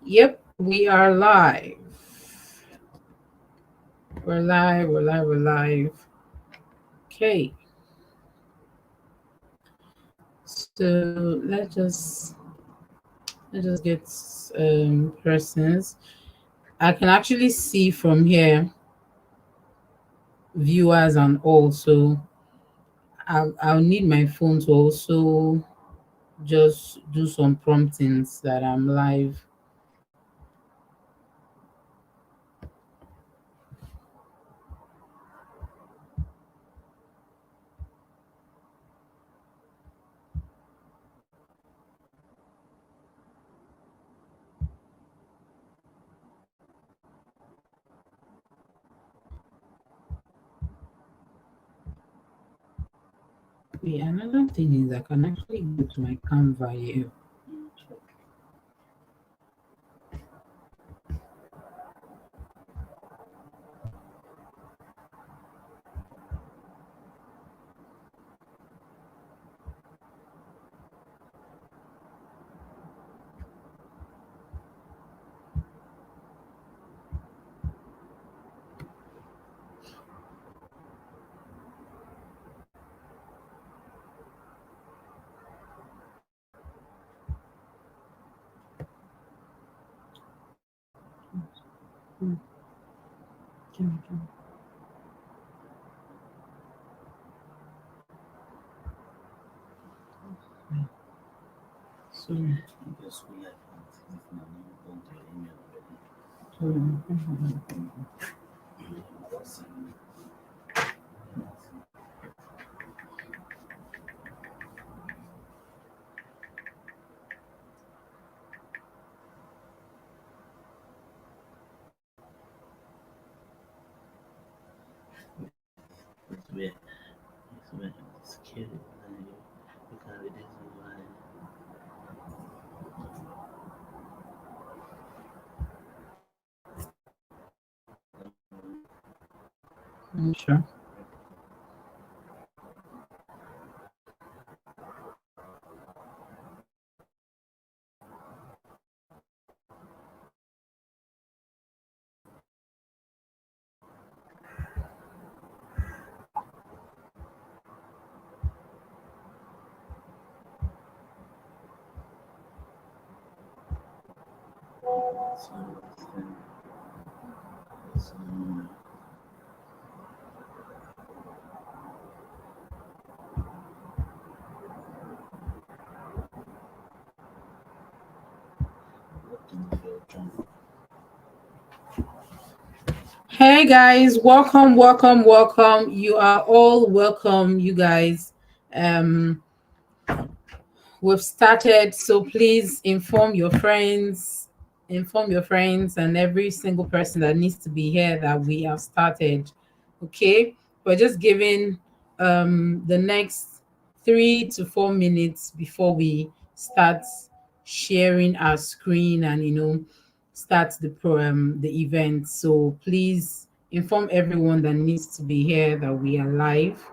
Yep, we are live. We're live. Okay, so let's just get persons. I can actually see from here viewers and all, so I'll need my phone to also just do some promptings that I'm live. Wait, another thing is I can actually go to my Canva here. Hmm, okay. Sorry. Sure. Hey guys, welcome. You are all welcome, you guys. Um, we've started, so please inform your friends, and every single person that needs to be here that we have started. Okay, we're just giving the next 3 to 4 minutes before we start sharing our screen and start the event. So please inform everyone that needs to be here that we are live.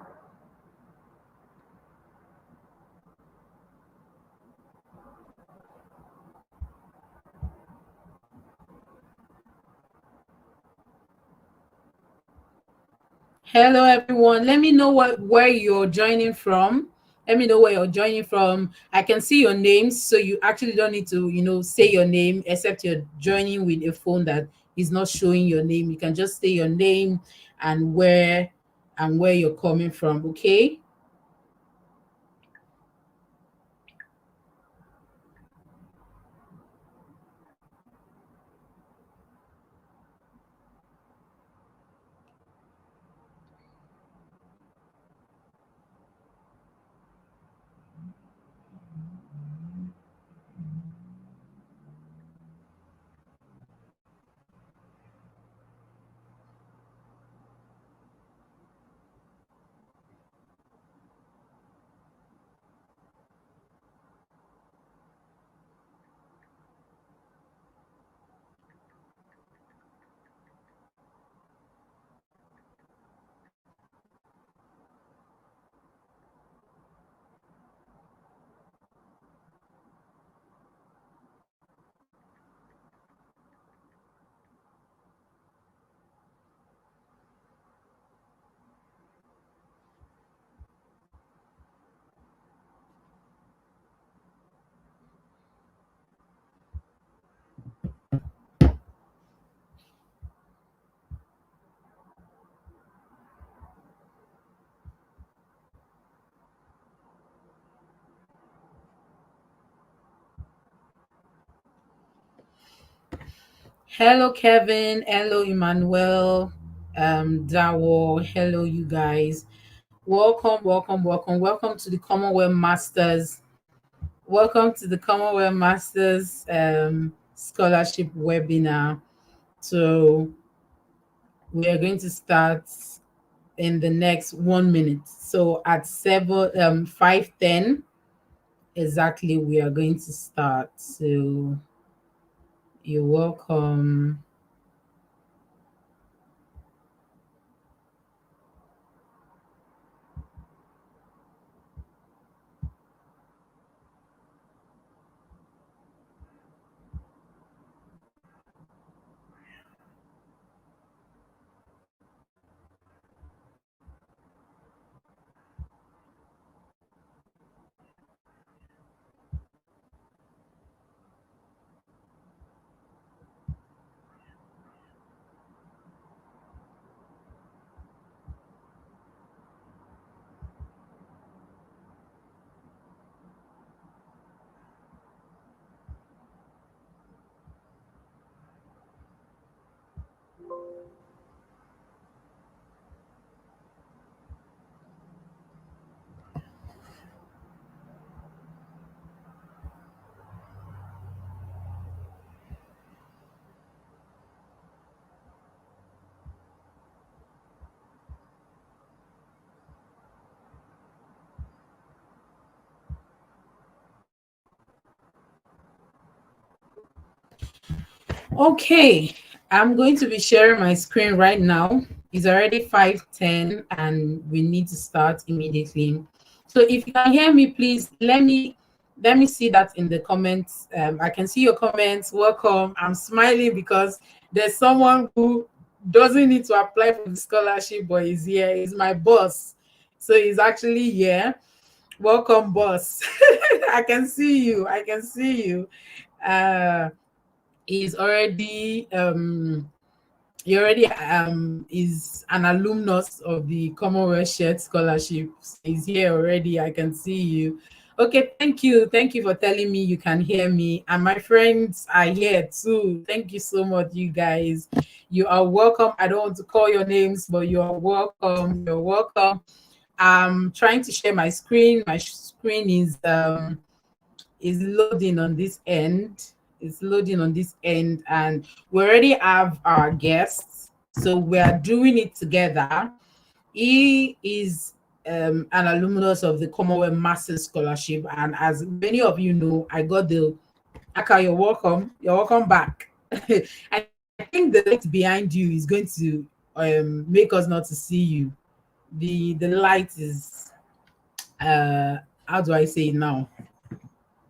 Hello, everyone. Let me know where you're joining from. Let me know where you're joining from. I can see your names, so you actually don't need to, say your name, except you're joining with a phone that is not showing your name. You can just say your name and where you're coming from. Okay. Hello, Kevin. Hello, Emmanuel. Dawo. Hello, you guys. Welcome, welcome, welcome. Welcome to the Commonwealth Masters. Welcome to the Commonwealth Masters Scholarship webinar. So we are going to start in the next 1 minute. So at 5:10 exactly, we are going to start. So you're welcome. Okay, I'm going to be sharing my screen right now. It's already 5:10 and we need to start immediately. So if you can hear me, please let me see that in the comments. I can see your comments. Welcome. I'm smiling because there's someone who doesn't need to apply for the scholarship but is here. He's my boss. So he's actually here. Welcome, boss. I can see you. I can see you. He's already he already is an alumnus of the Commonwealth Shared Scholarship. He's here already. I can see you. Okay, thank you. Thank you for telling me you can hear me. And my friends are here too. Thank you so much, you guys. You are welcome. I don't want to call your names, but you are welcome. You're welcome. I'm trying to share my screen. My screen is loading on this end. It's loading on this end, and we already have our guests. So we are doing it together. He is an alumnus of the Commonwealth Masters Scholarship, and as many of you know, I got the Aka. You're welcome. You're welcome back. I think the light behind you is going to make us not to see you. The light is how do I say it now?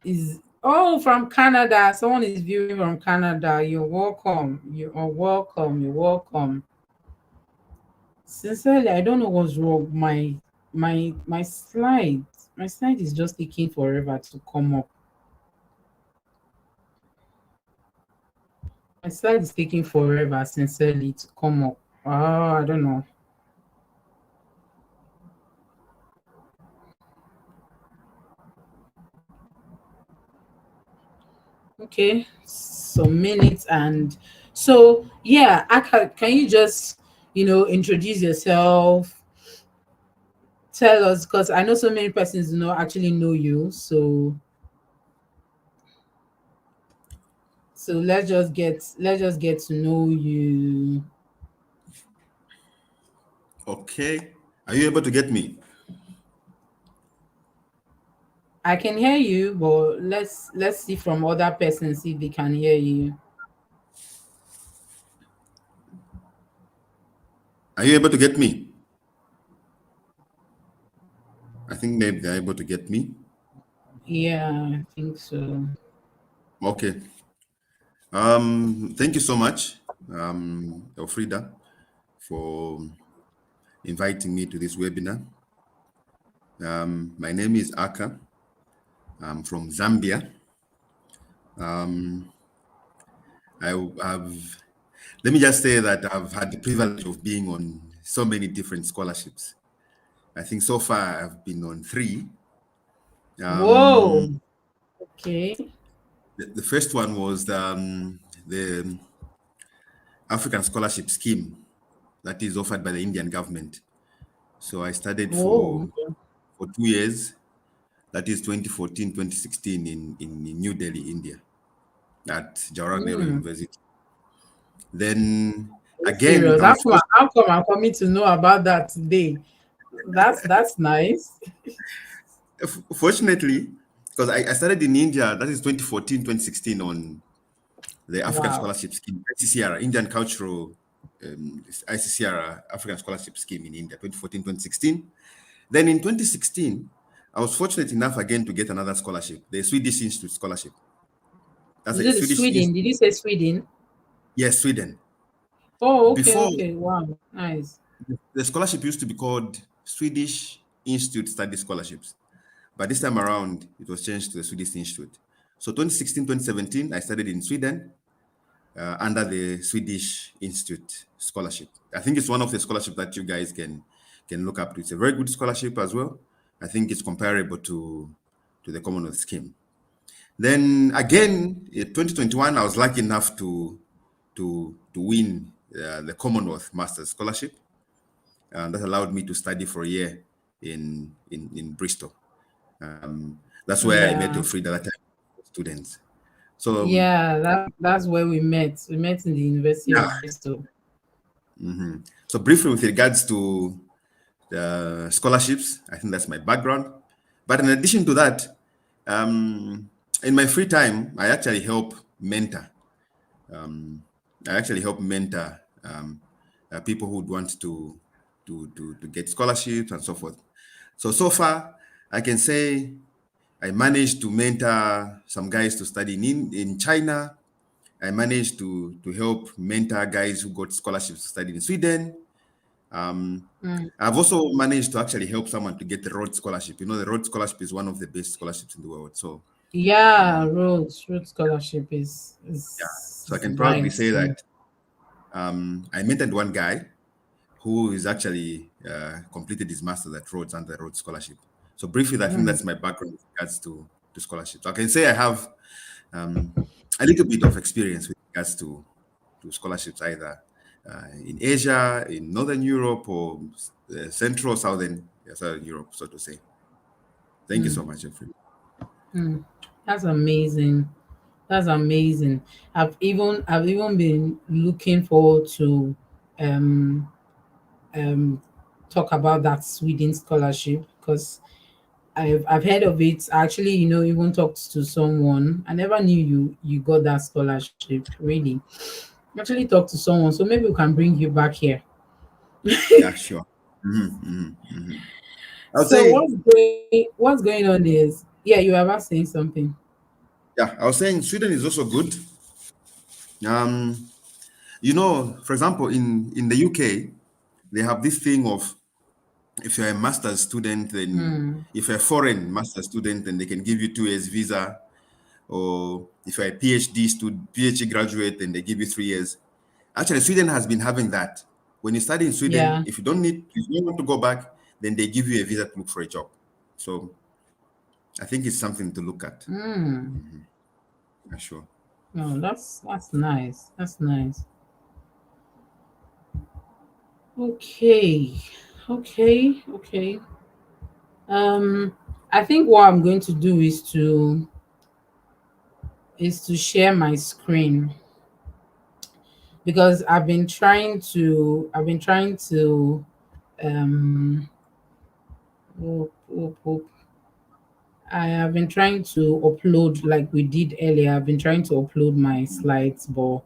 Is oh, from Canada. Someone is viewing from Canada. You're welcome. You are welcome. You're welcome. Sincerely, I don't know what's wrong. My slide is just taking forever to come up. My slide is taking forever, sincerely, to come up. Oh, I don't know. Okay, some minutes. And so yeah, can you just introduce yourself, tell us, because I know so many persons do not actually know you. So let's just get to know you. Okay. Are you able to get me? I can hear you, but let's see from other persons if they can hear you. Are you able to get me? I think maybe they're able to get me. Yeah, I think so. Okay. Thank you so much, Elfrida, for inviting me to this webinar. My name is Aka. I'm from Zambia. Um, I've Let me just say that I've had the privilege of being on so many different scholarships. I think so far I've been on three. Whoa. Um, Okay. the first one was the African Scholarship Scheme that is offered by the Indian government. So I studied Oh, okay. for 2 years. That is 2014, 2016 in New Delhi, India, at Jawaharlal Nehru Mm. University. Then Are you again, serious? I was forced, How come I'm coming to know about that today? That's nice. fortunately, because I started in India, that is 2014, 2016 on the African Wow. Scholarship Scheme, ICCR, Indian Cultural ICCR African Scholarship Scheme in India, 2014, 2016. Then in 2016, I was fortunate enough again to get another scholarship, the Swedish Institute Scholarship. That's Is a it the Swedish Sweden? Did Institute. you say Sweden? Yes, Sweden. Oh, okay, Before, okay. Wow, nice. the scholarship used to be called Swedish Institute Study Scholarships. But this time around, it was changed to the Swedish Institute. So 2016, 2017, I studied in Sweden under the Swedish Institute Scholarship. I think it's one of the scholarships that you guys can look up to. It's a very good scholarship as well. I think it's comparable to the Commonwealth scheme. Then again, in 2021, I was lucky enough to win the Commonwealth Masters Scholarship, and that allowed me to study for a year in Bristol. That's where I met Yeah, your Frida that time, students. So yeah. That's where we met. We met in the University yeah. of Bristol. So briefly, with regards to the scholarships, I think that's my background. But in addition to that, um, in my free time, I actually help mentor. Um, I actually help mentor people who would want to get scholarships and so forth. So far, I can say I managed to mentor some guys to study in China. I managed to help mentor guys who got scholarships to study in Sweden. Um, Mm. I've also managed to actually help someone to get the Rhodes Scholarship. You know, the Rhodes Scholarship is one of the best scholarships in the world. So, Yeah, um, Rhodes Scholarship yeah, so I is can proudly say nice. that I mentored one guy who is actually completed his master's at Rhodes under the Rhodes Scholarship. So briefly, I think Mm. that's my background with regards to scholarships. So I can say I have um, a little bit of experience with regards to scholarships, either in Asia, in Northern Europe, or Central, Southern Europe, so to say. Thank you Mm. so much, Jeffrey. Mm. That's amazing. That's amazing. I've even been looking forward to um um talk about that Sweden scholarship because I've heard of it. Actually, even talked to someone. I never knew you got that scholarship. Really, actually talked to someone. So maybe we can bring you back here. Yeah, sure. I would So say, what's going on is, yeah, you were about saying something. yeah, I was saying Sweden is also good. Um, for example, in the UK, they have this thing of if you're a master's student, then Hmm. if you're a foreign master's student, then they can give you 2 years visa. Or if you're a PhD student, PhD graduate, then they give you 3 years. Actually, Sweden has been having that. When you study in Sweden, Yeah. if you don't want to go back, then they give you a visa to look for a job. So I think it's something to look at. Hmm. Yeah, sure. No, that's nice. That's nice. Okay. Okay. Okay. Um, I think what I'm going to do is to share my screen because I've been trying to um I have been trying to upload like we did earlier. I've been trying to upload my slides, but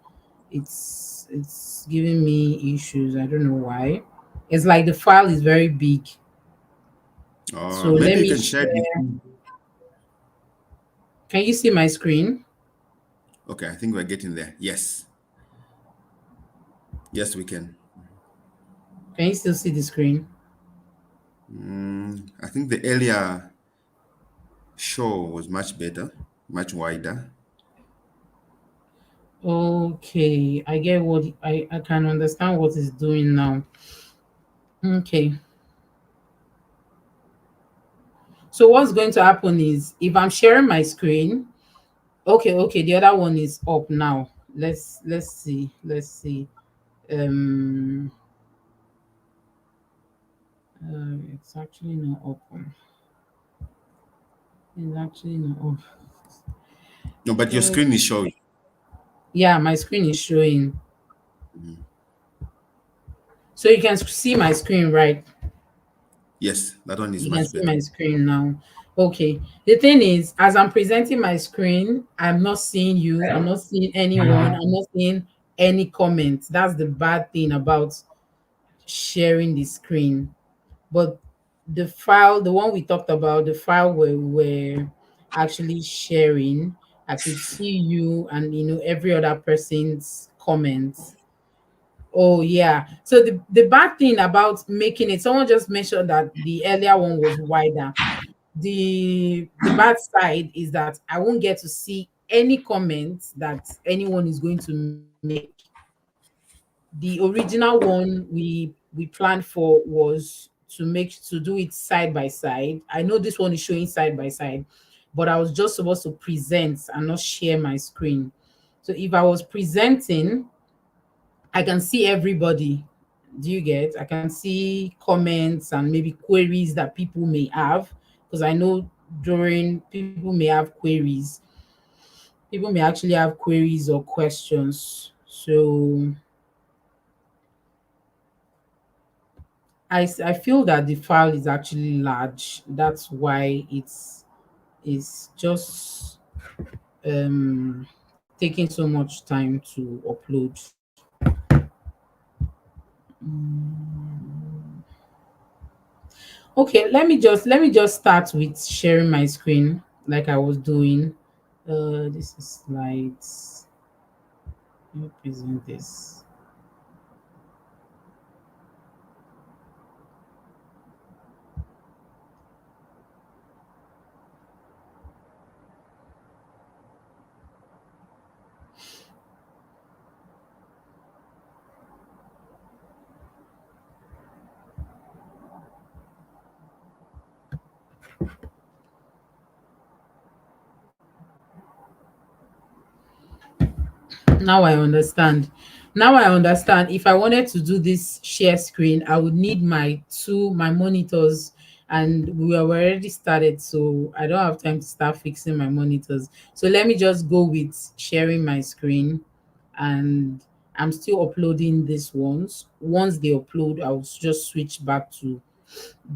it's giving me issues. I don't know why. It's like the file is very big. So Maybe let you me can share this. share. Can you see my screen? Okay, I think we're getting there. Yes. Yes, we can. Can you still see the screen? I think the earlier show was much better, much wider. Okay, I get what I can understand what it's doing now. Okay. So what's going to happen is if I'm sharing my screen, okay, the other one is up now. Let's see. Let's see. Um, it's actually not open. It's actually not open. No, but your Uh, screen is showing. yeah, my screen is showing. Mhm. So you can see my screen, right? Yes, that one is You can much see better. my screen now. Okay. The thing is, as I'm presenting my screen, I'm not seeing you. I'm not seeing anyone. I'm not seeing any comments. That's the bad thing about sharing the screen. But the file, the one we talked about, the file where we're actually sharing, I could see you and every other person's comments. Oh yeah. So the bad thing about making it, someone just mentioned that the earlier one was wider. The bad side is that I won't get to see any comments that anyone is going to make. The original one we planned for was to do it side by side. I know this one is showing side by side, but I was just supposed to present and not share my screen. So if I was presenting, I can see everybody. Do you get? I can see comments and maybe queries that people may have, because I know during people may have queries. People may actually have queries or questions. So I feel that the file is actually large. That's why it's just taking so much time to upload. Okay, let me just start with sharing my screen like I was doing. This is slides. Let me present this. Now I understand. Now I understand. If I wanted to do this share screen, I would need my monitors, and we have already started, so I don't have time to start fixing my monitors. So let me just go with sharing my screen, and I'm still uploading these ones. Once they upload, I'll just switch back to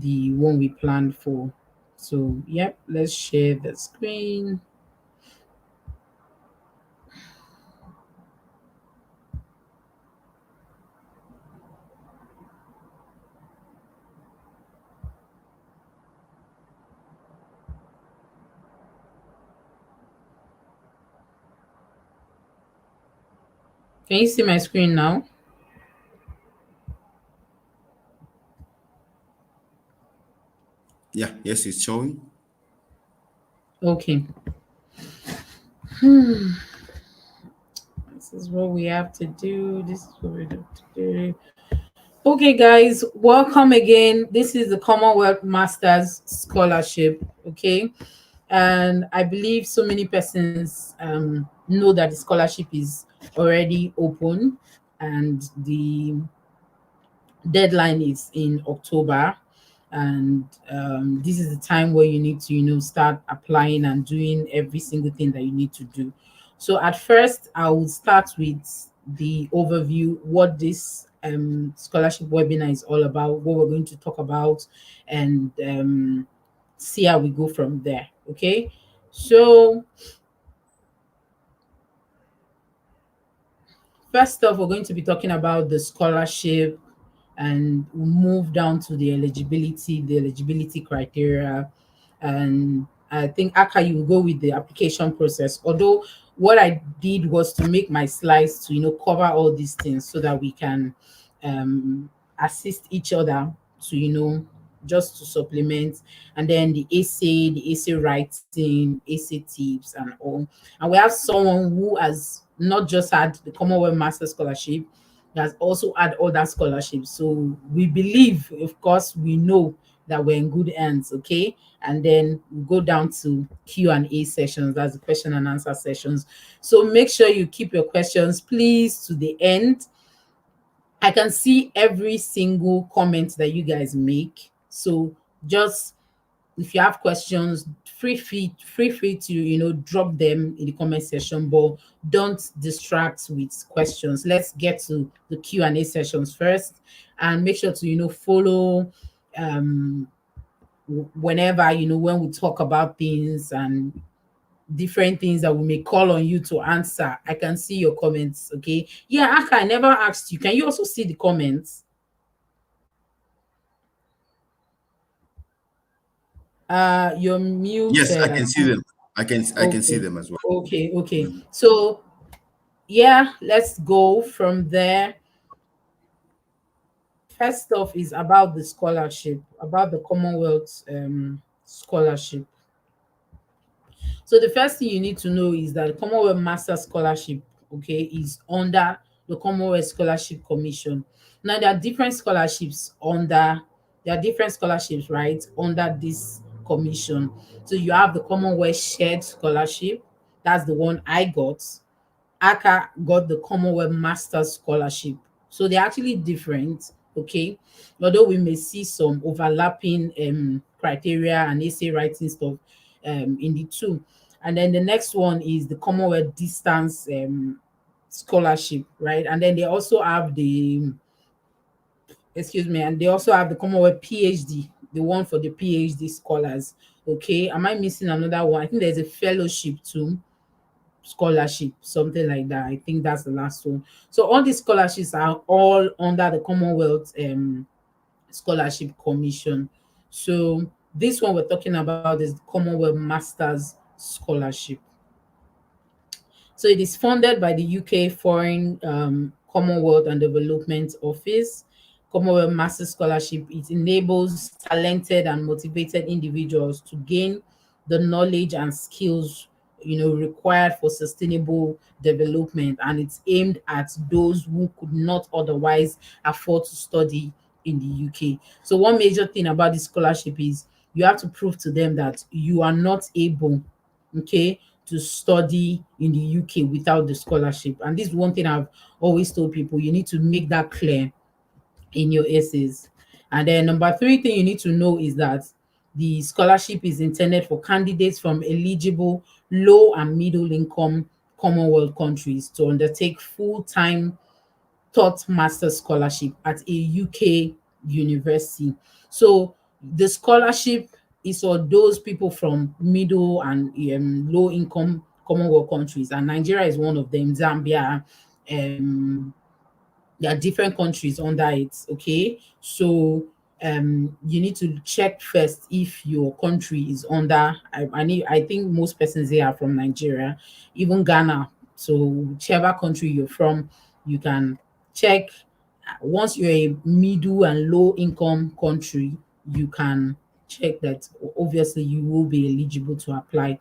the one we planned for. So, yep, let's share the screen. Can you see my screen now? Yeah, yes, it's showing. Okay. This is what we have to do. This is what we have to do. Okay, guys, welcome again. This is the Commonwealth Masters Scholarship. Okay. And I believe so many persons know that the scholarship is already open, and the deadline is in October. And this is the time where you need to start applying and doing every single thing that you need to do. So at first I will start with the overview, what this scholarship webinar is all about, what we're going to talk about, and see how we go from there. Okay. So first off, we're going to be talking about the scholarship, and we'll move down to the eligibility criteria. And I think Aka, you will go with the application process. Although what I did was to make my slides to cover all these things so that we can um, assist each other to just to supplement. And then the essay writing, essay tips, and all. And we have someone who has not just had the Commonwealth Masters Scholarship, he has also had other scholarships. So we believe, of course, we know that we're in good hands. Okay. And then we go down to Q&A sessions. That's the question and answer sessions. So make sure you keep your questions, please, to the end. I can see every single comment that you guys make. So just, if you have questions, free to, drop them in the comment section, but don't distract with questions. Let's get to the Q&A sessions first, and make sure to, follow um whenever, when we talk about things and different things that we may call on you to answer. I can see your comments. Okay, yeah, Aka, I never asked you, can you also see the comments? You're Yes, I muted, I can see can't. them. I can see Okay, them as well. okay. So yeah, let's go from there. First off is about the scholarship, about the Commonwealth scholarship. So the first thing you need to know is that the Commonwealth Masters Scholarship, okay, is under the Commonwealth Scholarship Commission. Now there are different scholarships, right, under this commission. So you have the Commonwealth Shared Scholarship. That's the one I got. Aka got the Commonwealth Masters Scholarship. So they're actually different, okay? Although we may see some overlapping criteria and essay writing stuff in the two. And then the next one is the Commonwealth Distance Scholarship, right? And then they also have and they also have the Commonwealth PhD, the one for the PhD scholars. Okay, am I missing another one? I think there's a fellowship too, scholarship, something like that. I think that's the last one. So all these scholarships are all under the Commonwealth Scholarship Commission. So this one we're talking about is the Commonwealth Masters Scholarship. So it is funded by the UK Foreign Commonwealth and Development Office. Commonwealth Master Scholarship, it enables talented and motivated individuals to gain the knowledge and skills, required for sustainable development, and it's aimed at those who could not otherwise afford to study in the UK. So one major thing about this scholarship is you have to prove to them that you are not able, okay, to study in the UK without the scholarship. And this is one thing I've always told people, you need to make that clear in your essays. And then number three thing you need to know is that the scholarship is intended for candidates from eligible low and middle income Commonwealth countries to undertake full-time taught master scholarship at a UK university. So the scholarship is for those people from middle and low income Commonwealth countries, and Nigeria is one of them. Zambia, um, there are different countries under it. Okay, so you need to check first if your country is under. I think most persons here are from Nigeria, even Ghana. So whichever country you're from, you can check. Once you're a middle and low income country, you can check that obviously you will be eligible to apply.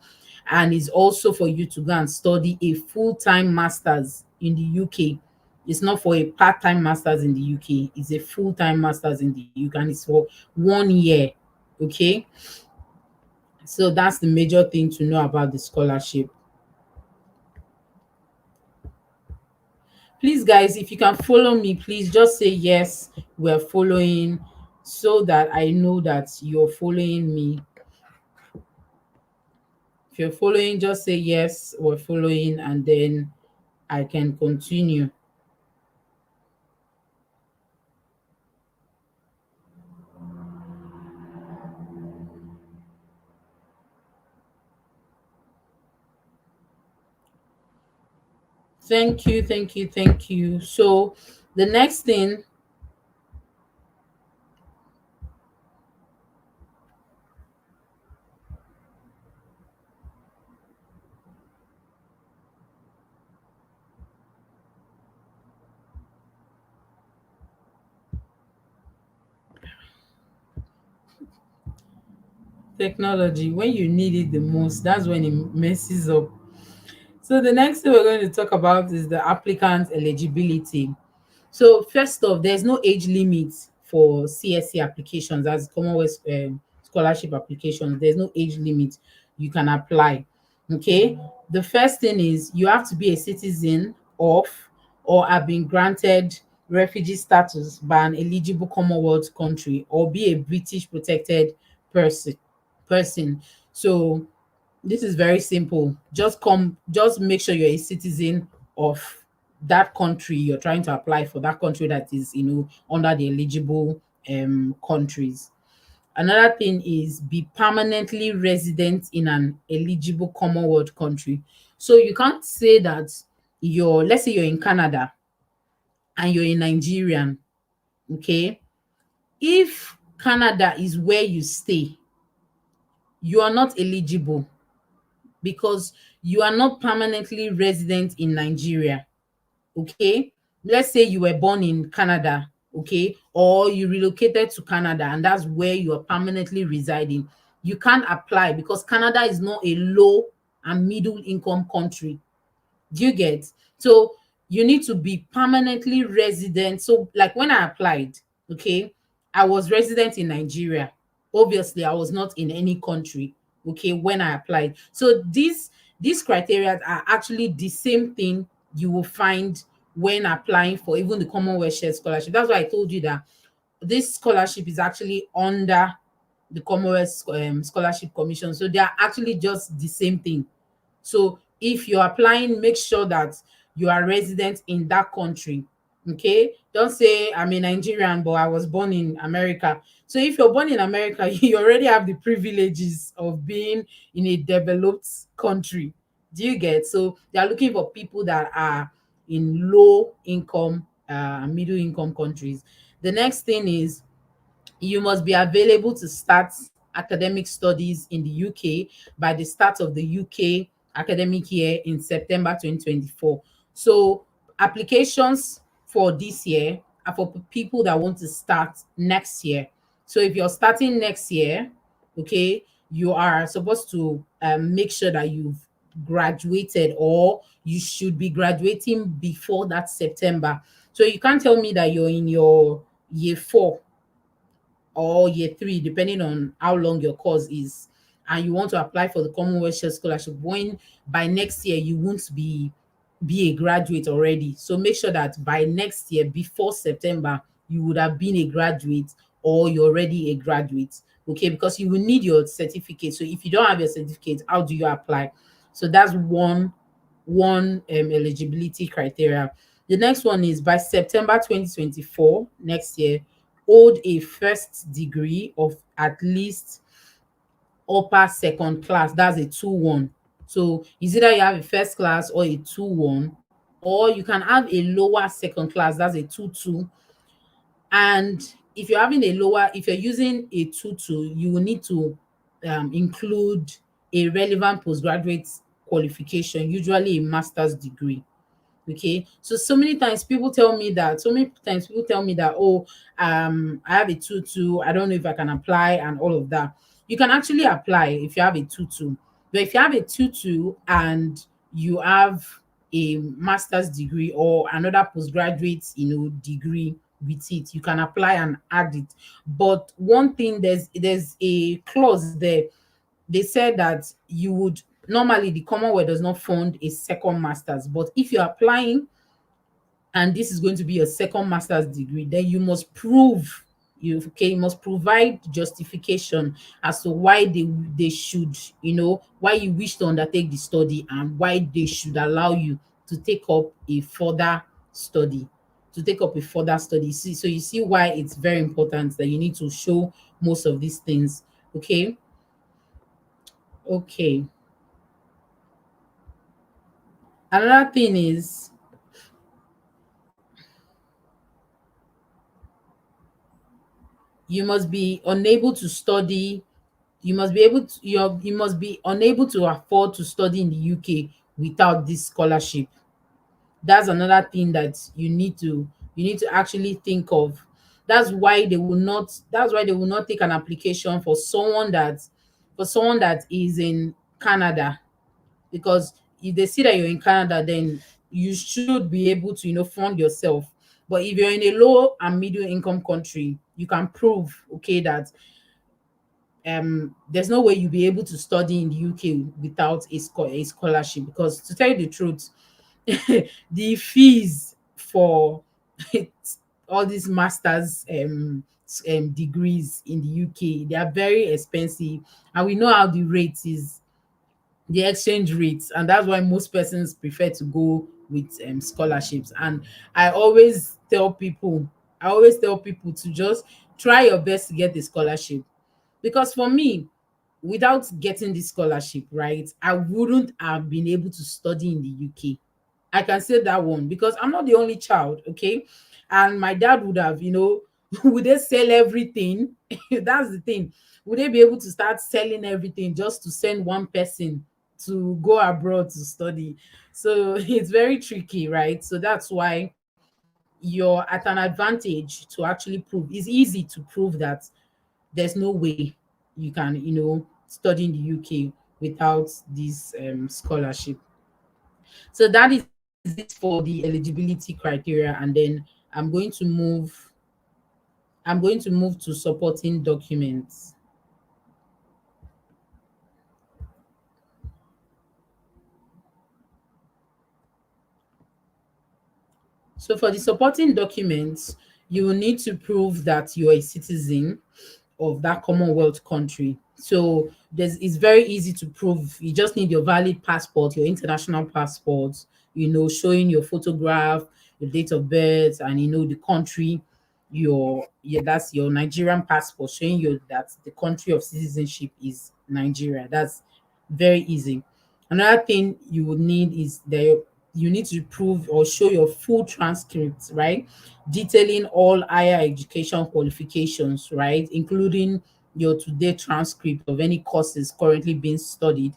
And it's also for you to go and study a full-time master's in the UK. It's not for a part-time master's in the UK. It's a full-time master's in the UK, and it's for 1 year. Okay. So that's the major thing to know about the scholarship. Please, guys, if you can follow me, please just say yes, we're following, so that I know that you're following me. If you're following, just say yes, we're following, and then I can continue. Thank you. So the next thing, technology, when you need it the most, that's when it messes up. So the next thing we're going to talk about is the applicant eligibility. So first off, there's no age limit for CSC applications, as Commonwealth scholarship applications. There's no age limit. You can apply. Okay. The first thing is you have to be a citizen of or have been granted refugee status by an eligible Commonwealth country or be a British protected person. Person. So this is very simple. Just make sure you're a citizen of that country you're trying to apply for, that country that is, under the eligible countries. Another thing is be permanently resident in an eligible Commonwealth country. So you can't say that let's say you're in Canada and you're a Nigerian, okay? If Canada is where you stay, you are not eligible because you are not permanently resident in Nigeria, okay? Let's say you were born in Canada, okay, or you relocated to Canada and that's where you are permanently residing. You can't apply because Canada is not a low and middle income country. Do you get? So you need to be permanently resident. So like when I applied, okay, I was resident in Nigeria. Obviously, I was not in any country, okay, when I applied. So these criteria are actually the same thing you will find when applying for even the Commonwealth Shared Scholarship. That's why I told you that this scholarship is actually under the Commonwealth Scholarship Commission. So they are actually just the same thing. So if you're applying, make sure that you are resident in that country. Okay. Don't say I'm a Nigerian, but I was born in America. So if you're born in America, you already have the privileges of being in a developed country. Do you get? So they are looking for people that are in low income, middle income countries. The next thing is you must be available to start academic studies in the UK by the start of the UK academic year in September 2024. So applications for this year are for people that want to start next year. So if you're starting next year, okay, you are supposed to make sure that you've graduated or you should be graduating before that September. So you can't tell me that you're in your year 4 or year 3, depending on how long your course is, and you want to apply for the Commonwealth Share Scholarship when by next year you won't be a graduate already. So make sure that by next year, before September, you would have been a graduate or you're already a graduate. Okay, because you will need your certificate. So if you don't have your certificate, how do you apply? So that's one eligibility criteria. The next one is by September 2024, next year, hold a first degree of at least upper second class. That's a 2-1. So it's either you have a first class or a 2-1, or you can have a lower second class, that's a 2-2. And if you're using a 2-2, you will need to include a relevant postgraduate qualification, usually a master's degree. Okay, so many times people tell me that, oh, I have a 2-2, I don't know if I can apply and all of that. You can actually apply if you have a 2-2, but if you have a 2-2 and you have a master's degree or another postgraduate degree with it, you can apply and add it. But one thing, there's a clause there. They said that you would normally, the Commonwealth does not fund a second master's, but if you're applying and this is going to be your second master's degree, then you must you must provide justification as to why they should, why you wish to undertake the study and why they should allow you to take up a further study. So you see why it's very important that you need to show most of these things. Okay. Okay. Another thing is you must be unable to study. You must be unable to afford to study in the UK without this scholarship. That's another thing that you need to actually think of. That's why they will not take an application for someone that is in Canada, because if they see that you're in Canada, then you should be able to fund yourself. But if you're in a low and middle income country, you can prove, okay, that there's no way you'll be able to study in the UK without a scholarship, because to tell you the truth, the fees for it's all these masters degrees in the UK. They are very expensive, and we know how the rate is, the exchange rates, and that's why most persons prefer to go with scholarships. And I always tell people, to just try your best to get the scholarship, because for me, without getting this scholarship, right, I wouldn't have been able to study in the UK. I can say that one, because I'm not the only child, okay? And my dad would have, would they sell everything? That's the thing. Would they be able to start selling everything just to send one person to go abroad to study? So it's very tricky, right? So that's why you're at an advantage to actually prove. It's easy to prove that there's no way you can, study in the UK without this scholarship. So that is it for the eligibility criteria, and then I'm going to move to supporting documents. So for the supporting documents, you will need to prove that you're a citizen of that Commonwealth country. So it's very easy to prove. You just need your valid passport, your international passport, showing your photograph, your date of birth, and the country. That's your Nigerian passport, showing you that the country of citizenship is Nigeria. That's very easy. Another thing you would need is that you need to prove or show your full transcript, right? Detailing all higher education qualifications, right? Including your today transcript of any courses currently being studied,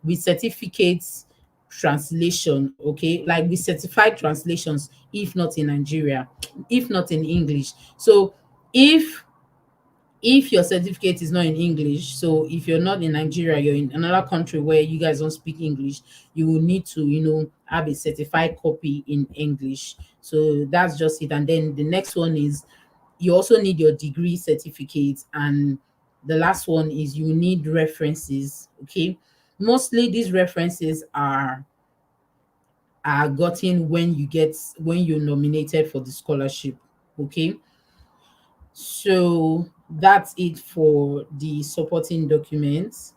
with certificates, translation, okay? Like with certified translations, if not in Nigeria, if not in English. So if your certificate is not in English, so if you're not in Nigeria, you're in another country where you guys don't speak English, you will need to, have a certified copy in English. So that's just it. And then the next one is you also need your degree certificate. And the last one is you need references. Okay. Mostly these references are gotten when you're nominated for the scholarship. Okay. So that's it for the supporting documents.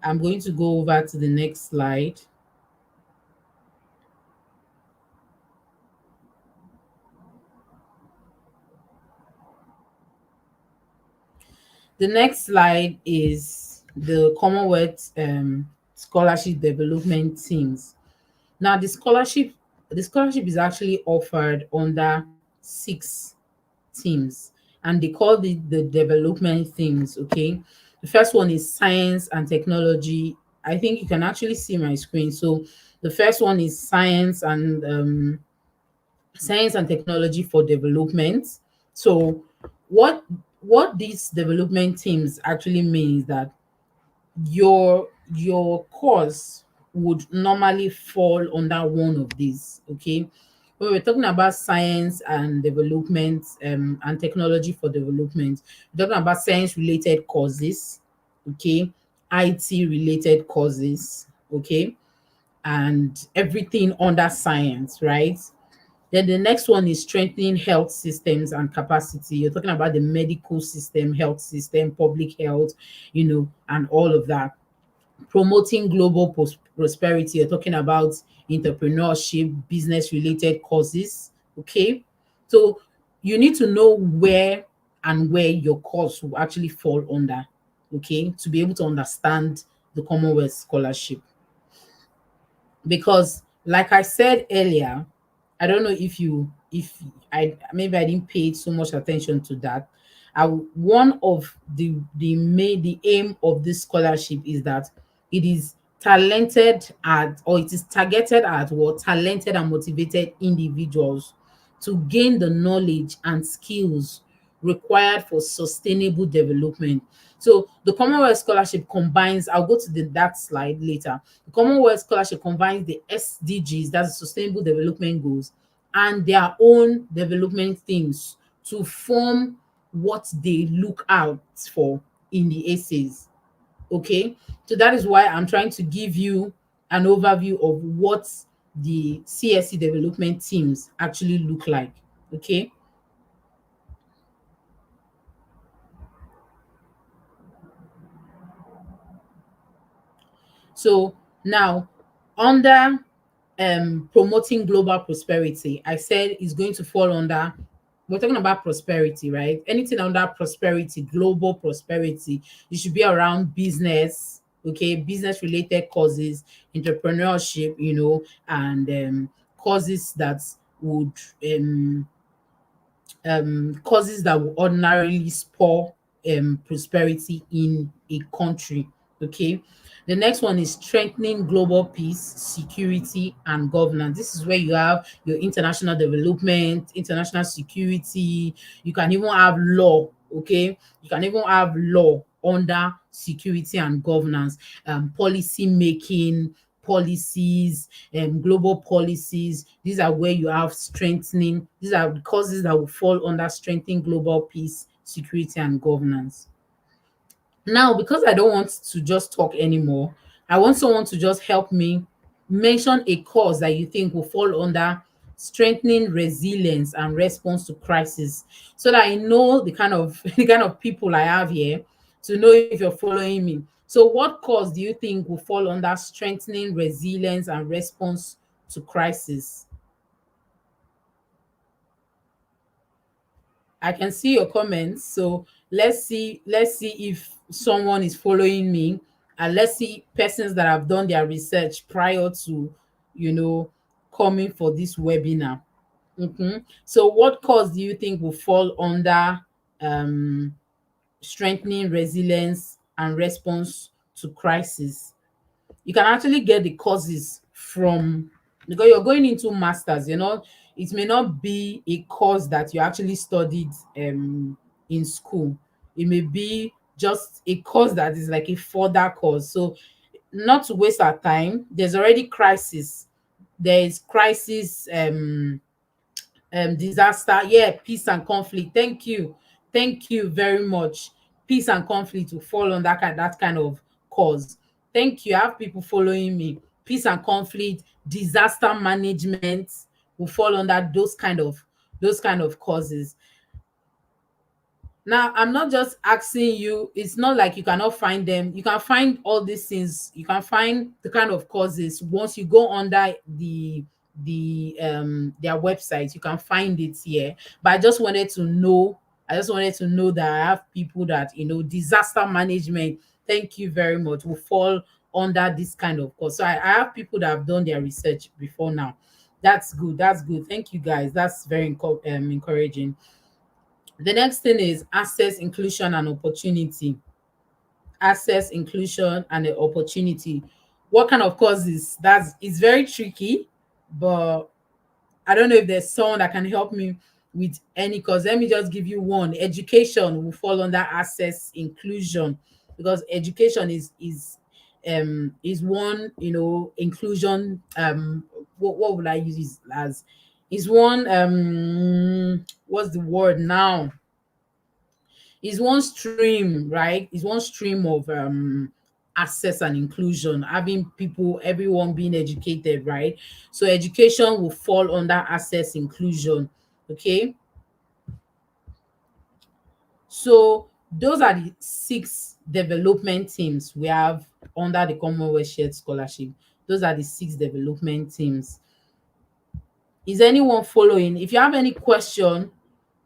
I'm going to go over to the next slide. The next slide is the Commonwealth scholarship development teams. Now, the scholarship is actually offered under 6 teams, and they call the development themes. Okay, the first one is science and technology. I think you can actually see my screen. So the first one is science and technology for development. So what these development teams actually means that your course would normally fall under one of these. Okay, when we're talking about science and development, and technology for development, we're talking about science related courses, okay, IT related courses, okay, and everything under science, right? Then the next one is strengthening health systems and capacity. You're talking about the medical system, health system, public health, and all of that. Promoting global prosperity. You're talking about entrepreneurship, business related courses. Okay. So you need to know where your course will actually fall under. Okay. To be able to understand the Commonwealth scholarship. Because like I said earlier, I don't know if I maybe I didn't pay so much attention to that. One of the aim of this scholarship is that it is it is targeted at what talented and motivated individuals to gain the knowledge and skills required for sustainable development. So the Commonwealth Scholarship combines, I'll go to that slide later. The Commonwealth Scholarship combines the SDGs, that's Sustainable Development Goals, and their own development themes to form what they look out for in the essays. Okay, so that is why I'm trying to give you an overview of what the CSC development teams actually look like. Okay. So now, under promoting global prosperity, I said is going to fall under, we're talking about prosperity, right? Anything under prosperity, global prosperity, it should be around business, okay, business related causes, entrepreneurship, and causes that would causes that will ordinarily spur prosperity in a country. Okay. The next one is strengthening global peace, security, and governance. This is where you have your international development, international security. You can even have law. Okay. You can even have law under security and governance, policy making, policies, global policies. These are where you have strengthening. These are the causes that will fall under strengthening global peace, security, and governance. Now, because I don't want to just talk anymore, I want someone to just help me mention a cause that you think will fall under strengthening resilience and response to crisis, so that I know the kind of the kind of people I have here, to know if you're following me. So what cause do you think will fall under strengthening resilience and response to crisis? I can see your comments. So let's see if someone is following me, and let's see persons that have done their research prior to, you know, coming for this webinar. So what cause do you think will fall under um strengthening resilience and response to crisis? You can actually get the courses from, because you're going into masters, it may not be a course that you actually studied in school. It may be just a course that is like a further course. So not to waste our time, there's already crisis. There is crisis, disaster, yeah, peace and conflict. Thank you very much. Peace and conflict will fall on that kind of cause. Thank you. I have people following me. Peace and conflict, disaster management will fall under those kind of causes. Now, I'm not just asking you, it's not like you cannot find them. You can find all these things. You can find the kind of causes once you go under their website. You can find it here. But I just wanted to know that I have people that, disaster management, thank you very much, will fall under this kind of course. So I have people that have done their research before now. That's good. That's good. Thank you guys. That's very encouraging. The next thing is access, inclusion, and opportunity. Access, inclusion, and the opportunity. What kind of causes? That's It's very tricky, but I don't know if there's someone that can help me with any cause. Let me just give you one. Education will fall under access, inclusion, because education is one, inclusion. What would I use this as? Is one, what's the word now? Is one stream, right? Is one stream of access and inclusion, having people, everyone being educated, right? So education will fall under access, inclusion. Okay. So those are the 6 development teams we have under the Commonwealth Shared Scholarship. Those are the 6 development teams. Is anyone following? If you have any question,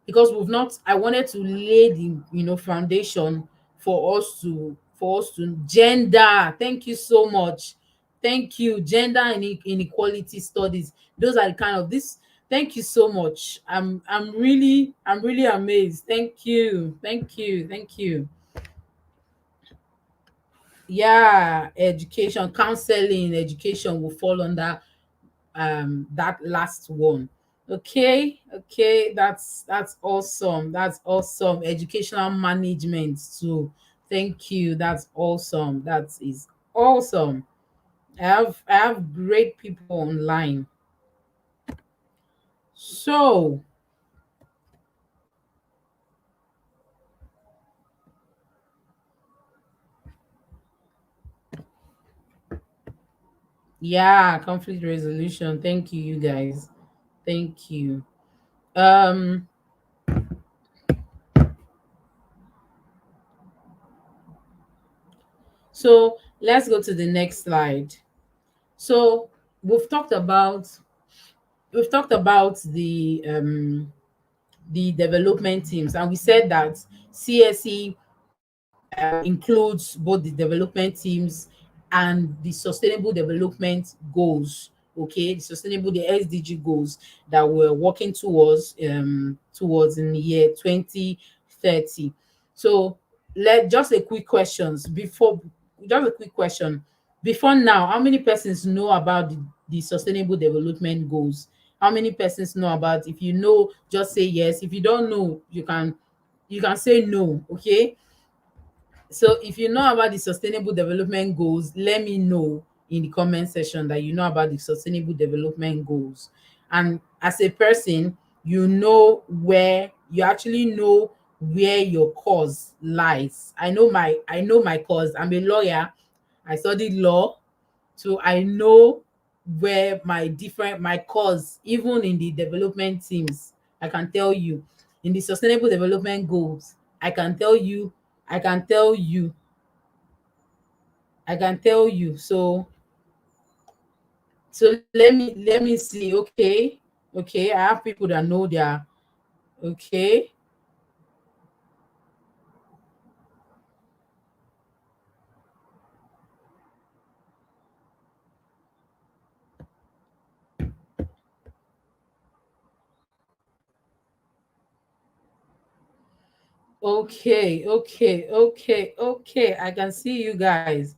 because we've not I wanted to lay the, foundation for us to gender. Thank you so much. Thank you. Gender and inequality studies. Those are the kind of this. Thank you so much. I'm really amazed. Thank you. Thank you. Thank you. Yeah, education, counseling, education will fall under that last one. Okay, that's awesome. That's awesome. Educational management too. Thank you. That's awesome. That is awesome. I have great people online. So Yeah, conflict resolution. Thank you, you guys. Thank you. Um, so let's go to the next slide. So we've talked about we've talked about the development teams, and we said that CSE includes both the development teams and the sustainable development goals. Okay, the SDG goals that we're working towards in the year 2030. So let just a quick questions before just a quick question before now. How many persons know about the sustainable development goals? How many persons know about? If you know, just say yes. If you don't know, you can say no. Okay, so if you know about the sustainable development goals, let me know in the comment section that you know about the sustainable development goals. And as a person, you actually know where your cause lies. I know my cause. I'm a lawyer. I studied law, so I know where my cause, even in the development teams, I can tell you. In the sustainable development goals, I can tell you, I can tell you, I can tell you. So let me see. Okay. Okay, I have people that know their. Okay. Okay, okay, okay, okay. I can see you guys.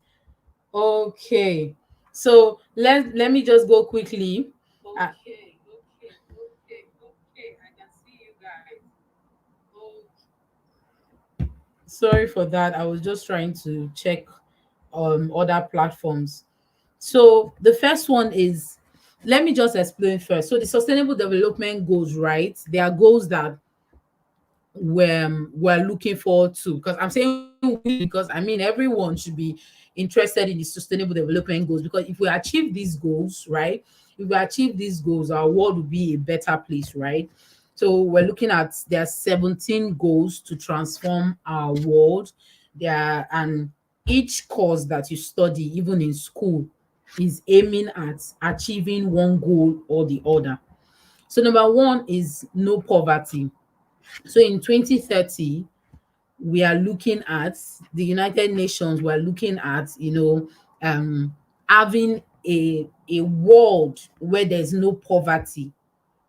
Okay. So let me just go quickly. Okay, okay, okay, okay. I can see you guys. Sorry for that. I was just trying to check other platforms. So the first one is, let me just explain first. So the sustainable development goals, right? They are goals that we're looking forward to. Because I'm saying we, because I mean everyone should be interested in the sustainable development goals, because if we achieve these goals, right? If we achieve these goals, our world will be a better place, right? So we're looking at, there are 17 goals to transform our world. There, and each course that you study, even in school, is aiming at achieving one goal or the other. So number one is no poverty. So in 2030, we are looking at, the United Nations, we are looking at, having a world where there's no poverty.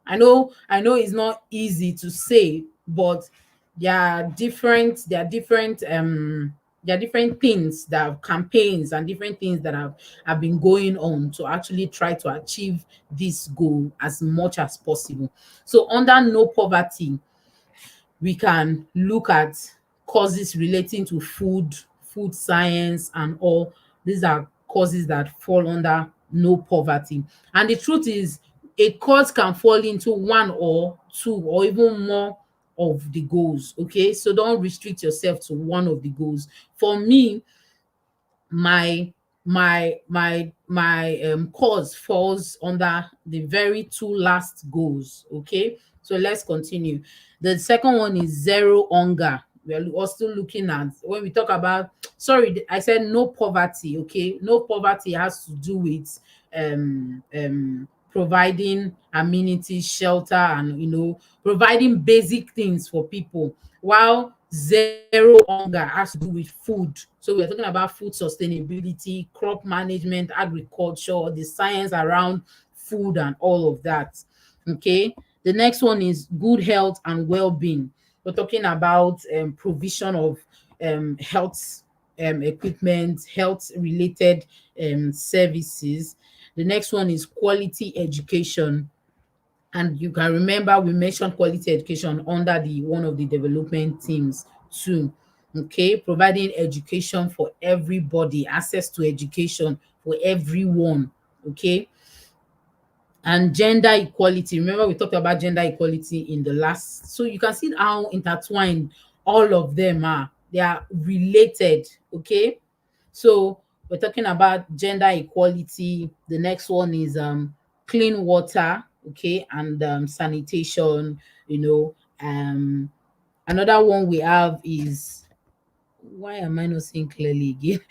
I know it's not easy to say, but there are different things that have campaigns and different things that have been going on to actually try to achieve this goal as much as possible. So under no poverty, we can look at courses relating to food science and all. These are courses that fall under no poverty. And the truth is, a course can fall into one or two or even more of the goals. Okay, so don't restrict yourself to one of the goals. For me, my my course falls under the very two last goals. Okay, so let's continue. The second one is zero hunger. We are also looking at, when we talk about, sorry, I said no poverty. Okay, no poverty has to do with providing amenities, shelter, and providing basic things for people, while zero hunger has to do with food. So we're talking about food sustainability, crop management, agriculture, the science around food and all of that. Okay. The next one is good health and well-being. We're talking about provision of health equipment, health related services. The next one is quality education. And you can remember we mentioned quality education under the one of the development teams too. Okay, providing education for everybody, access to education for everyone. Okay, and gender equality. Remember we talked about gender equality in the last. So you can see how intertwined all of them are. They are related. Okay, so We're talking about gender equality. The next one is clean water, okay, and sanitation. You know, another one we have is, why am I not seeing clearly again?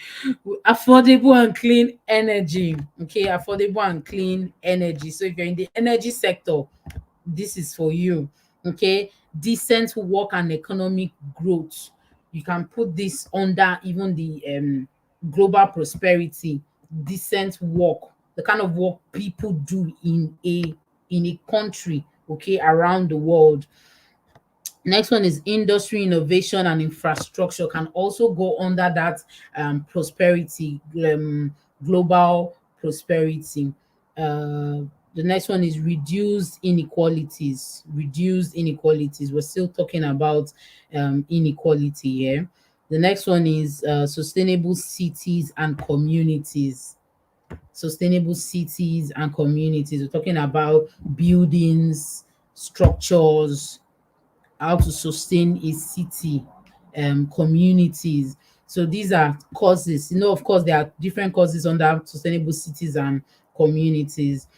Affordable and clean energy. Okay, affordable and clean energy. So if you're in the energy sector, this is for you. Okay, decent work and economic growth. You can put this under even the global prosperity. Decent work, the kind of work people do in a country, okay, around the world. Next one is industry, innovation, and infrastructure, can also go under that prosperity, global prosperity. The next one is reduced inequalities. Reduced inequalities. We're still talking about inequality here. The next one is sustainable cities and communities. Sustainable cities and communities. We're talking about buildings, structures, how to sustain a city, communities. So these are causes. You know, of course, there are different causes under sustainable cities and communities.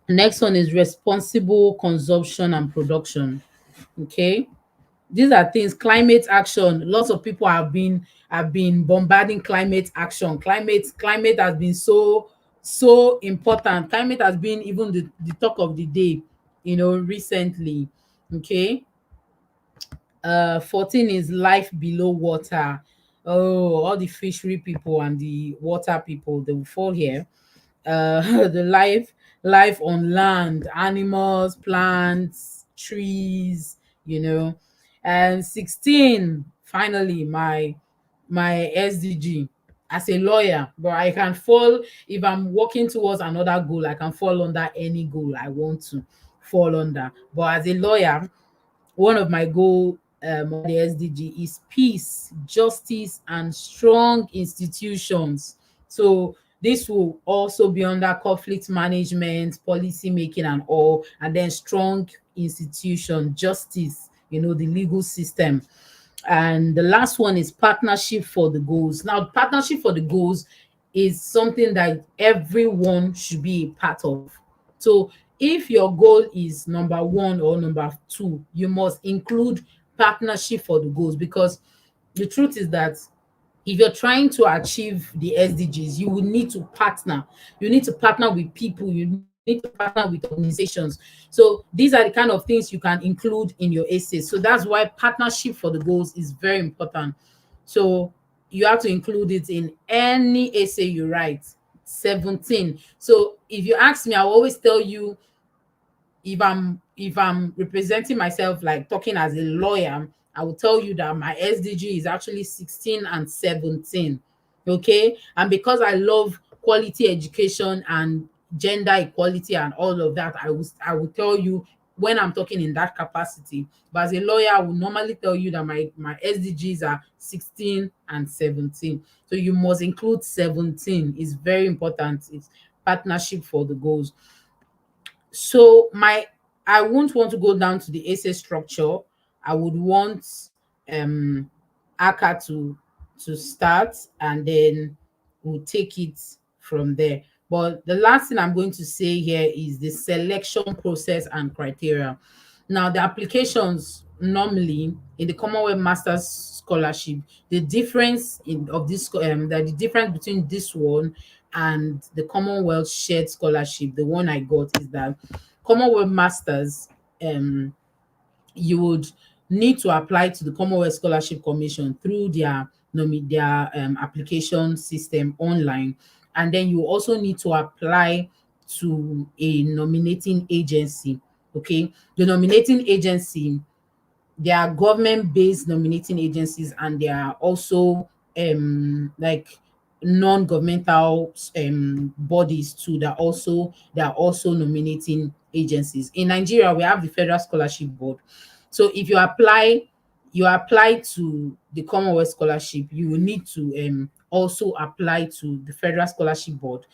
Next one is responsible consumption and production. Okay. These are things, climate action. Lots of people have been bombarding climate action. Climate has been so important. Climate has been even the talk of the day, you know, recently. Okay. 14 is life below water. Oh, all the fishery people and the water people, they will fall here. The life on land, animals, plants, trees, you know. And 16, finally, my SDG. As a lawyer, but I can fall, if I'm working towards another goal, I can fall under any goal I want to fall under. But as a lawyer, one of my goal on the SDG is peace, justice, and strong institutions. So this will also be under conflict management, policy making, and all, and then strong institution, justice, you know, the legal system. And the last one is partnership for the goals. Now, partnership for the goals is something that everyone should be a part of. So if your goal is number one or number two, you must include partnership for the goals, because the truth is that if you're trying to achieve the SDGs, you will need to partner. You need to partner with people. You need to partner with organizations. So these are the kind of things you can include in your essay. So that's why partnership for the goals is very important. So you have to include it in any essay you write. 17. So if you ask me, I will always tell you, if I'm representing myself, like talking as a lawyer, I will tell you that my SDG is actually 16 and 17. Okay. And because I love quality education and gender equality and all of that, I will tell you when I'm talking in that capacity. But as a lawyer, I will normally tell you that my SDGs are 16 and 17. So you must include 17. It's very important. It's partnership for the goals. So my I won't want to go down to the essay structure. I would want um Aka to start, and then we'll take it from there. But the last thing I'm going to say here is the selection process and criteria. Now, the applications normally in the Commonwealth Masters Scholarship, the difference in of this the difference between this one and the Commonwealth Shared Scholarship, the one I got, is that Commonwealth Masters, um you would need to apply to the Commonwealth Scholarship Commission through their application system online, and then you also need to apply to a nominating agency. Okay, the nominating agency, there are government-based nominating agencies, and there are also like non-governmental bodies too that are also nominating agencies. In Nigeria, we have the Federal Scholarship Board. So if you apply to the Commonwealth Scholarship, you will need to also apply to the Federal Scholarship Board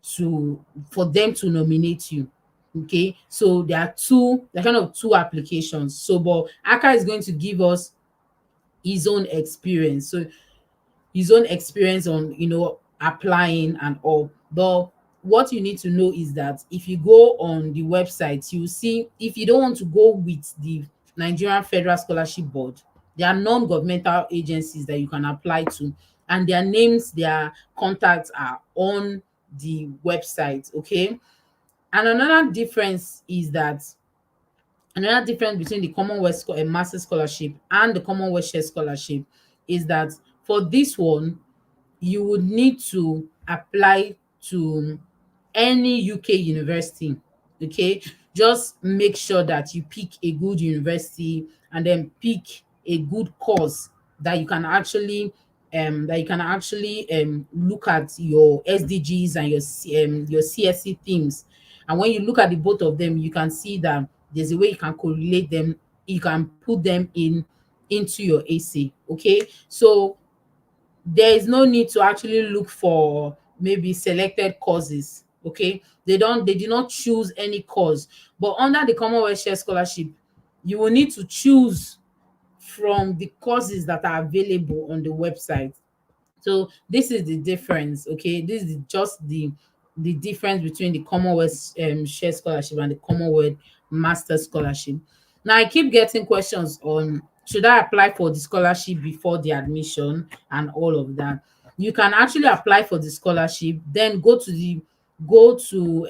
for them to nominate you. Okay, so there are kind of two applications. So, but Aka is going to give us his own experience. So his own experience on, applying and all. But what you need to know is that if you go on the website, you see, if you don't want to go with the Nigerian Federal Scholarship Board, there are non-governmental agencies that you can apply to, and their names, their contacts are on the website. Okay. And another difference between the Master Scholarship and the Commonwealth Share Scholarship is that for this one, you would need to apply to any UK university. Okay, just make sure that you pick a good university, and then pick a good course that you can actually look at your SDGs and your CSC themes. And when you look at the both of them, you can see that there's a way you can correlate them, you can put them into your AC. Okay, so there is no need to actually look for maybe selected courses. Okay, they did not choose any course, but under the Commonwealth Share Scholarship, you will need to choose from the courses that are available on the website. So this is the difference. Okay, this is just the difference between the Commonwealth Share Scholarship and the Commonwealth Masters Scholarship. Now I keep getting questions on, should I apply for the scholarship before the admission and all of that. You can actually apply for the scholarship, then go to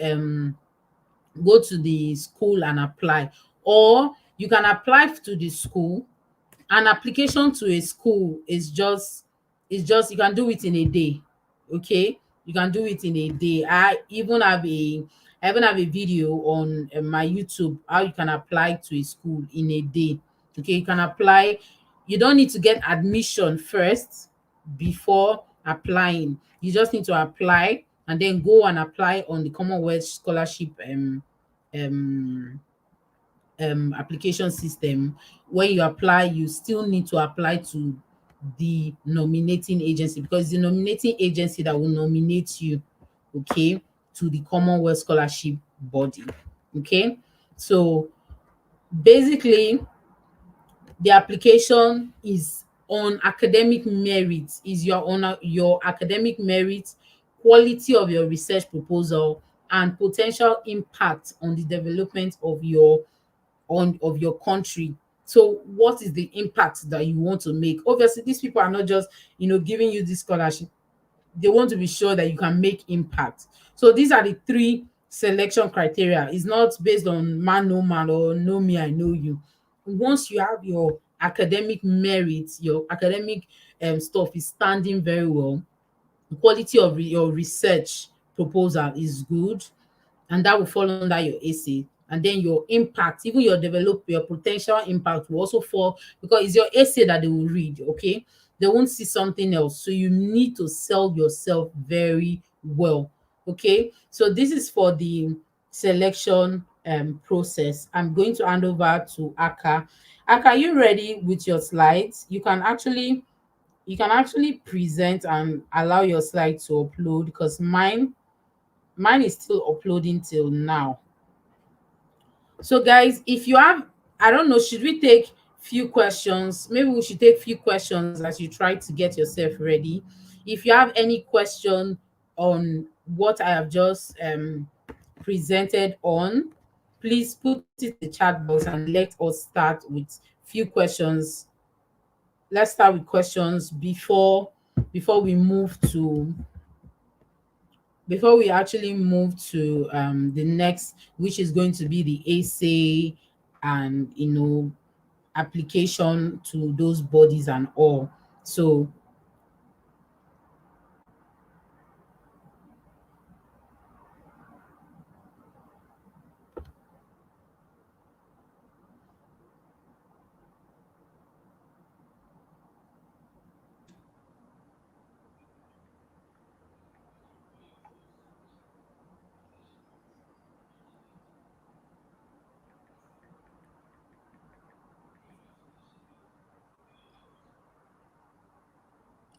um go to the school and apply, or you can apply to the school. An application to a school is just you can do it in a day. Okay, you can do it in a day. I even have a video on my YouTube how you can apply to a school in a day. Okay, you can apply. You don't need to get admission first before applying. You just need to apply and then go and apply on the Commonwealth Scholarship um application system. When you apply, you still need to apply to the nominating agency, because the nominating agency that will nominate you, okay, to the Commonwealth Scholarship body. Okay, so basically the application is on academic merit, is your academic merit, quality of your research proposal, and potential impact on the development of your country. So what is the impact that you want to make? Obviously, these people are not just giving you this scholarship. They want to be sure that you can make impact. So these are the three selection criteria. It's not based on man no man or know me I know you. Once you have your academic merit, your academic stuff is standing very well, the quality of your research proposal is good, and that will fall under your essay. And then your impact, even your potential impact will also fall, because it's your essay that they will read. Okay, they won't see something else, so you need to sell yourself very well. Okay, so this is for the selection process. I'm going to hand over to Aka, are you ready with your slides? You can actually present and allow your slide to upload, because mine is still uploading till now. So guys, if you have, I don't know, should we take few questions? Maybe we should take few questions as you try to get yourself ready. If you have any question on what I have just presented on, please put it in the chat box and let us start with few questions. Let's start with questions before we move to before we actually move to the next, which is going to be the essay and application to those bodies and all. So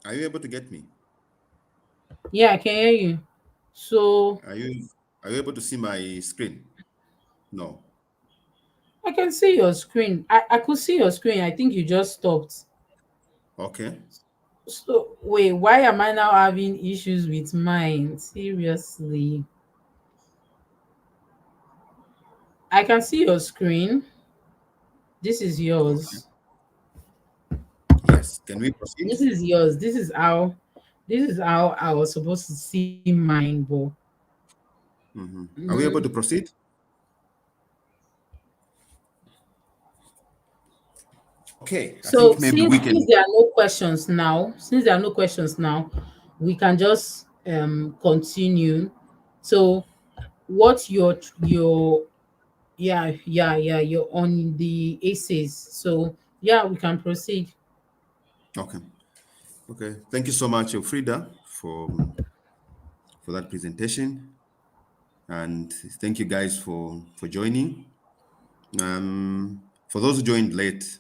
Are you able to get me? yeah, I can hear you. So Are you are you able to see my screen? No. I can see your screen. I could see your screen. I think you just stopped. Okay. So wait, why am I now having issues with mine? Seriously. I can see your screen. This is yours. Yes. Can we proceed? This is yours. This is how I was supposed to see mine, but Are we able mm. to proceed? Okay. I So think maybe since we since can. there are no questions now, we can just continue. So what your you're on the aces. So yeah, we can proceed. Okay. Okay. Thank you so much, Frida, for that presentation, and thank you guys for joining. For those who joined late,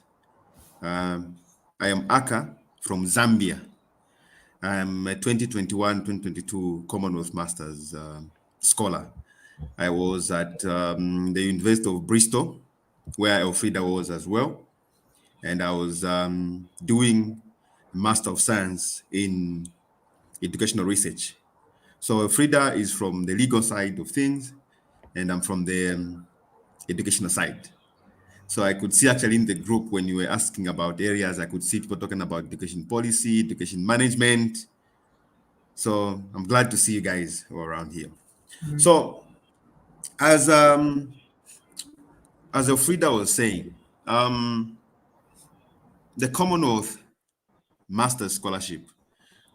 um, I am Aka from Zambia. I'm a 2021-2022 Commonwealth Masters scholar. I was at the University of Bristol, where Elfrida was as well, and I was doing Master of Science in Educational Research. So Elfrida is from the legal side of things, and I'm from the educational side. So I could see actually in the group when you were asking about areas, I could see people talking about education policy, education management. So I'm glad to see you guys all around here. So as um as Elfrida was saying, the Commonwealth Masters Scholarship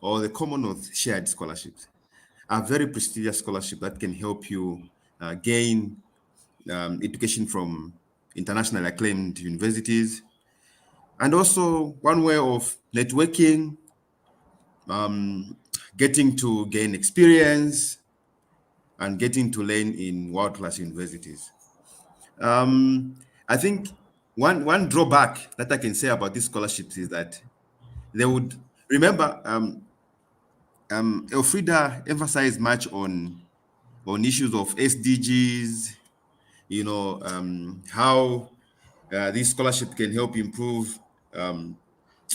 or the Commonwealth Shared Scholarships are very prestigious scholarship that can help you gain education from internationally acclaimed universities, and also one way of networking, getting to gain experience, and getting to learn in world-class universities. I think one drawback that I can say about these scholarships is that they would remember Elfrida emphasized much on issues of SDGs, how this scholarship can help improve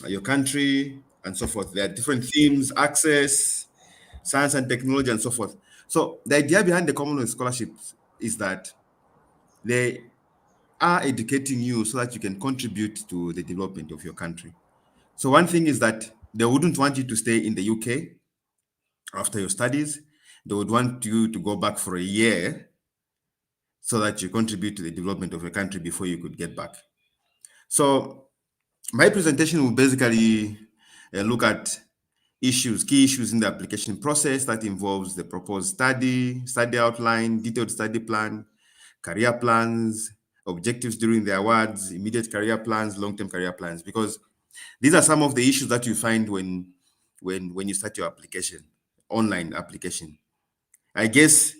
your country and so forth. There are different themes, access, science and technology, and so forth. So the idea behind the Commonwealth scholarships is that they are educating you so that you can contribute to the development of your country. So one thing is that they wouldn't want you to stay in the UK after your studies. They would want you to go back for a year so that you contribute to the development of your country before you could get back. So my presentation will basically look at key issues in the application process that involves the proposed study outline, detailed study plan, career plans, objectives during the awards, immediate career plans, long-term career plans, because these are some of the issues that you find when you start your application, online application. I guess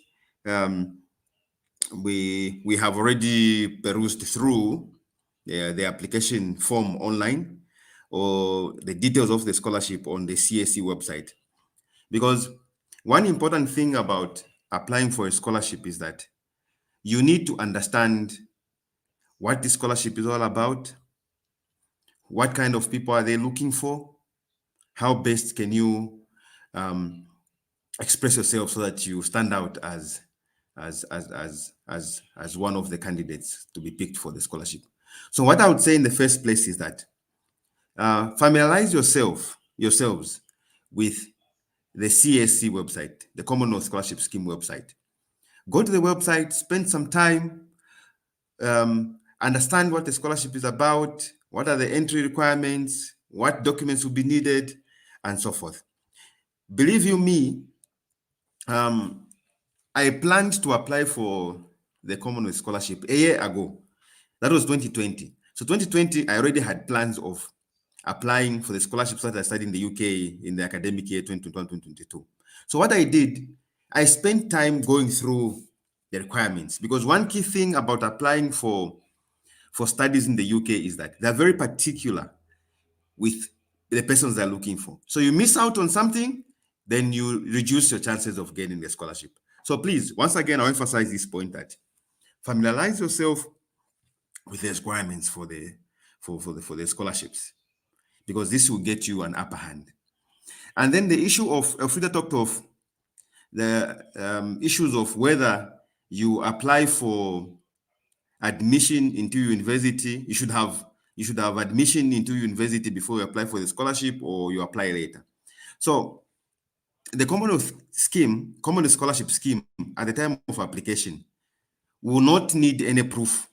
um, we have already perused through the application form online or the details of the scholarship on the CSE website. Because one important thing about applying for a scholarship is that you need to understand what the scholarship is all about, what kind of people are they looking for, how best can you um, express yourself so that you stand out as one of the candidates to be picked for the scholarship. So what I would say in the first place is that familiarize yourselves with the CSC website, the Commonwealth Scholarship Scheme website. Go to the website, spend some time, understand what the scholarship is about, what are the entry requirements, what documents will be needed, and so forth. Believe you me, I planned to apply for the Commonwealth Scholarship a year ago. That was 2020. So 2020, I already had plans of applying for the scholarships that I studied in the UK in the academic year 2021-2022. So what I did, I spent time going through the requirements, because one key thing about applying for studies in the UK is that they're very particular with the persons they're looking for. So you miss out on something, then you reduce your chances of getting the scholarship. So please, once again, I'll emphasize this point that familiarize yourself with the requirements for the scholarships, because this will get you an upper hand. And then the issue of Frida talked of the issues of whether you apply for admission into university, you should have admission into university before you apply for the scholarship, or you apply later. So the Commonwealth Scholarship Scheme at the time of application will not need any proof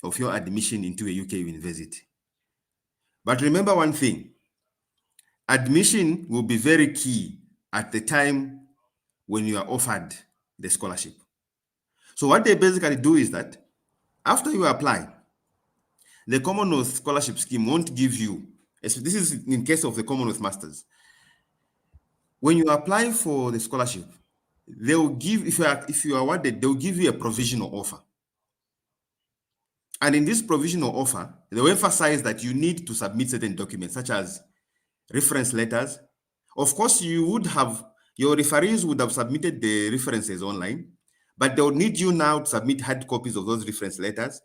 of your admission into a UK university. But remember one thing, admission will be very key at the time when you are offered the scholarship. So what they basically do is that after you apply, the Commonwealth Scholarship Scheme won't give you, this is in case of the Commonwealth Masters, when you apply for the scholarship, they will give, if you are awarded, they'll give you a provisional offer. And in this provisional offer, they will emphasize that you need to submit certain documents, such as reference letters. Of course, your referees would have submitted the references online, but they'll need you now to submit hard copies of those reference letters.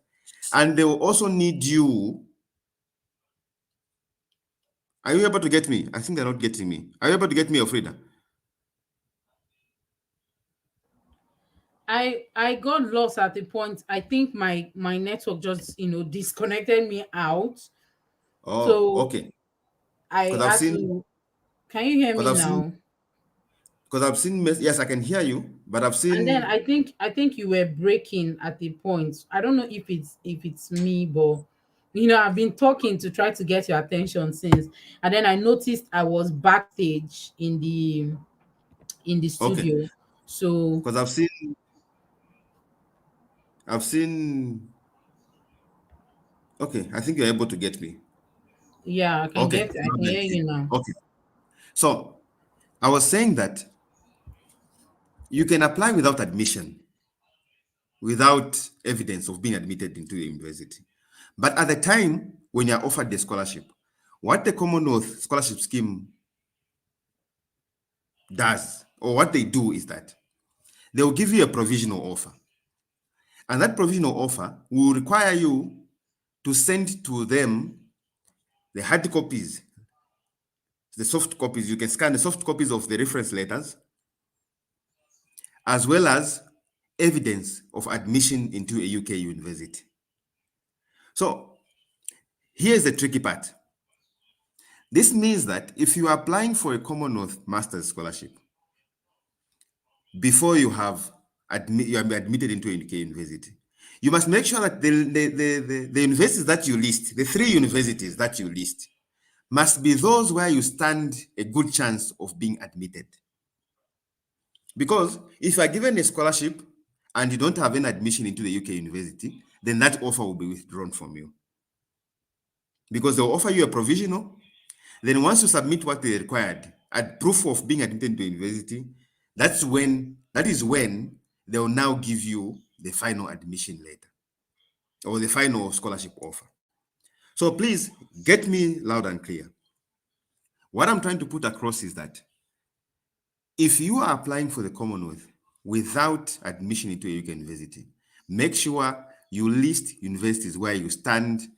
And they will also need you. Are you able to get me? I think they're not getting me. Are you able to get me, Frida? I got lost at the point. I think my network just disconnected me out. Oh, So okay. I Because I've had seen, to. Can you hear because me I've seen, now? because I've seen. Yes, I can hear you, but I've And then seen. I think you were breaking at the point. I don't know if it's me, but I've been talking to try to get your attention since, and then I noticed I was backstage in the Okay, studio. So because I've seen. Okay, I think you're able to get me. yeah, Okay, I now can that hear you now. okay. So I was saying that you can apply without admission, without evidence of being admitted into the university. But at the time when you're offered the scholarship, what the Commonwealth Scholarship Scheme does, or what they do, is that they will give you a provisional offer. And that provisional offer will require you to send to them the hard copies, the soft copies. You can scan the soft copies of the reference letters, as well as evidence of admission into a UK university. So here's the tricky part. This means that if you are applying for a Commonwealth Masters Scholarship, before you are admitted into a UK university, you must make sure that the universities that you list, the 3 universities that you list, must be those where you stand a good chance of being admitted. Because if you are given a scholarship and you don't have any admission into the UK university, then that offer will be withdrawn from you. Because they'll offer you a provisional. Then once you submit what they required, at proof of being admitted to university, that is when they'll now give you the final admission letter or the final scholarship offer. So please get me loud and clear. What I'm trying to put across is that if you are applying for the Commonwealth without admission into a UK university, make sure you list universities where you stand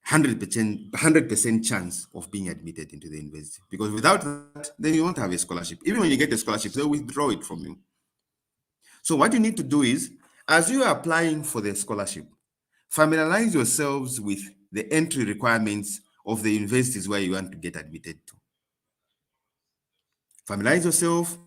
100% chance of being admitted into the university. Because without that, then you won't have a scholarship. Even when you get a scholarship, they'll withdraw it from you. So what you need to do is, as you are applying for the scholarship, familiarize yourselves with the entry requirements of the universities where you want to get admitted to. Familiarize yourself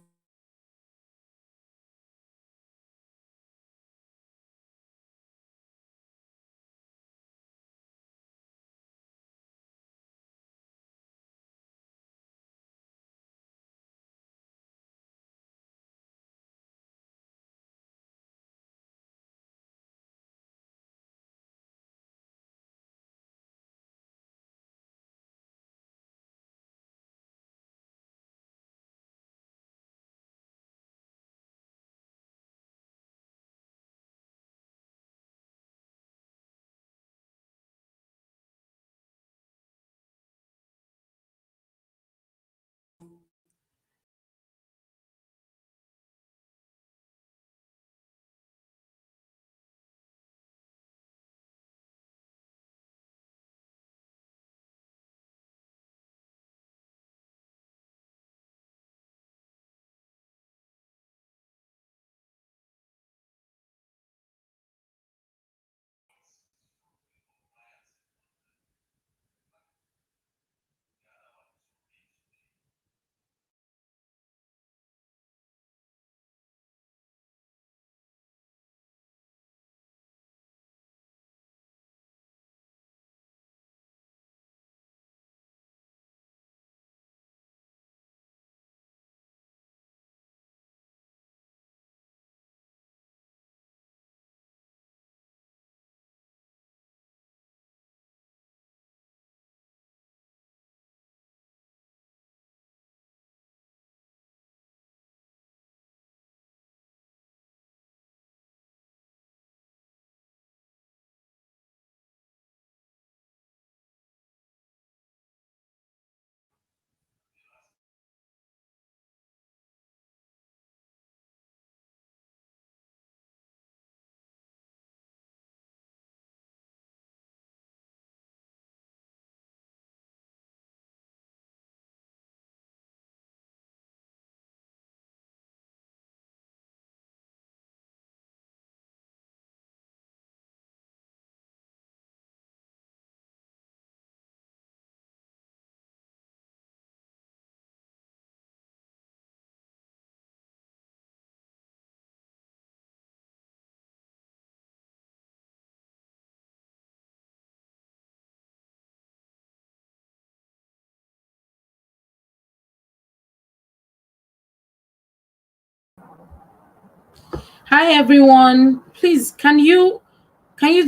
Hi everyone. Please, can you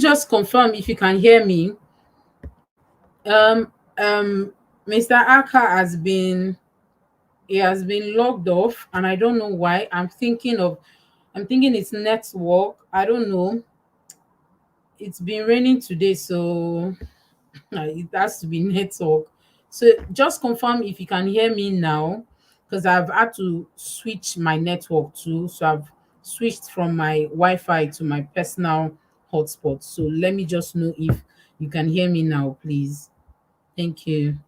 just confirm if you can hear me? Um Mr. Aka has been logged off and I don't know why. I'm thinking it's network. I don't know. It's been raining today, so it has to be network. So just confirm if you can hear me now, because I've had to switch my network too. So I've switched from my Wi-Fi to my personal hotspot. So let me just know if you can hear me now, please. Thank you.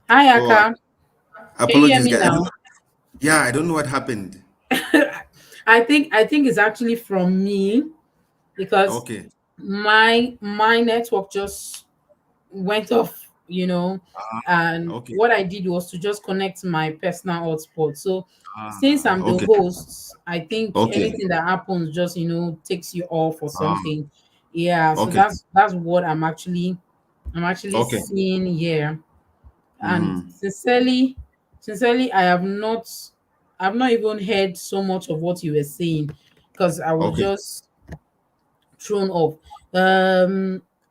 Hi Oh, Aka. Can you hear apologies, me guys. now? Yeah, I don't know what happened. I think it's actually from me, because Okay. my network just went off, and Okay. what I did was to just connect my personal hotspot. So since I'm the Okay. host, I think Okay. anything that happens just takes you off or Ah, something. Yeah, so okay. that's what I'm actually Okay. seeing here. And Mm-hmm. sincerely, I've not even heard so much of what you were saying, because I was Okay. just thrown off.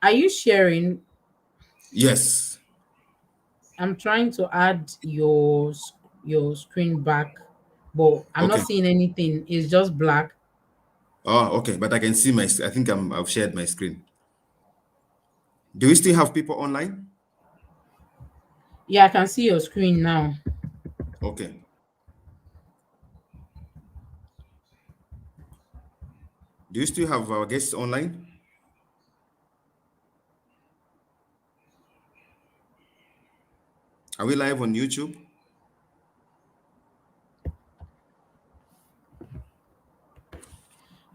Are you sharing? Yes. I'm trying to add your screen back, but I'm not Okay. seeing anything. It's just black. Oh, okay. But I can see I think I've shared my screen. Do we still have people online? Yeah, I can see your screen now. Okay. Do you still have our guests online? Are we live on YouTube?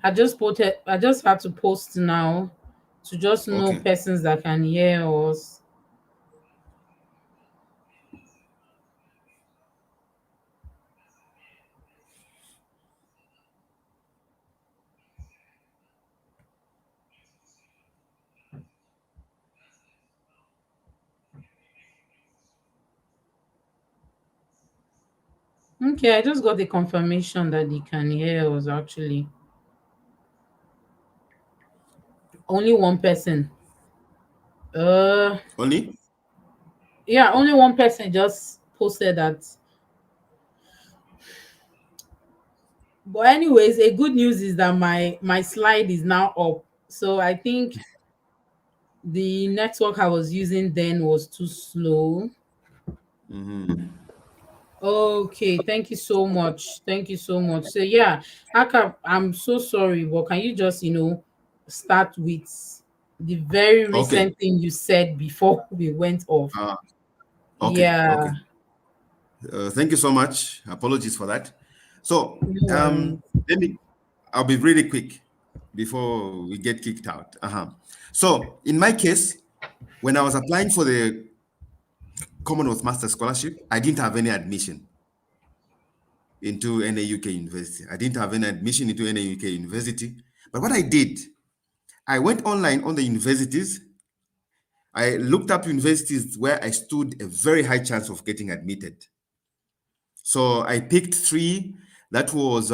I just had to post now to just know Okay. persons that can hear us. Okay, I just got the confirmation that they can hear us actually. Only one person. Uh Only? yeah, only one person just posted that. But anyways, a good news is that my slide is now up. So I think the network I was using then was too slow. Mm-hmm. Okay, thank you so much. Thank you so much. So yeah, Aka, I'm so sorry, but can you just start with the very Okay. recent thing you said before we went off? Uh, okay. Yeah, Okay. Thank you so much. Apologies for that. So, no worries. let me. I'll be really quick before we get kicked out. Uh-huh. So, in my case, when I was applying for the Commonwealth Masters Scholarship, I didn't have any admission into any UK university. I didn't have any admission into any UK university. But what I did, I went online on the universities. I looked up universities where I stood a very high chance of getting admitted. So I picked three. That was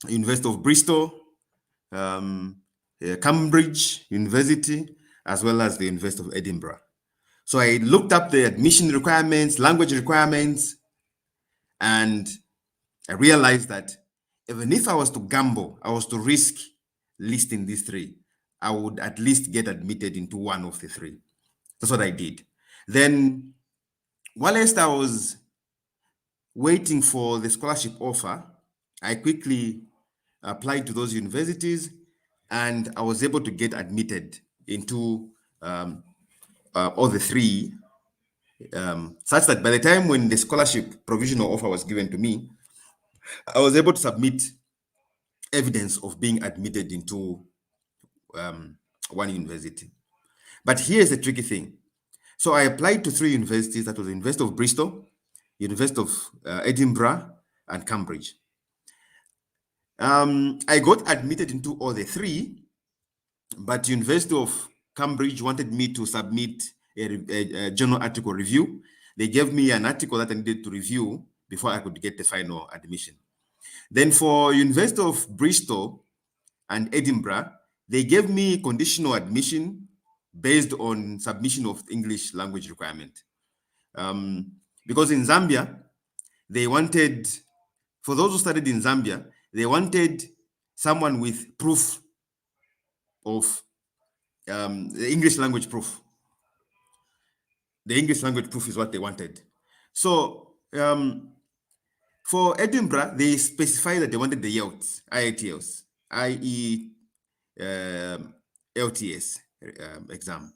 University of Bristol, um, Cambridge University, as well as the University of Edinburgh. So I looked up the admission requirements, language requirements, and I realized that even if I was to gamble, I was to risk listing these three, I would at least get admitted into one of the three. That's what I did. Then, whilst I was waiting for the scholarship offer, I quickly applied to those universities and I was able to get admitted into um, all the three, such that by the time when the scholarship provisional offer was given to me, I was able to submit evidence of being admitted into one university. But here's the tricky thing. So I applied to 3 universities. That was the University of Bristol, University of Edinburgh, and Cambridge. I got admitted into all the 3, but University of Cambridge wanted me to submit a journal article review. They gave me an article that I needed to review before I could get the final admission. Then for University of Bristol and Edinburgh, they gave me conditional admission based on submission of English language requirement. Because in Zambia, they wanted, for those who studied in Zambia, they wanted someone with proof of the English language proof. The English language proof is what they wanted. So for Edinburgh, they specified that they wanted the IELTS, IELTS, LTS exam.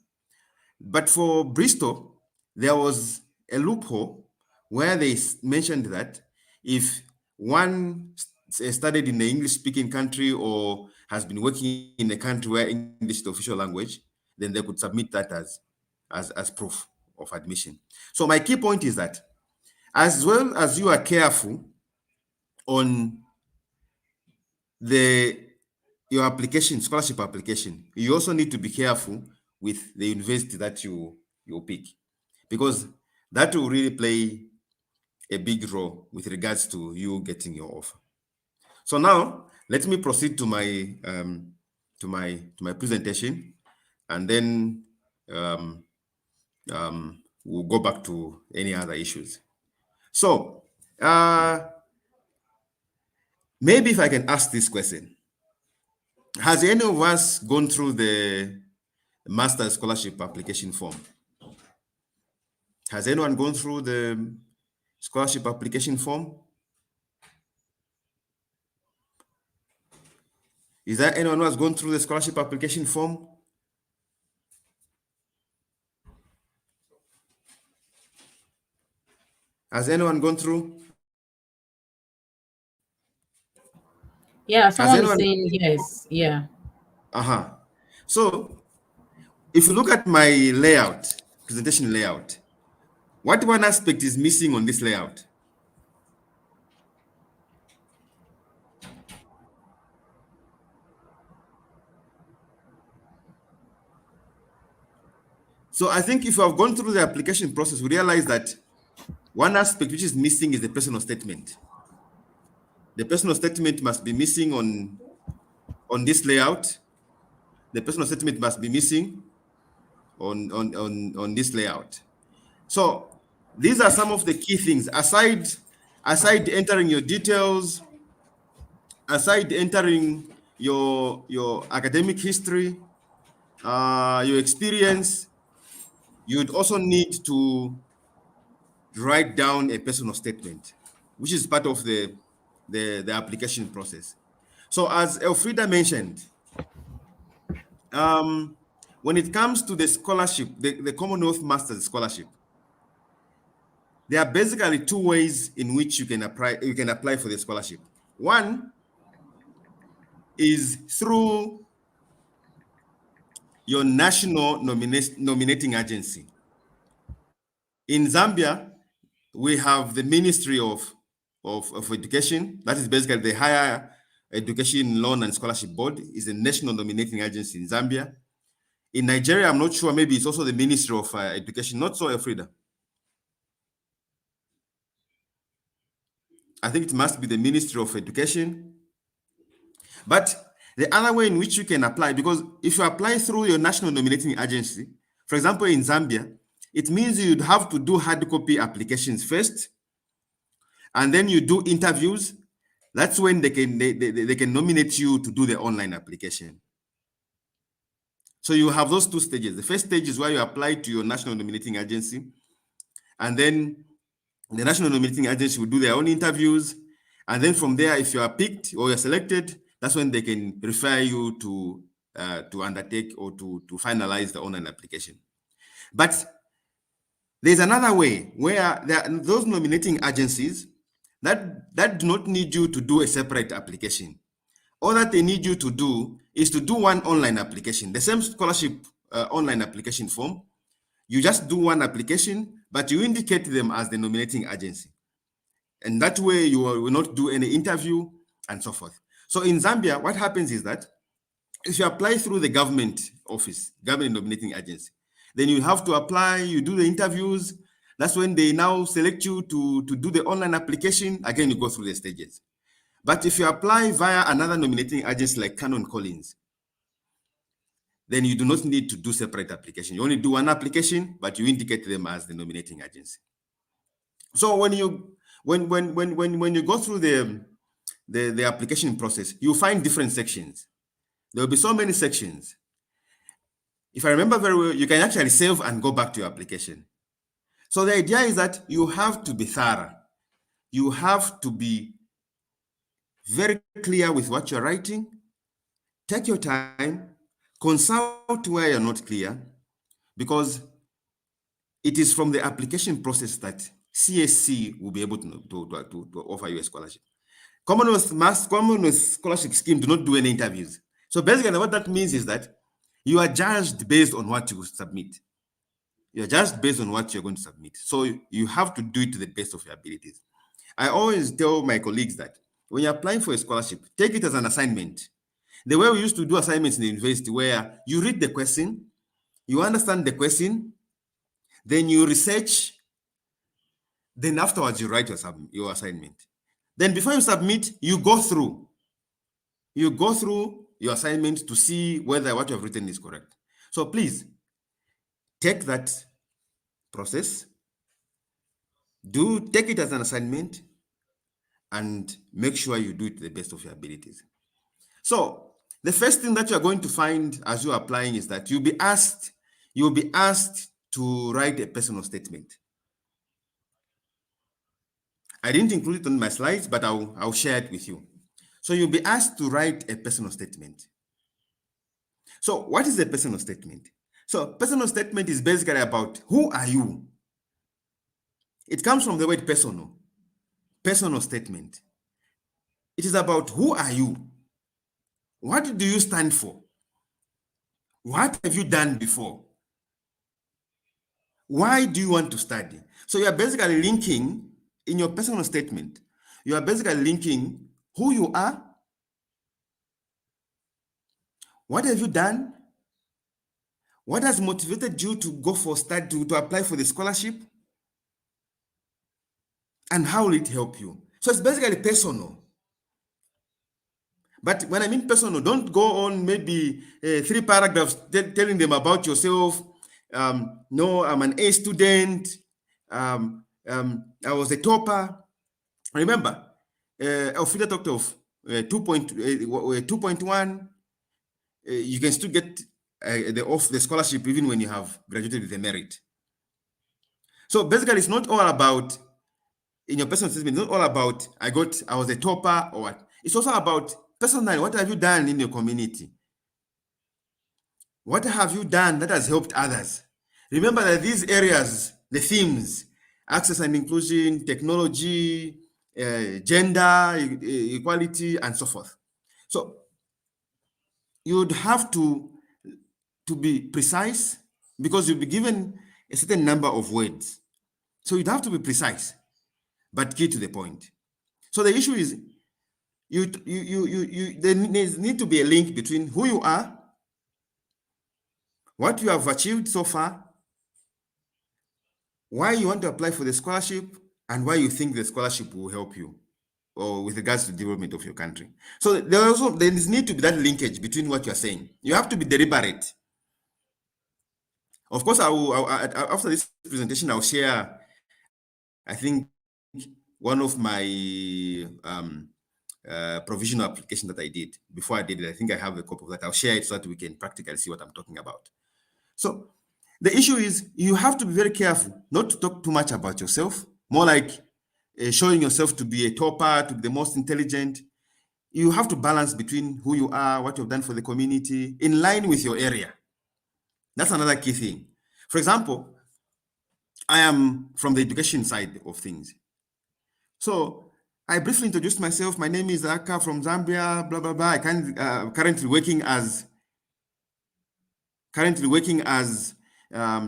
But for Bristol, there was a loophole where they mentioned that if one studied in the English-speaking country or has been working in a country where English is the official language, then they could submit that as proof of admission. So my key point is that as well as you are careful on your application, scholarship application, you also need to be careful with the university that you pick, because that will really play a big role with regards to you getting your offer. So now let me proceed to my presentation, and then we'll go back to any other issues. So maybe if I can ask this question, has any of us gone through the Masters Scholarship application form? Has anyone gone through the scholarship application form? Is there anyone who has gone through the scholarship application form? Has anyone gone through? Yeah, someone is saying yes. Yeah. So if you look at my layout, presentation layout, what one aspect is missing on this layout? So I think if you have gone through the application process, we realize that one aspect which is missing is the personal statement. The personal statement must be missing on this layout. The personal statement must be missing on this layout. So these are some of the key things. Aside entering your details, aside entering your academic history, your experience, you'd also need to write down a personal statement, which is part of the application process. So as Elfrida mentioned, when it comes to the scholarship, the Commonwealth Masters Scholarship, there are basically 2 ways in which you can apply for the scholarship. One is through your national nominating agency. In Zambia, we have the Ministry of Education. That is basically the Higher Education Loan and Scholarship Board, is a national nominating agency in Zambia. In Nigeria, I'm not sure, maybe it's also the Ministry of Education. Not so, Elfrida. I think it must be the Ministry of Education. But the other way in which you can apply, because if you apply through your national nominating agency, for example, in Zambia, it means you'd have to do hard copy applications first, and then you do interviews. That's when they can nominate you to do the online application. So you have those 2 stages. The first stage is where you apply to your national nominating agency, and then the national nominating agency will do their own interviews, and then from there, if you are picked or you're selected, that's when they can refer you to undertake or to finalize the online application. But there's another way where those nominating agencies, that do not need you to do a separate application. All that they need you to do is to do one online application, the same scholarship online application form. You just do one application, but you indicate them as the nominating agency. And that way you will not do any interview and so forth. So in Zambia, what happens is that if you apply through the government office, government nominating agency, then you have to apply, you do the interviews. That's when they now select you to do the online application. Again, you go through the stages. But if you apply via another nominating agency like Canon Collins, then you do not need to do separate application. You only do one application, but you indicate them as the nominating agency. So when you go through the application process, you find different sections. There will be so many sections. If I remember very well, you can actually save and go back to your application. So the idea is that you have to be thorough. You have to be very clear with what you're writing. Take your time, consult where you're not clear, because it is from the application process that CSC will be able to offer you a scholarship. Commonwealth Scholarship Scheme do not do any interviews. So basically what that means is that you are judged based on what you submit. You're judged based on what you're going to submit. So you have to do it to the best of your abilities. I always tell my colleagues that when you're applying for a scholarship, take it as an assignment. The way we used to do assignments in the university, where you read the question, you understand the question, then you research, then afterwards you write your assignment. Then before you submit, you go through your assignment to see whether what you have written is correct. So please take that process, take it as an assignment, and make sure you do it to the best of your abilities. So the first thing that you're going to find as you're applying is that you'll be asked to write a personal statement. I didn't include it on my slides, but I'll share it with you. So you'll be asked to write a personal statement. So what is a personal statement? So personal statement is basically about who are you? It comes from the word personal statement. It is about who are you? What do you stand for? What have you done before? Why do you want to study? So you are basically linking in your personal statement, you are basically linking who you are, what have you done, what has motivated you to go for study, to apply for the scholarship, and how will it help you? So it's basically personal. But when I mean personal, don't go on maybe 3 paragraphs telling them about yourself. No, I'm an A student. I was a topper. Remember, Elfrida talked of 2.1. You can still get the scholarship even when you have graduated with a merit. So basically, it's not all about, in your personal statement, it's not all about I was a topper or what. It's also about personally, what have you done in your community? What have you done that has helped others? Remember that these areas, the themes, access and inclusion, technology, gender, equality, and so forth. So you'd have to be precise, because you'll be given a certain number of words. So you'd have to be precise, but key to the point. So the issue is there needs to be a link between who you are, what you have achieved so far, why you want to apply for the scholarship, and why you think the scholarship will help you or with regards to the development of your country. So there needs to be that linkage between what you're saying. You have to be deliberate. Of course, after this presentation, I'll share, I think, one of my provisional application that I did. Before I did it, I think I have a copy of that. I'll share it so that we can practically see what I'm talking about. So the issue is you have to be very careful not to talk too much about yourself, more like showing yourself to be a topper, to be the most intelligent. You have to balance between who you are, what you've done for the community, in line with your area. That's another key thing. For example, I am from the education side of things. So I briefly introduced myself. My name is Aka from Zambia, blah, blah, blah. I currently working as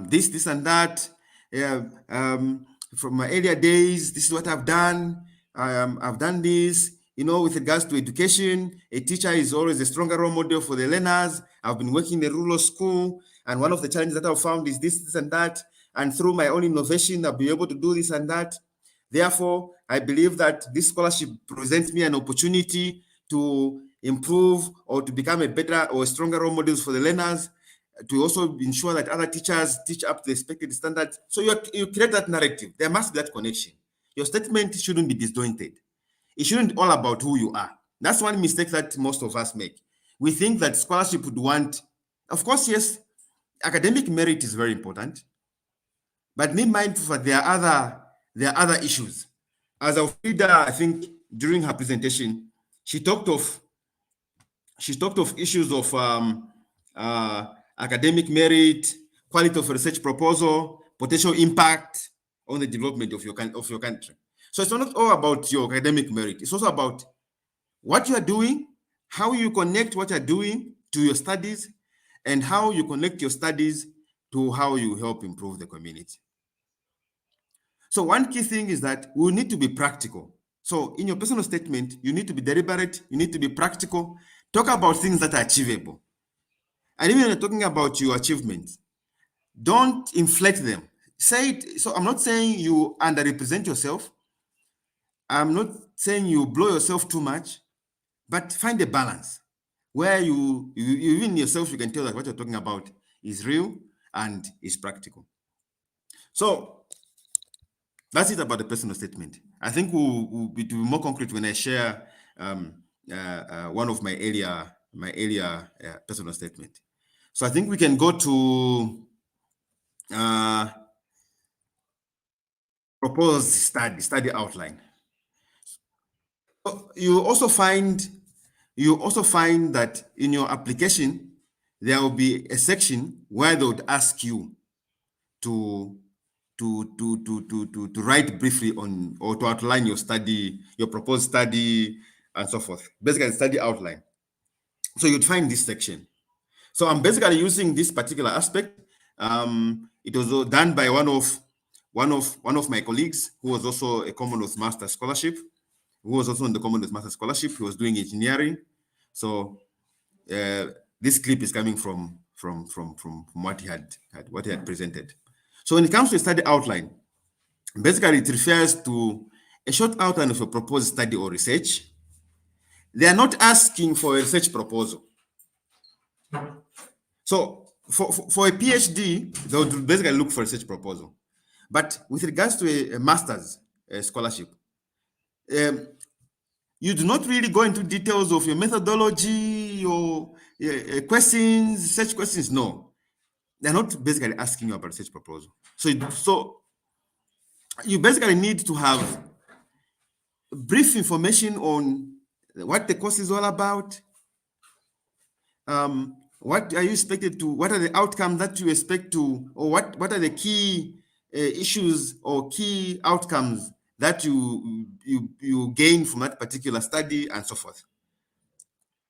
this and that. From my earlier days, this is what I've done. I've done this. With regards to education, a teacher is always a stronger role model for the learners. I've been working in a rural school, and one of the challenges that I've found is this and that. And through my own innovation, I'll be able to do this and that. Therefore, I believe that this scholarship presents me an opportunity to improve or to become a better or a stronger role models for the learners, to also ensure that other teachers teach up to the expected standards. So you create that narrative. There must be that connection. Your statement shouldn't be disjointed. It shouldn't be all about who you are. That's one mistake that most of us make. We think that scholarship would want, of course, yes, academic merit is very important, but be mindful that there are other issues. As Alfreda, I think during her presentation, she talked of issues of academic merit, quality of research proposal, potential impact on the development of your country. So it's not all about your academic merit. It's also about what you are doing, how you connect what you're doing to your studies, and how you connect your studies to how you help improve the community. So one key thing is that we need to be practical. So in your personal statement, you need to be deliberate, you need to be practical, talk about things that are achievable. And even when you're talking about your achievements, don't inflate them. Say it. So I'm not saying you underrepresent yourself. I'm not saying you blow yourself too much, but find a balance where you even yourself, you can tell that what you're talking about is real and is practical. So that's it about the personal statement. I think we'll be more concrete when I share one of my earlier personal statement. So I think we can go to proposed study outline. You also find that in your application there will be a section where they would ask you to write briefly on, or to outline your study, your proposed study, and so forth. Basically, study outline. So you'd find this section. So I'm basically using this particular aspect. It was done by one of my colleagues who was also a Commonwealth Masters Scholarship, who was also on the Commonwealth Masters Scholarship. He was doing engineering. So this clip is coming from what he had presented. So when it comes to a study outline, basically it refers to a short outline of a proposed study or research. They are not asking for a research proposal. So for a PhD, they would basically look for a research proposal. But with regards to a master's scholarship, you do not really go into details of your methodology or questions, research questions. No, they're not basically asking you about research proposal. So you basically need to have brief information on what the course is all about. What are you expected to? What are the outcomes that you expect to, or what are the key issues or key outcomes that you gain from that particular study, and so forth.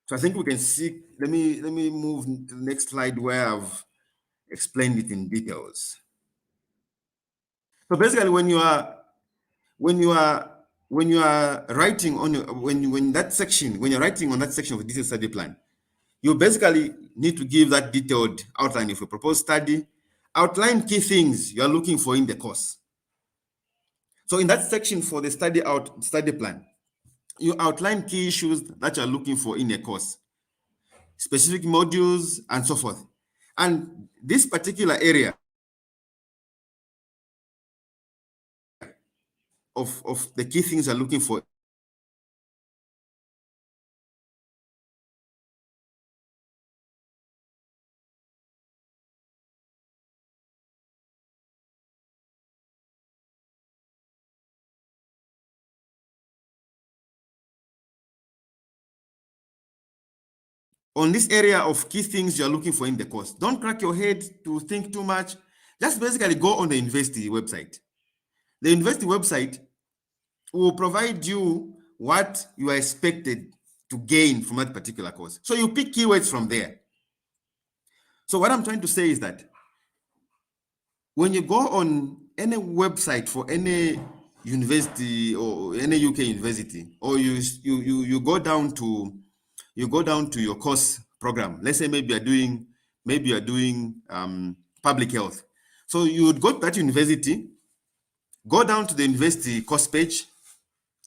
So I think we can see. Let me move to the next slide where I've explained it in details. So basically, when you are writing on when you're writing on that section of the detailed study plan, you basically need to give that detailed outline of your proposed study, outline key things you are looking for in the course. So in that section for the study plan, you outline key issues that you are looking for in a course, specific modules, and so forth. And this particular area of the key things you're looking for on this area of key things you're looking for in the course. Don't crack your head to think too much. Just basically go on the university website. The university website will provide you what you are expected to gain from that particular course. So you pick keywords from there. So what I'm trying to say is that when you go on any website for any university or any UK university, or you go down to your course program. Let's say maybe you're doing public health. So you would go to that university, go down to the university course page,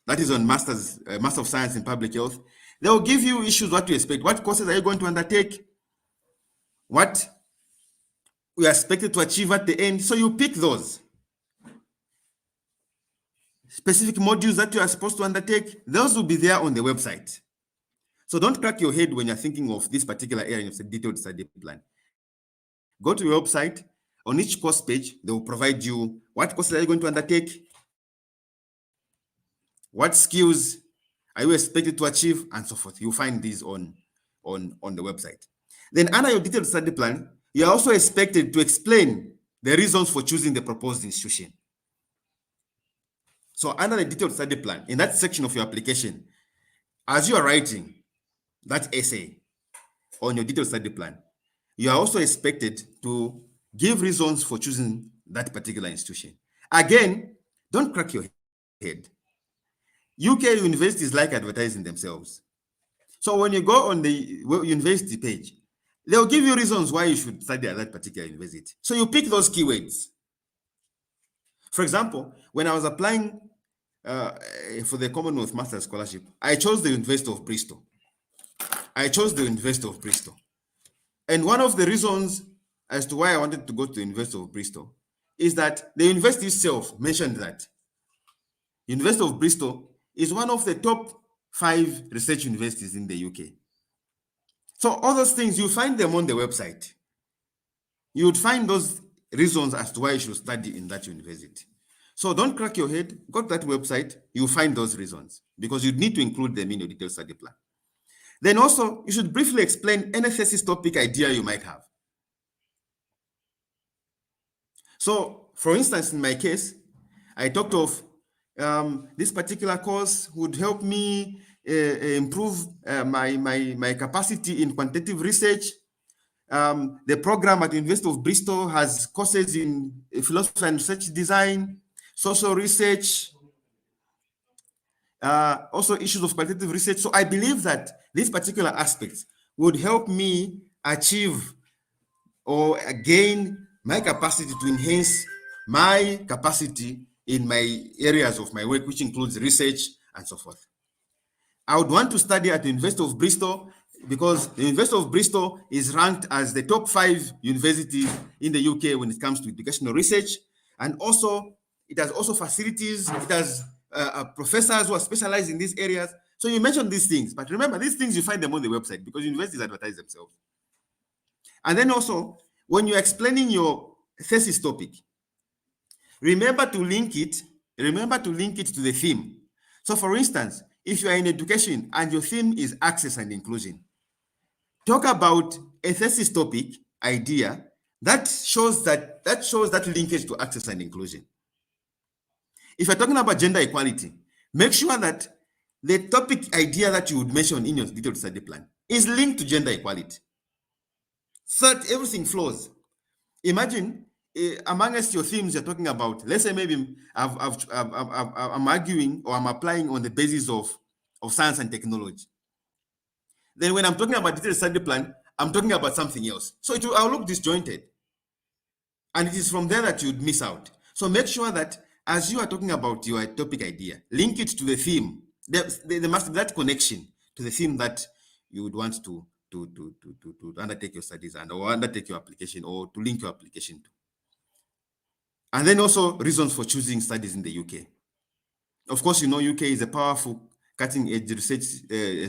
that is on Master of Science in Public Health. They will give you issues, what to expect. What courses are you going to undertake? What we are expected to achieve at the end. So you pick those specific modules that you are supposed to undertake. Those will be there on the website. So don't crack your head when you're thinking of this particular area of the detailed study plan. Go to your website. On each course page, they will provide you what courses are you going to undertake, what skills are you expected to achieve, and so forth. You'll find these on the website. Then under your detailed study plan, you are also expected to explain the reasons for choosing the proposed institution. So under the detailed study plan, in that section of your application, as you are writing that essay on your detailed study plan, you are also expected to give reasons for choosing that particular institution. Again, don't crack your head. UK universities like advertising themselves. So when you go on the university page, they'll give you reasons why you should study at that particular university. So you pick those keywords. For example, when I was applying for the Commonwealth Masters Scholarship, I chose the University of Bristol. And one of the reasons as to why I wanted to go to the University of Bristol is that the university itself mentioned that University of Bristol is one of the top 5 research universities in the UK. So all those things, you find them on the website. You would find those reasons as to why you should study in that university. So don't crack your head, go to that website, you'll find those reasons because you need to include them in your detailed study plan. Then also, you should briefly explain any thesis topic idea you might have. So, for instance, in my case, I talked of this particular course would help me improve my capacity in quantitative research. The program at the University of Bristol has courses in philosophy and research design, social research, also issues of qualitative research. So I believe that these particular aspects would help me achieve or gain my capacity to enhance my capacity in my areas of my work, which includes research and so forth. I would want to study at the University of Bristol because the University of Bristol is ranked as the top 5 universities in the UK when it comes to educational research. And also, it has also facilities, it has professors who are specialized in these areas. So you mentioned these things, but remember, these things you find them on the website because universities advertise themselves. And then also, when you're explaining your thesis topic, remember to link it to the theme. So for instance, if you are in education and your theme is access and inclusion, talk about a thesis topic idea that shows that linkage to access and inclusion. If you're talking about gender equality, make sure that the topic idea that you would mention in your detailed study plan is linked to gender equality, so that everything flows. Imagine amongst your themes you're talking about, let's say maybe I'm arguing or I'm applying on the basis of science and technology. Then when I'm talking about detailed study plan, I'm talking about something else. So I'll look disjointed. And it is from there that you'd miss out. So make sure that as you are talking about your topic idea, link it to the theme. There must be that connection to the theme that you would want to undertake your studies and or undertake your application or to link your application to. And then also reasons for choosing studies in the UK. Of course, you know, UK is a powerful cutting edge research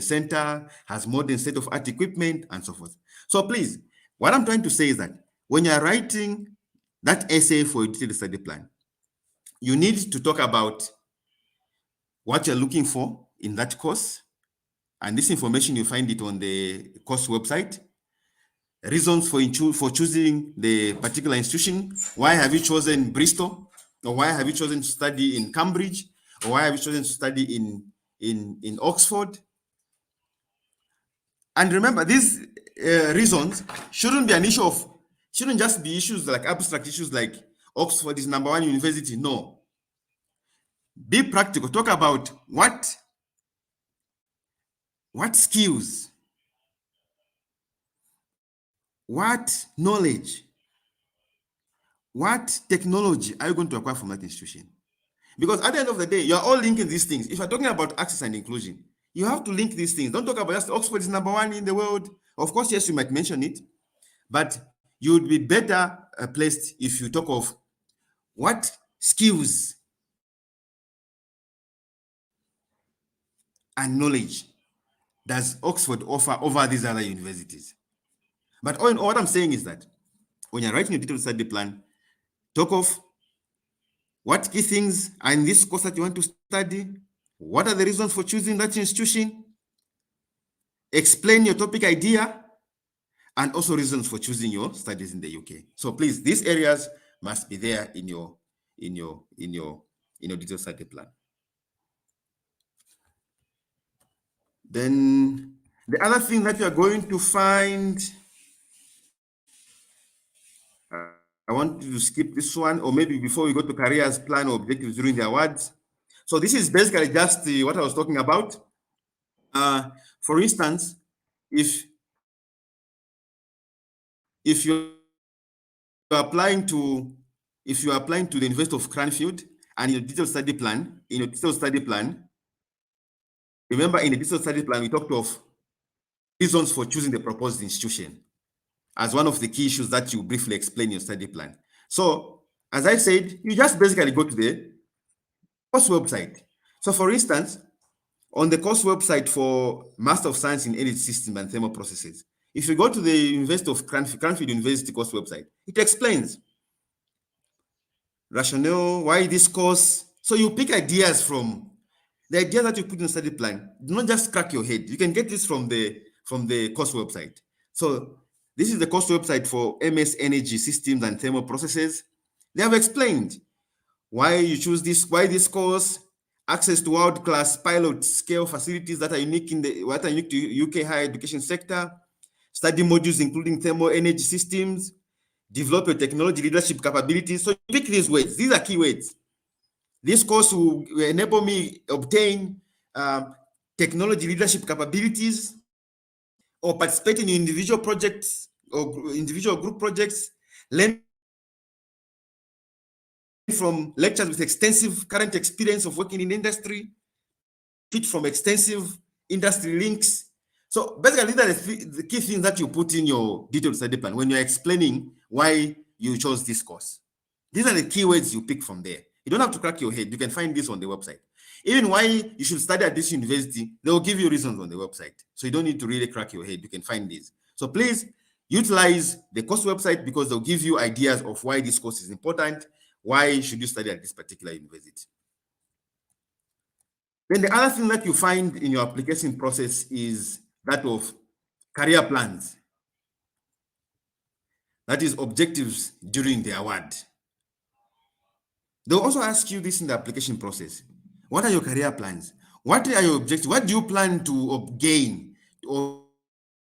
center, has modern state-of-art equipment and so forth. So please, what I'm trying to say is that when you're writing that essay for a detailed study plan, you need to talk about what you're looking for in that course. And this information, you find it on the course website. Reasons for choosing the particular institution. Why have you chosen Bristol? Or why have you chosen to study in Cambridge? Or why have you chosen to study in Oxford. And remember, these reasons shouldn't be an issue of, shouldn't just be issues like abstract issues like Oxford is #1 university. No. Be practical. Talk about what skills, what knowledge, what technology are you going to acquire from that institution? Because at the end of the day, you're all linking these things. If you're talking about access and inclusion, you have to link these things. Don't talk about just Oxford is #1 in the world. Of course, yes, you might mention it, but you would be better placed if you talk of what skills and knowledge does Oxford offer over these other universities. But all in all, what I'm saying is that when you're writing your detailed study plan, talk of what key things are in this course that you want to study, what are the reasons for choosing that institution, explain your topic idea, and also reasons for choosing your studies in the UK. So please, these areas must be there in your detailed study plan. Then the other thing that you are going to find, I want you to skip this one, or maybe before we go to careers plan or objectives during the awards. So this is basically just what I was talking about. For instance, if you're applying to the University of Cranfield, and in your detailed study plan, remember in the detailed study plan, we talked of reasons for choosing the proposed institution as one of the key issues that you briefly explain in your study plan. So, as I said, you just basically go to the course website. So, for instance, on the course website for Master of Science in Energy Systems and Thermal Processes, if you go to the University of Cranfield University course website, it explains rationale, why this course. So you pick ideas from the ideas that you put in the study plan. Do not just crack your head. You can get this from the course website. So this is the course website for MS Energy Systems and Thermal Processes. They have explained why you choose this, why this course, access to world-class pilot scale facilities that are unique to UK higher education sector, study modules including thermal energy systems, develop your technology leadership capabilities. So pick these words. These are keywords. This course will enable me obtain technology leadership capabilities, or participate in individual projects or individual group projects, learn from lectures with extensive current experience of working in industry, teach from extensive industry links. So basically, these are the key things that you put in your detailed study plan when you're explaining why you chose this course. These are the keywords you pick from there. You don't have to crack your head. You can find this on the website. Even why you should study at this university, they will give you reasons on the website. So you don't need to really crack your head. You can find these. So please utilize the course website, because they'll give you ideas of why this course is important. Why should you study at this particular university? Then the other thing that you find in your application process is that of career plans. That is objectives during the award. They'll also ask you this in the application process. What are your career plans? What are your objectives? What do you plan to gain or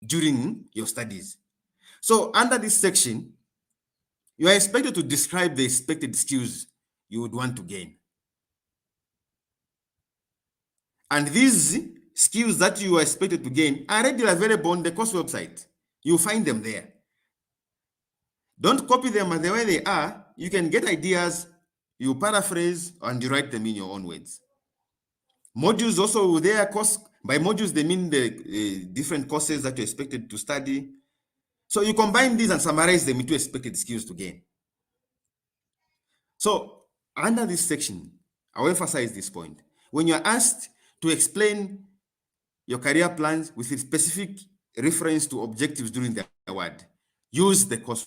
during your studies? So under this section, you are expected to describe the expected skills you would want to gain. And these skills that you are expected to gain are readily available on the course website. You'll find them there. Don't copy them the way they are. You can get ideas, you paraphrase, and you write them in your own words. Modules also there. By modules, they mean the different courses that you're expected to study. So you combine these and summarize them into expected skills to gain. So under this section, I'll emphasize this point. When you're asked to explain your career plans with a specific reference to objectives during the award, use the course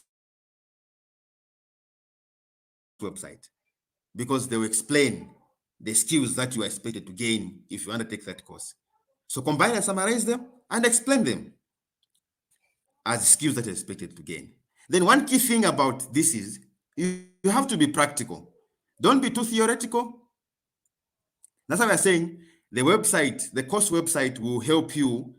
website, because they will explain the skills that you are expected to gain if you undertake that course. So combine and summarize them and explain them as skills that you're expected to gain. Then one key thing about this is you have to be practical. Don't be too theoretical. That's why we're saying The website, the course website will help you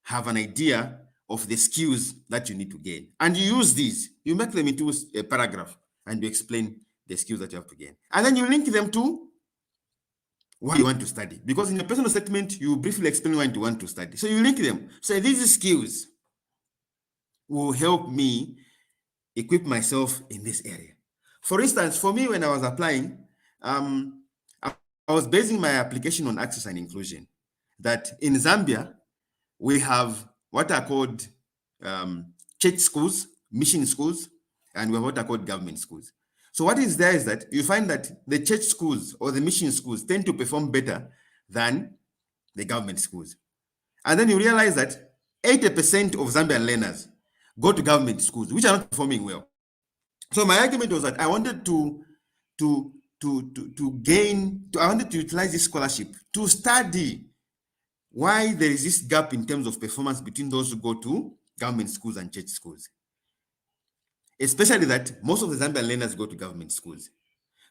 have an idea of the skills that you need to gain. And you use these, you make them into a paragraph and you explain the skills that you have to gain. And then you link them to why you want to study. Because in your personal statement, you briefly explain why you want to study. So you link them. So these skills will help me equip myself in this area. For instance, for me, when I was applying, I was basing my application on access and inclusion. That in Zambia, we have what are called church schools, mission schools, and we have what are called government schools. So what is there is that you find that the church schools or the mission schools tend to perform better than the government schools. And then you realize that 80% of Zambian learners go to government schools, which are not performing well. So my argument was that I wanted to utilize this scholarship to study why there is this gap in terms of performance between those who go to government schools and church schools. Especially that most of the Zambian learners go to government schools.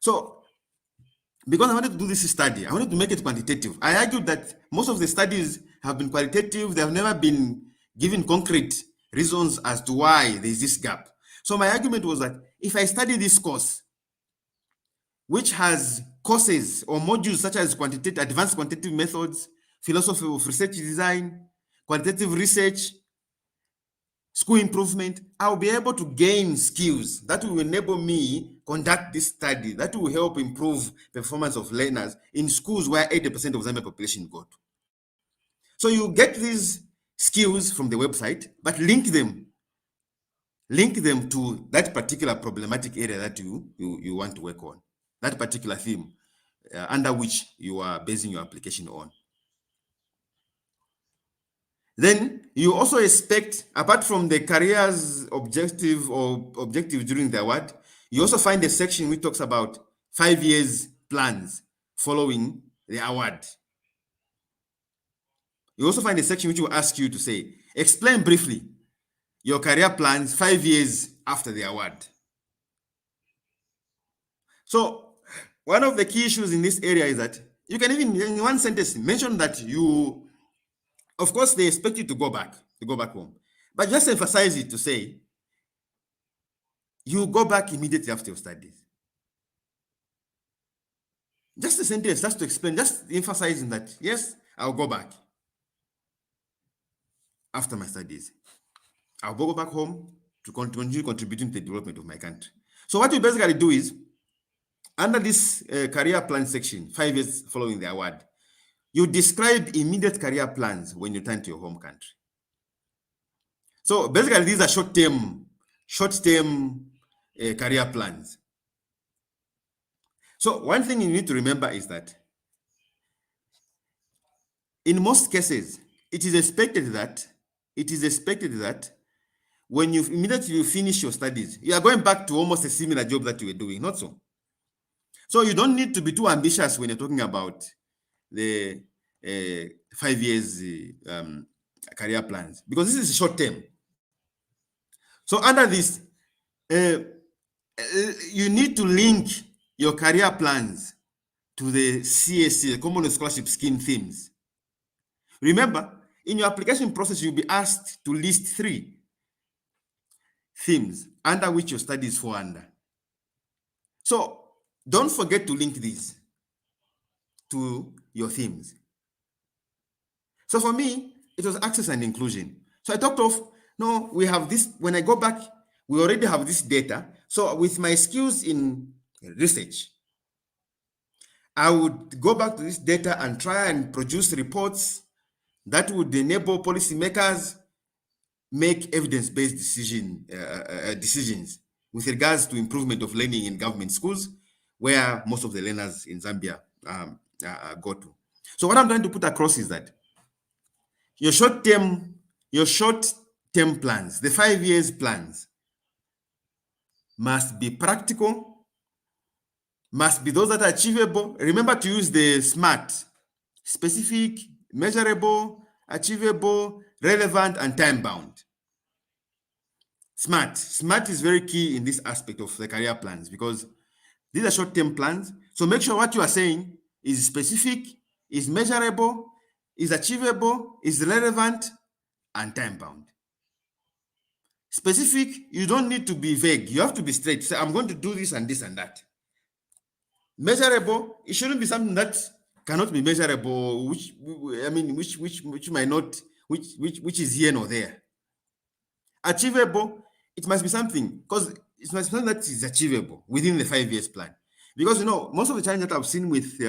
So because I wanted to do this study, I wanted to make it quantitative. I argued that most of the studies have been qualitative. They have never been given concrete reasons as to why there is this gap. So my argument was that if I study this course, which has courses or modules such as advanced quantitative methods, philosophy of research design, quantitative research, school improvement, I'll be able to gain skills that will enable me conduct this study, that will help improve performance of learners in schools where 80% of Zambian population go to. So you get these skills from the website, but link them to that particular problematic area that you want to work on, that particular theme under which you are basing your application on. Then you also expect, apart from the careers objective during the award, you also find a section which talks about 5 years plans following the award. You also find a section which will ask you to say, explain briefly your career plans 5 years after the award. So one of the key issues in this area is that you can even, in one sentence, mention that you, of course, they expect you to go back home, but just emphasize it to say, you go back immediately after your studies. Just a sentence, just to explain, just emphasizing that, yes, I'll go back after my studies. I'll go back home to continue contributing to the development of my country. So what you basically do is, under this career plan section, 5 years following the award, you describe immediate career plans when you return to your home country. So basically, these are short-term career plans. So one thing you need to remember is that in most cases, it is expected that when you immediately finish your studies, you are going back to almost a similar job that you were doing, not so. So you don't need to be too ambitious when you're talking about the 5 years career plans, because this is short term. So under this, you need to link your career plans to the CSC, the Commonwealth Scholarship Scheme themes. Remember, in your application process, you'll be asked to list 3 themes under which your studies fall under. So don't forget to link these to your themes. So for me, it was access and inclusion. So I talked of, no, we have this, when I go back, we already have this data. So with my skills in research, I would go back to this data and try and produce reports that would enable policymakers make evidence-based decisions with regards to improvement of learning in government schools, where most of the learners in Zambia go to. So what I'm trying to put across is that your short-term plans, the 5 years plans, must be practical, must be those that are achievable. Remember to use the SMART: specific, measurable, achievable, relevant, and time-bound. SMART is very key in this aspect of the career plans, because these are short-term plans. So make sure what you are saying is specific, is measurable, is achievable, is relevant, and time-bound. Specific, you don't need to be vague. You have to be straight. Say, I'm going to do this and this and that. Measurable, it shouldn't be something that cannot be measurable, which might not, which is here nor there. Achievable, it must be something, because it must be something that is achievable within the 5 years plan. Because most of the challenge that I've seen with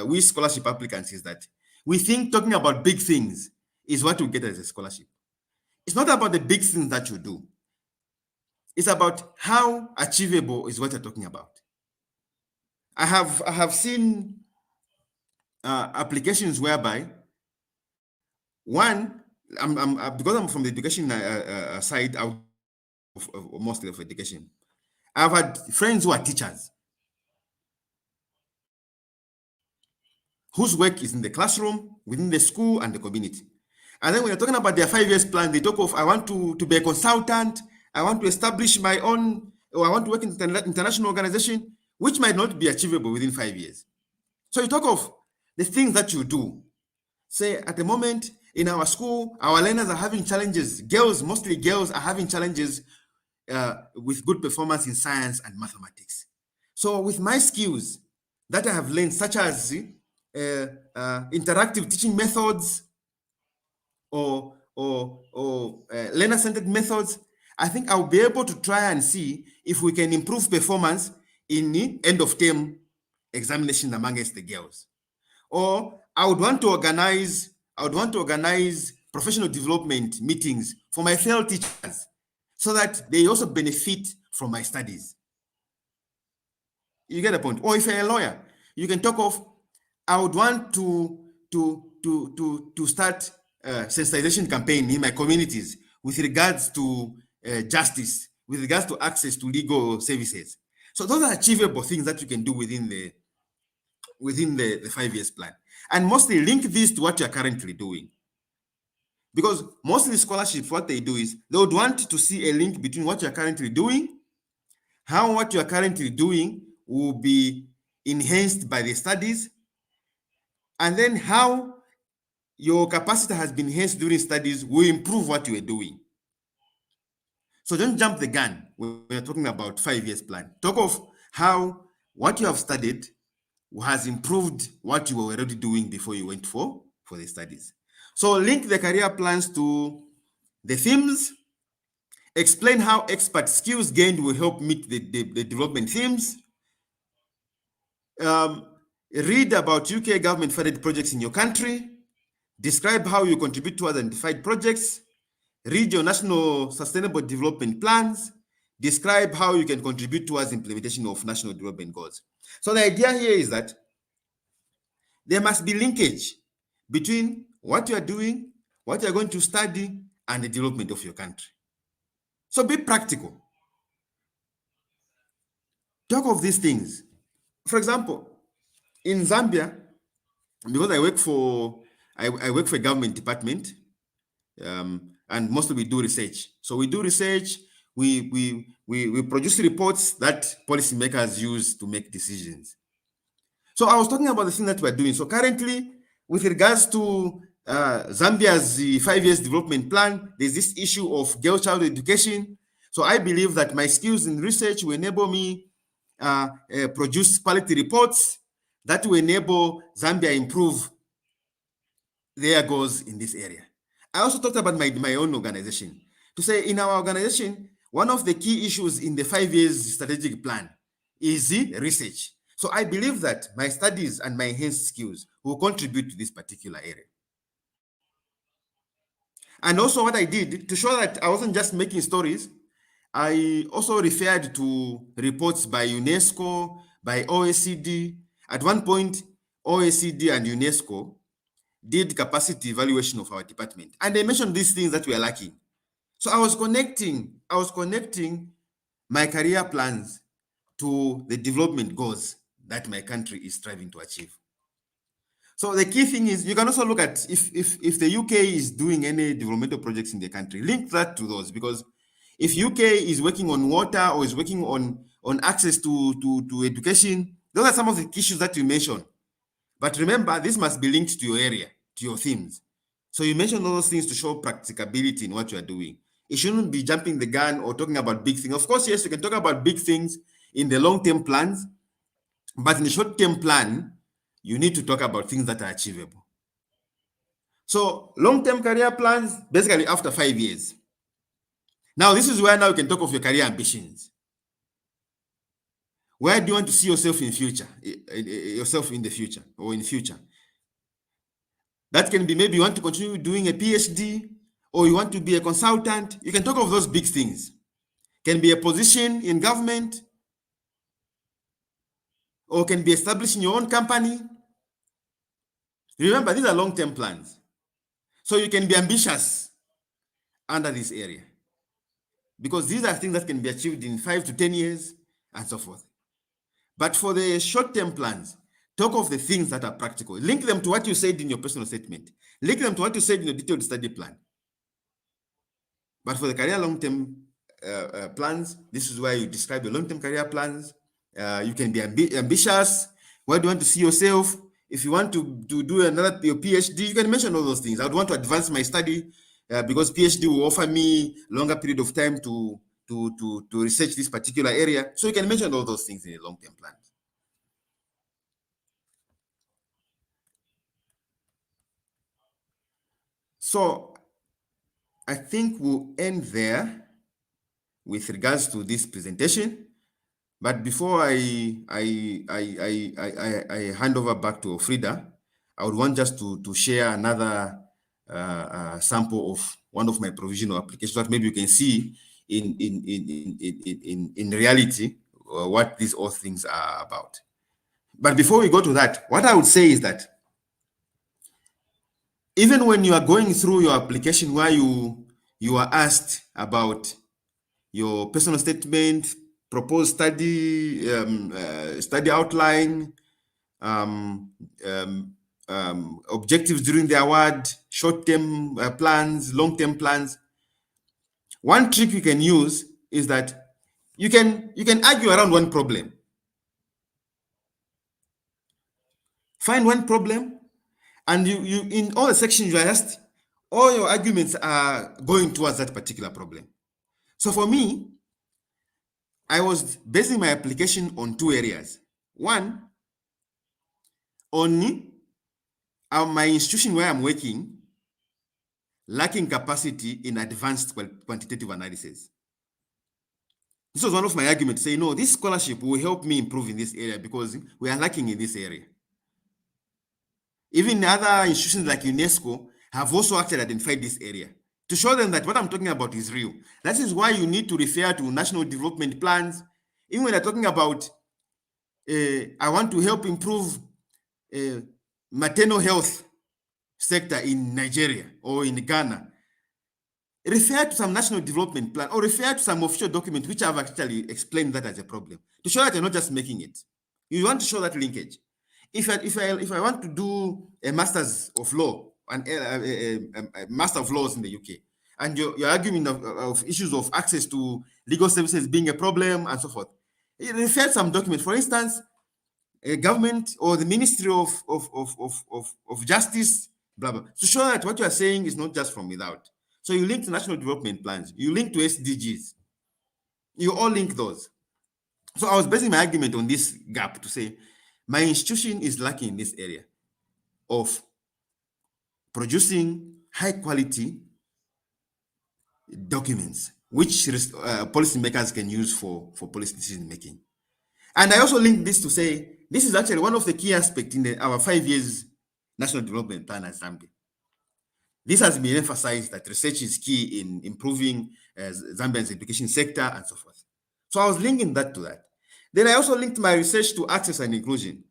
we scholarship applicants is that we think talking about big things is what we get as a scholarship. It's not about the big things that you do. It's about how achievable is what you're talking about. I have seen applications whereby one, because I'm from the education side, mostly of education, I've had friends who are teachers whose work is in the classroom, within the school and the community. And then when you're talking about their 5 years plan, they talk of, I want to be a consultant, I want to establish my own, or I want to work in an international organization, which might not be achievable within 5 years. So you talk of the things that you do. Say at the moment in our school, our learners are having challenges. Mostly girls are having challenges with good performance in science and mathematics. So with my skills that I have learned, such as interactive teaching methods or learner-centered methods, I think I'll be able to try and see if we can improve performance in the end of term examination amongst the girls. Or I would want to organize professional development meetings for my fellow teachers so that they also benefit from my studies. You get the point? Or if you're a lawyer, you can talk of, I would want to start a sensitization campaign in my communities with regards to justice, with regards to access to legal services. So those are achievable things that you can do within the 5 years plan. And mostly link this to what you're currently doing. Because mostly scholarships, what they do is they would want to see a link between what you're currently doing, how what you're currently doing will be enhanced by the studies, and then how your capacity has been enhanced during studies will improve what you are doing. So don't jump the gun when we're talking about 5 years plan. Talk of how what you have studied has improved what you were already doing before you went for the studies. So link the career plans to the themes, explain how expert skills gained will help meet the development themes, read about UK government funded projects in your country, describe how you contribute to identified projects, read your national sustainable development plans, describe how you can contribute towards implementation of national development goals. So the idea here is that there must be linkage between what you are doing, what you are going to study, and the development of your country. So be practical. Talk of these things. For example, in Zambia, because I work for a government department, and mostly we do research. So we do research, we produce reports that policymakers use to make decisions. So I was talking about the thing that we're doing. So currently, with regards to Zambia's 5 years development plan, there's this issue of girl child education. So I believe that my skills in research will enable me produce quality reports that will enable Zambia improve their goals in this area. I also talked about my own organization. To say in our organization, one of the key issues in the 5 years strategic plan is the research. So I believe that my studies and my enhanced skills will contribute to this particular area. And also what I did to show that I wasn't just making stories, I also referred to reports by UNESCO, by OECD. At one point, OECD and UNESCO did capacity evaluation of our department. And they mentioned these things that we are lacking. So I was connecting my career plans to the development goals that my country is striving to achieve. So the key thing is you can also look at if the UK is doing any developmental projects in the country, link that to those, because if UK is working on water or is working on access to education, those are some of the issues that you mentioned. But remember, this must be linked to your area, to your themes. So you mention all those things to show practicability in what you are doing. It shouldn't be jumping the gun or talking about big things. Of course, yes, you can talk about big things in the long-term plans, but in the short-term plan, you need to talk about things that are achievable. So long-term career plans, basically after 5 years. Now, this is where now you can talk of your career ambitions. Where do you want to see yourself in future, yourself in the future or in future? That can be maybe you want to continue doing a PhD or you want to be a consultant. You can talk of those big things. Can be a position in government or can be establishing your own company. Remember, these are long-term plans. So you can be ambitious under this area because these are things that can be achieved in 5 to 10 years and so forth. But for the short-term plans, talk of the things that are practical. Link them to what you said in your personal statement. Link them to what you said in your detailed study plan. But for the career long-term plans, this is where you describe your long-term career plans. You can be ambitious. Where do you want to see yourself? If you want to do another your PhD, you can mention all those things. I would want to advance my study because PhD will offer me longer period of time to research this particular area. So you can mention all those things in a long-term plan. So I think we'll end there with regards to this presentation. But before I hand over back to Frida, I would want just to share another sample of one of my provisional applications that maybe you can see in reality what these all things are about. But before we go to that, what I would say is that even when you are going through your application where you are asked about your personal statement, proposed study, study outline, objectives during the award, short-term plans, long-term plans. One trick you can use is that you can argue around one problem. Find one problem, and you in all the sections you are asked, all your arguments are going towards that particular problem. So for me, I was basing my application on two areas. One, on my institution where I'm working lacking capacity in advanced quantitative analysis. This was one of my arguments, saying, no, this scholarship will help me improve in this area because we are lacking in this area. Even other institutions like UNESCO have also actually identified this area to show them that what I'm talking about is real. That is why you need to refer to national development plans. Even when they're talking about, I want to help improve maternal health sector in Nigeria or in Ghana, refer to some national development plan or refer to some official document which have actually explained that as a problem to show that you're not just making it. You want to show that linkage. If I want to do a master's of law and a master of laws in the UK, and you're arguing of issues of access to legal services being a problem and so forth, you refer to some document. For instance, a government or the Ministry of Justice, blah, blah, to show that what you are saying is not just from without. So you link to national development plans, you link to SDGs, you all link those. So I was basing my argument on this gap to say, my institution is lacking in this area of producing high quality documents, which policymakers can use for policy decision making. And I also link this to say, this is actually one of the key aspects in our 5 years national development plan at Zambia. This has been emphasized that research is key in improving Zambia's education sector and so forth. So I was linking that to that. Then I also linked my research to access and inclusion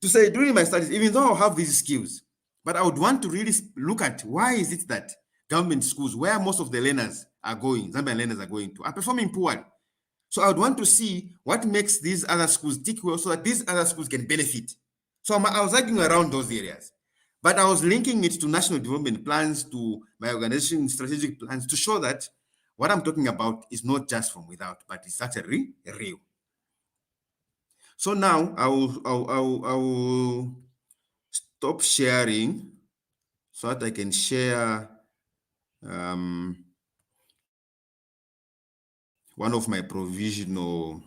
to say during my studies, even though I have these skills, but I would want to really look at why is it that government schools, where most of the learners are going, Zambian learners are going to, are performing poorly. So I would want to see what makes these other schools tick well so that these other schools can benefit. So I was arguing around those areas, but I was linking it to national development plans, to my organization strategic plans to show that what I'm talking about is not just from without, but it's actually real. So now I will stop sharing so that I can share one of my provisional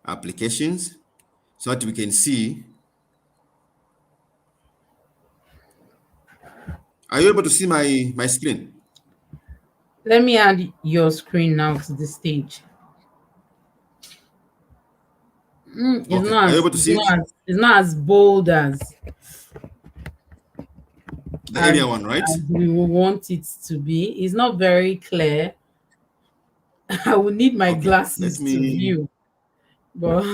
applications so that we can see. Are you able to see my screen? Let me add your screen now to the stage. It's Okay. not Are you as able to see it? it's not as bold The area one, right? as we would want it to be. It's not very clear. I would need my Okay. Let glasses to me. view, but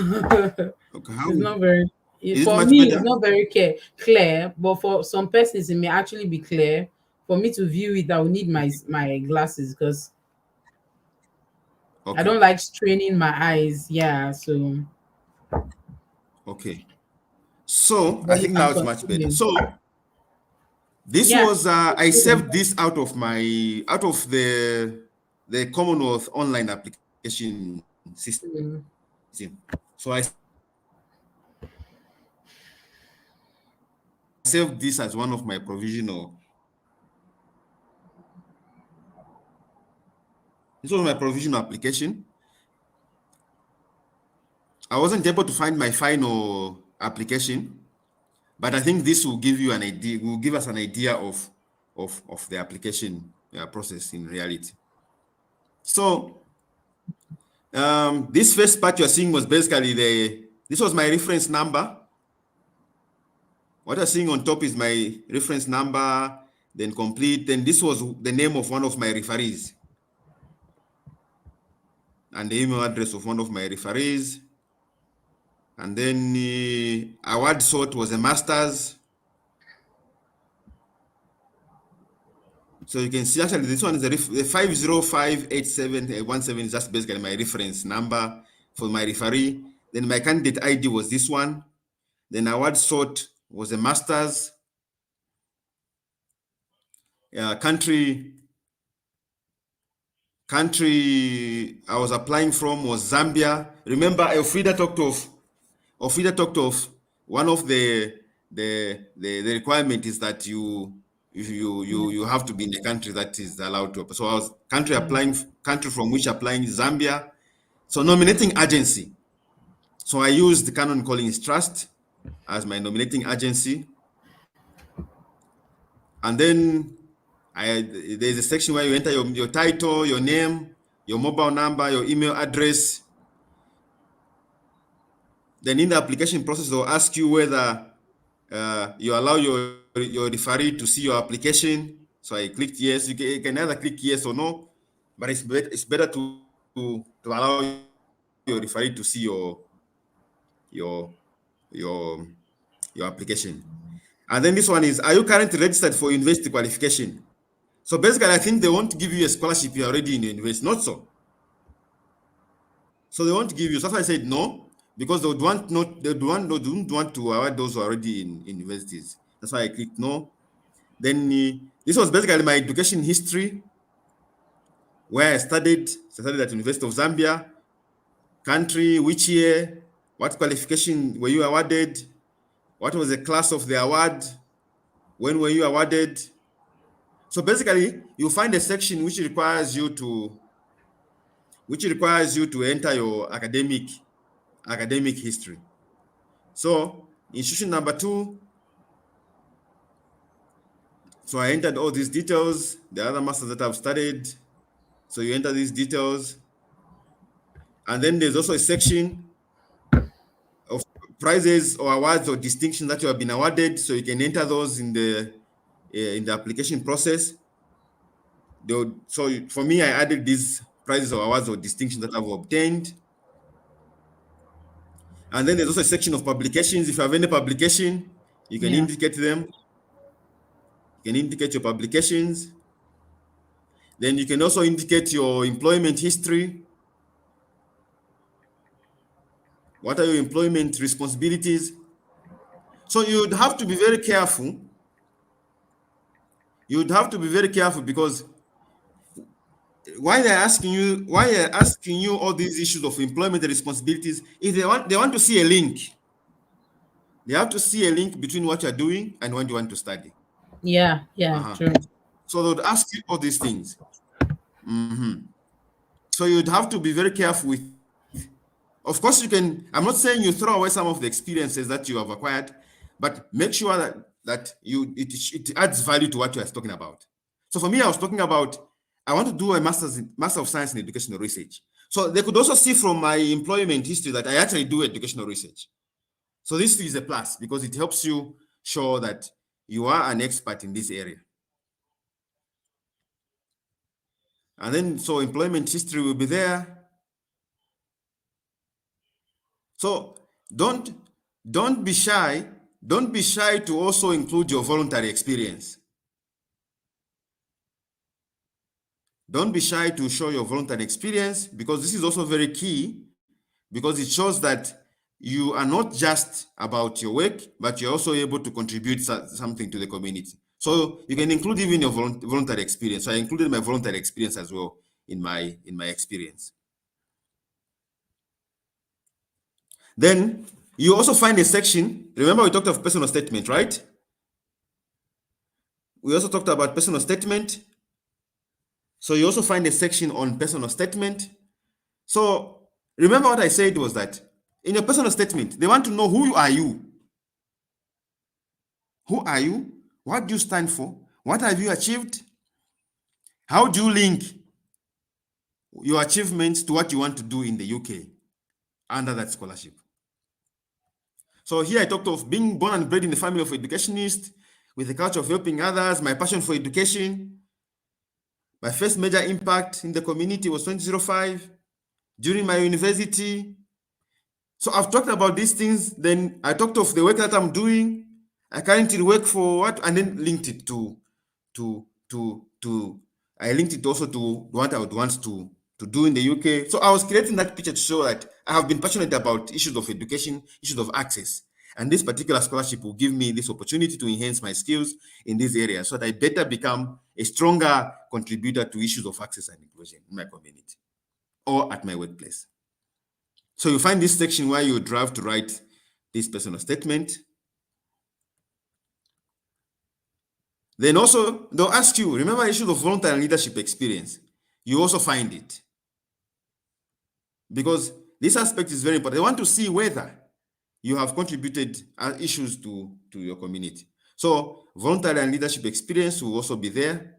Okay. How it's not very. is it For much me, it's better? not very clear. But for some persons, it may actually be clear. For me to view it, I will need my glasses because I Okay. don't like straining my eyes. Yeah, so Okay. So I but you think now can it's much better. continue. So this Yeah. was I saved this out of the Commonwealth online application system. Mm. So I saved this as one of my provisional. This was my provisional application. I wasn't able to find my final application, but I think this will give you an idea, will give us an idea of the application process in reality. So this first part you're seeing was basically this was my reference number. What you're seeing on top is my reference number, then complete. Then this was the name of one of my referees and the email address of one of my referees. And then the award sort was a master's. So you can see actually this one is the 5058717 is just basically my reference number for my referee. Then my candidate ID was this one. Then award sort was a master's. Country I was applying from was Zambia. Remember, Elfrida talked of one of the requirement is that you have to be in a country that is allowed to. So I was country from which applying Zambia. So nominating agency. So I used the Canon Collins Trust as my nominating agency. And then there's a section where you enter your title, your name, your mobile number, your email address. Then in the application process, they'll ask you whether you allow your referee to see your application. So I clicked yes. You can either click yes or no, but it's better to allow your referee to see your your your application. And then this one is, are you currently registered for university qualification? So basically, I think they want to give you a scholarship. You're already in university. Not so. So they want to give you. So that's why I said no, because they don't want to award those who are already in universities. That's why I clicked no. Then this was basically my education history, where I studied. I studied at University of Zambia. Country, which year, what qualification were you awarded, what was the class of the award, when were you awarded. So basically, you find a section which requires you to enter your academic history. So institution number 2. So I entered all these details, the other masters that I've studied. So you enter these details. And then there's also a section of prizes or awards or distinctions that you have been awarded. So you can enter those in the application process. So for me, I added these prizes or awards or distinctions that I've obtained. And then there's also a section of publications. If you have any publication, you can Yeah. indicate them. You can indicate your publications. Then you can also indicate your employment history. What are your employment responsibilities? So you'd have to be very careful. You'd have to be very careful because why they're asking you all these issues of employment responsibilities is they want to see a link. They have to see a link between what you're doing and what you want to study. Yeah, yeah, Uh-huh. true. So they would ask you all these things. So you'd have to be very careful with, of course, you can, I'm not saying you throw away some of the experiences that you have acquired, but make sure that it adds value to what you are talking about. So for me, I was talking about, I want to do a Master of Science in Educational Research. So they could also see from my employment history that I actually do educational research. So this is a plus because it helps you show that you are an expert in this area. And then, so employment history will be there. So don't be shy. Don't be shy to also include your voluntary experience. Don't be shy to show your voluntary experience because this is also very key because it shows that you are not just about your work, but you're also able to contribute something to the community. So you can include even your voluntary experience. So I included my voluntary experience as well in my experience. Then you also find a section. Remember, we talked of personal statement, right? We also talked about personal statement. So you also find a section on personal statement. So remember what I said was that in your personal statement, they want to know who are you? Who are you? What do you stand for? What have you achieved? How do you link your achievements to what you want to do in the UK under that scholarship? So here I talked of being born and bred in the family of educationists with the culture of helping others, my passion for education. My first major impact in the community was 2005 during my university. So I've talked about these things. Then I talked of the work that I'm doing. I currently work for what, and then linked it to I linked it also to what I would want to do in the UK. So I was creating that picture to show that I have been passionate about issues of education, issues of access. And this particular scholarship will give me this opportunity to enhance my skills in this area so that I better become a stronger contributor to issues of access and inclusion in my community or at my workplace. So you find this section where you have to write this personal statement. Then also, they'll ask you, remember issues of voluntary leadership experience. You also find it. Because this aspect is very important. They want to see whether you have contributed issues to your community. So voluntary and leadership experience will also be there.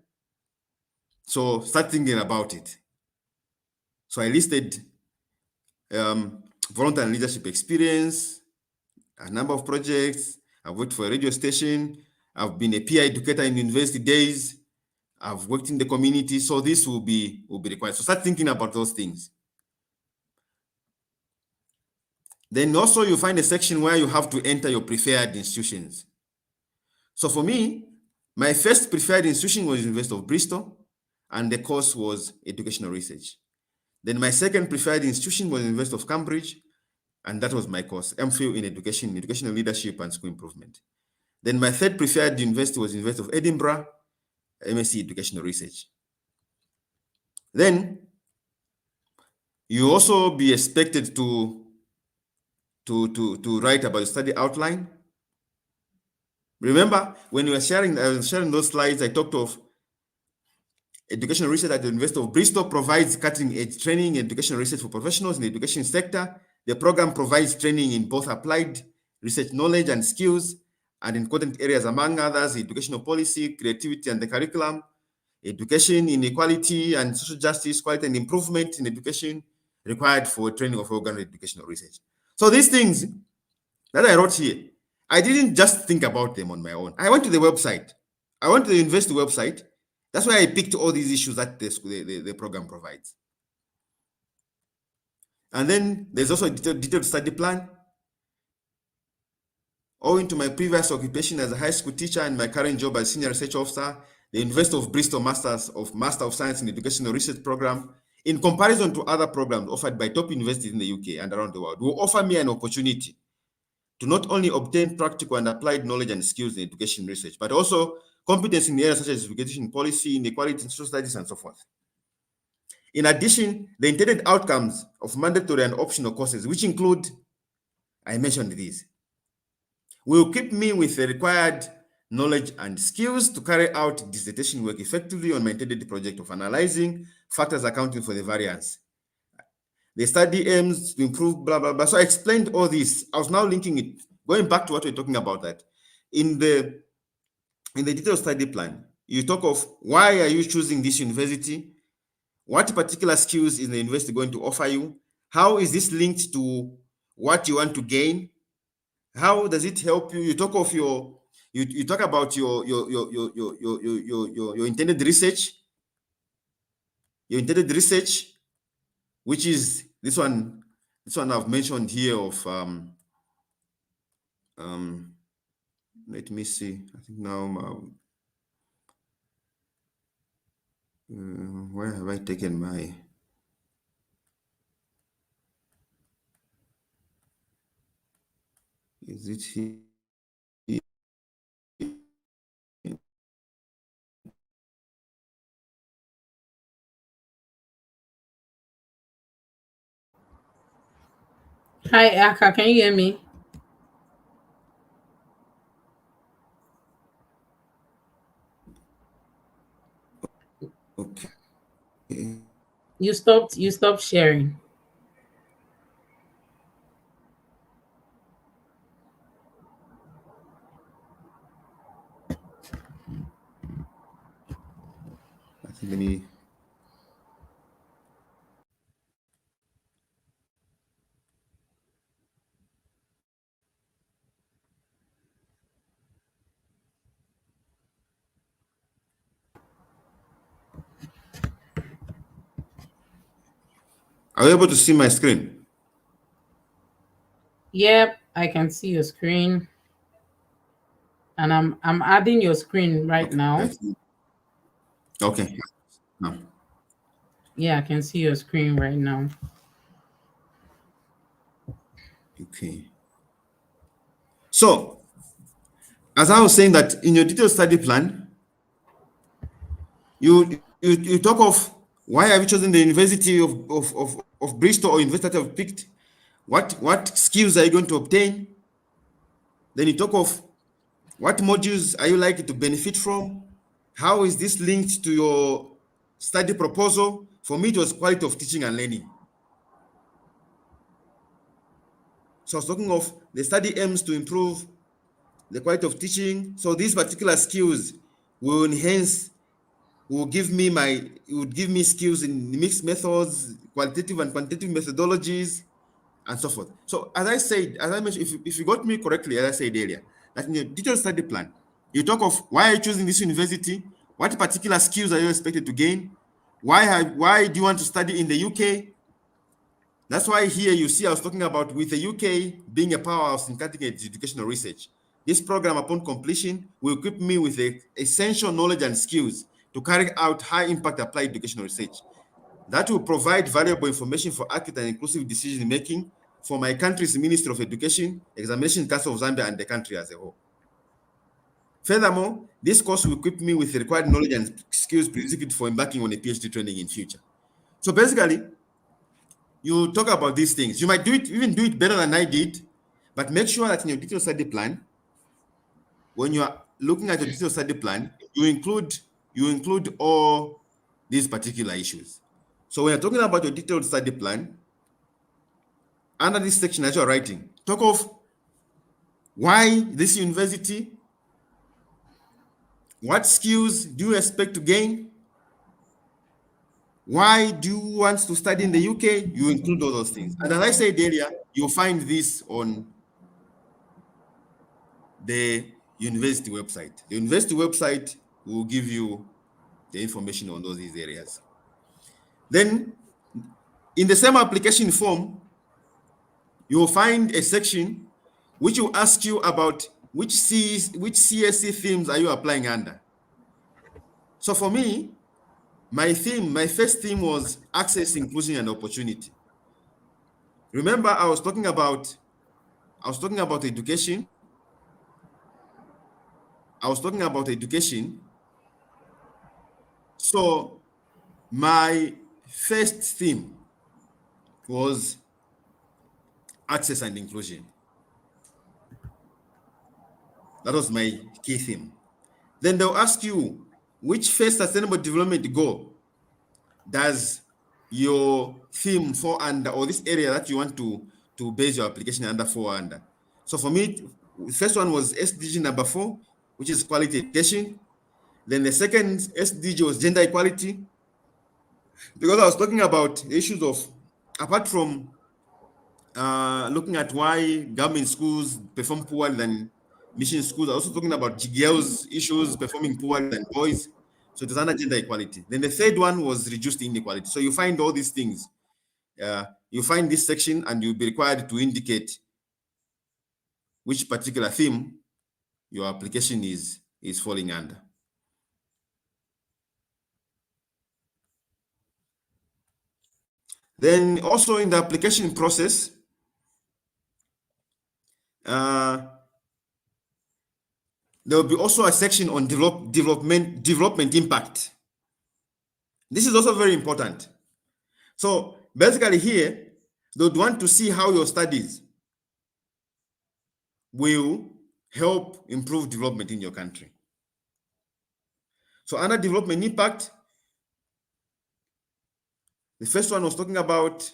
So start thinking about it. So I listed voluntary and leadership experience, a number of projects. I've worked for a radio station. I've been a peer educator in university days. I've worked in the community. So this will be required. So start thinking about those things. Then also you find a section where you have to enter your preferred institutions. So for me, my first preferred institution was University of Bristol, and the course was educational research. Then my second preferred institution was University of Cambridge, and that was my course, MPhil in education, educational leadership and school improvement. Then my third preferred university was University of Edinburgh, MSc educational research. Then you also be expected to write about the study outline. Remember, when I was sharing those slides, I talked of educational research at the University of Bristol provides cutting-edge training and educational research for professionals in the education sector. The program provides training in both applied research knowledge and skills, and in content areas, among others, educational policy, creativity, and the curriculum, education, inequality, and social justice, quality and improvement in education required for training of organ educational research. So these things that I wrote here, I didn't just think about them on my own. I went to the website. I went to the university website. That's why I picked all these issues that the program provides. And then there's also a detailed study plan. Owing to my previous occupation as a high school teacher and my current job as senior research officer, the University of Bristol Master of Science in Educational Research program, in comparison to other programs offered by top universities in the UK and around the world, will offer me an opportunity to not only obtain practical and applied knowledge and skills in education research, but also competence in areas such as education policy, inequality, and social studies, and so forth. In addition, the intended outcomes of mandatory and optional courses, which include, I mentioned these, will equip me with the required knowledge and skills to carry out dissertation work effectively on my intended project of analyzing factors accounting for the variance. The study aims to improve blah, blah, blah. So I explained all this. I was now linking it, going back to what we're talking about, that in the detailed study plan, you talk of why are you choosing this university? What particular skills is the university going to offer you? How is this linked to what you want to gain? How does it help you? You talk of you talk about your intended research, which is this one. This one I've mentioned here of let me see. I think now where have I taken my? Is it here? Hi, Aka, can you hear me? Okay. You stopped sharing. I think let me. Are you able to see my screen? Yep, I can see your screen. And I'm adding your screen right Okay. now. Okay. No. Yeah, I can see your screen right now. Okay. So, as I was saying that in your detailed study plan, you talk of why have you chosen the University of Bristol or university that have picked? What skills are you going to obtain? Then you talk of what modules are you likely to benefit from? How is this linked to your study proposal? For me, it was quality of teaching and learning. So I was talking of the study aims to improve the quality of teaching. So these particular skills will enhance, it would give me skills in mixed methods, qualitative and quantitative methodologies, and so forth. So as I said, as I mentioned, if you got me correctly, as I said earlier, that in your detailed study plan, you talk of why are you choosing this university, what particular skills are you expected to gain, why do you want to study in the UK? That's why here you see I was talking about with the UK being a powerhouse in cutting-edge educational research. This program, upon completion, will equip me with the essential knowledge and skills to carry out high-impact applied educational research. That will provide valuable information for accurate and inclusive decision-making for my country's Ministry of Education, Examination Council of Zambia, and the country as a whole. Furthermore, this course will equip me with the required knowledge and skills prerequisite for embarking on a PhD training in future. So basically, you talk about these things. You might do it better than I did, but make sure that in your detailed study plan, when you are looking at your detailed study plan, you include all these particular issues. So when you're talking about your detailed study plan, under this section that you're writing, talk of why this university, what skills do you expect to gain, why do you want to study in the UK, you include all those things. And as I said earlier, you'll find this on the university website. The university website will give you the information on these areas. Then in the same application form, you will find a section which will ask you about which CSC themes are you applying under. So for me, my first theme was access, inclusion, and opportunity. Remember, I was talking about education. So my first theme was access and inclusion. That was my key theme. Then they'll ask you, which first sustainable development goal does your theme fall under, or this area that you want to base your application under fall under? So for me, the first one was SDG number 4, which is quality education. Then the second SDG was gender equality, because I was talking about the issues of, apart from looking at why government schools perform poorly than mission schools, I'm also talking about girls' issues performing poorly than boys. So it was under gender equality. Then the third one was reduced inequality. So you find all these things. You find this section and you'll be required to indicate which particular theme your application is falling under. Then also in the application process, there will be also a section on development impact. This is also very important. So basically here, they would want to see how your studies will help improve development in your country. So under development impact, the first one was talking about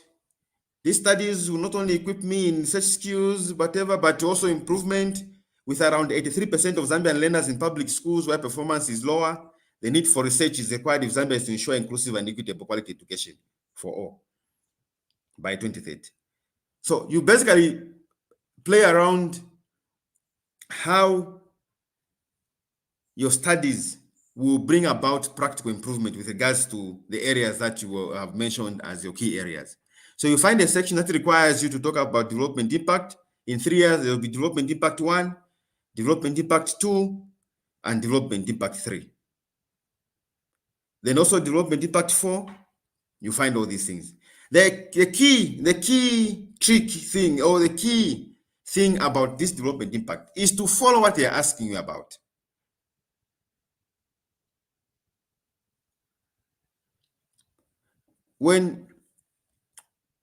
these studies will not only equip me in such skills, whatever, but also improvement with around 83% of Zambian learners in public schools where performance is lower. The need for research is required if Zambia is to ensure inclusive and equitable quality education for all by 2030. So you basically play around how your studies will bring about practical improvement with regards to the areas that you will have mentioned as your key areas. So you find a section that requires you to talk about development impact. In 3 years, there will be development impact 1, development impact 2, and development impact 3. Then also development impact 4, you find all these things. The key trick thing, or the key thing about this development impact is to follow what they're asking you about. When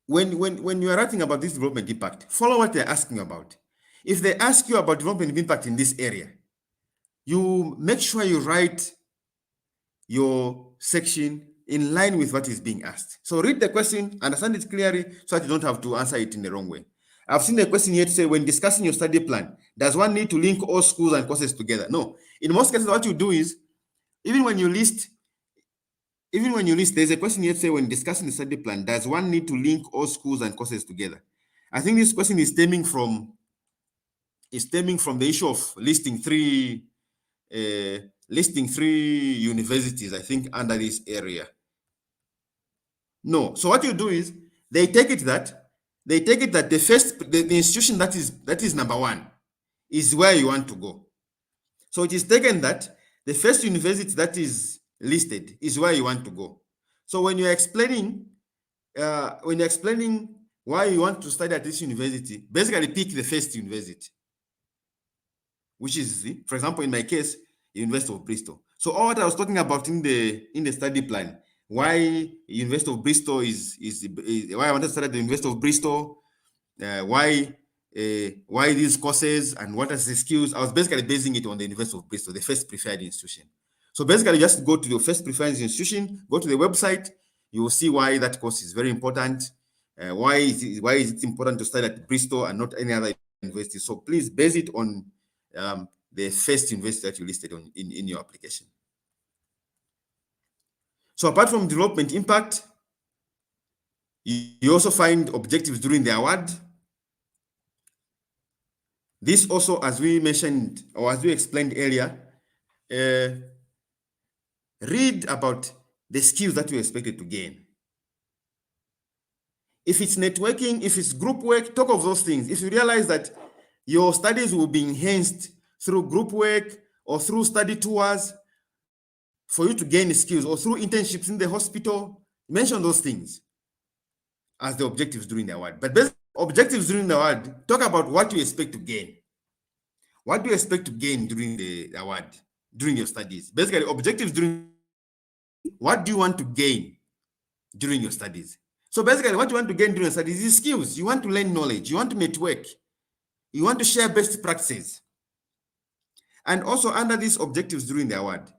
you are writing about this development impact, follow what they're asking about. If they ask you about development impact in this area, you make sure you write your section in line with what is being asked. So read the question, understand it clearly, so that you don't have to answer it in the wrong way. I've seen a question here to say, when discussing your study plan, does one need to link all schools and courses together? No. In most cases, what you do is, even when you list, there's a question here to say, when discussing the study plan, does one need to link all schools and courses together? I think this question is stemming from the issue of listing three universities, I think, under this area. No. So what you do is, they take it that the institution that is number 1 is where you want to go. So it is taken that the first university that is listed is where you want to go. So when you're explaining why you want to study at this university, basically pick the first university, which is, for example, in my case, University of Bristol. So all what I was talking about in the study plan, why University of Bristol is why I wanted to study at the University of Bristol, why these courses and what are the skills, I was basically basing it on the University of Bristol, the first preferred institution. So basically, just go to the first preferred institution, go to the website, you will see why that course is very important. Why is it important to study at Bristol and not any other university? So please base it on the first university that you listed in your application. So apart from development impact, you also find objectives during the award. This also, as we mentioned, or as we explained earlier, read about the skills that you're expected to gain. If it's networking, if it's group work, talk of those things. If you realize that your studies will be enhanced through group work or through study tours for you to gain skills, or through internships in the hospital, mention those things as the objectives during the award. But basically, objectives during the award, talk about what you expect to gain. What do you expect to gain during the award, during your studies? Basically, objectives during, what do you want to gain during your studies? So basically, what you want to gain during your studies is skills. You want to learn knowledge. You want to network. You want to share best practices. And also under these objectives during the award,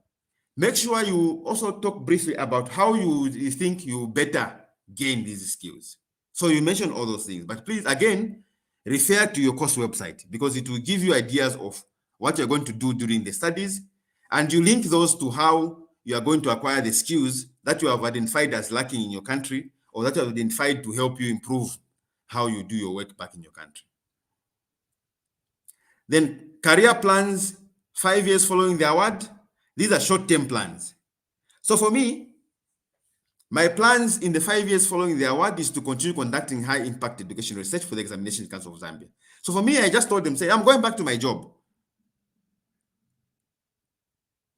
make sure you also talk briefly about how you think you better gain these skills. So you mentioned all those things, but please, again, refer to your course website because it will give you ideas of what you're going to do during the studies, and you link those to how you are going to acquire the skills that you have identified as lacking in your country or that you have identified to help you improve how you do your work back in your country. Then career plans, 5 years following the award. These are short-term plans. So for me, my plans in the 5 years following the award is to continue conducting high-impact education research for the Examination Council of Zambia. So for me, I just told them, say, I'm going back to my job.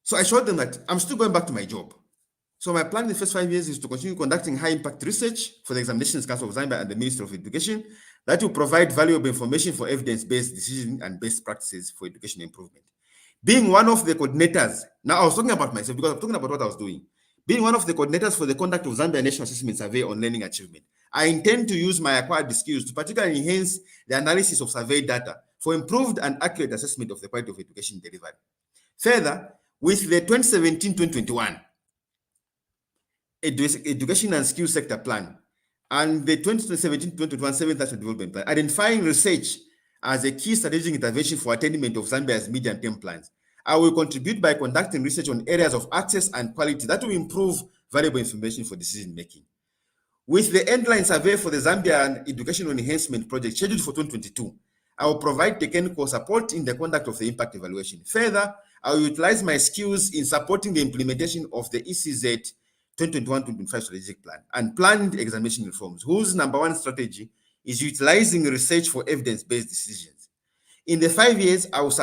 So I showed them that I'm still going back to my job. So my plan in the first 5 years is to continue conducting high-impact research for the Examinations Council of Zambia and the Ministry of Education that will provide valuable information for evidence-based decision and best practices for education improvement. Being one of the coordinators, now I was talking about myself because I'm talking about what I was doing. Being one of the coordinators for the conduct of Zambia National Assessment Survey on Learning Achievement, I intend to use my acquired skills to particularly enhance the analysis of survey data for improved and accurate assessment of the quality of education delivery. Further, with the 2017-2021 Education and Skills Sector Plan and the 2017-2021 Seventh National Development Plan, identifying research as a key strategic intervention for attainment of Zambia's medium-term plans, I will contribute by conducting research on areas of access and quality that will improve valuable information for decision-making. With the endline survey for the Zambia Educational Enhancement Project scheduled for 2022, I will provide technical support in the conduct of the impact evaluation. Further, I will utilize my skills in supporting the implementation of the ECZ 2021-2025 strategic plan and planned examination reforms, whose number one strategy is utilizing research for evidence-based decisions. In the 5 years, I will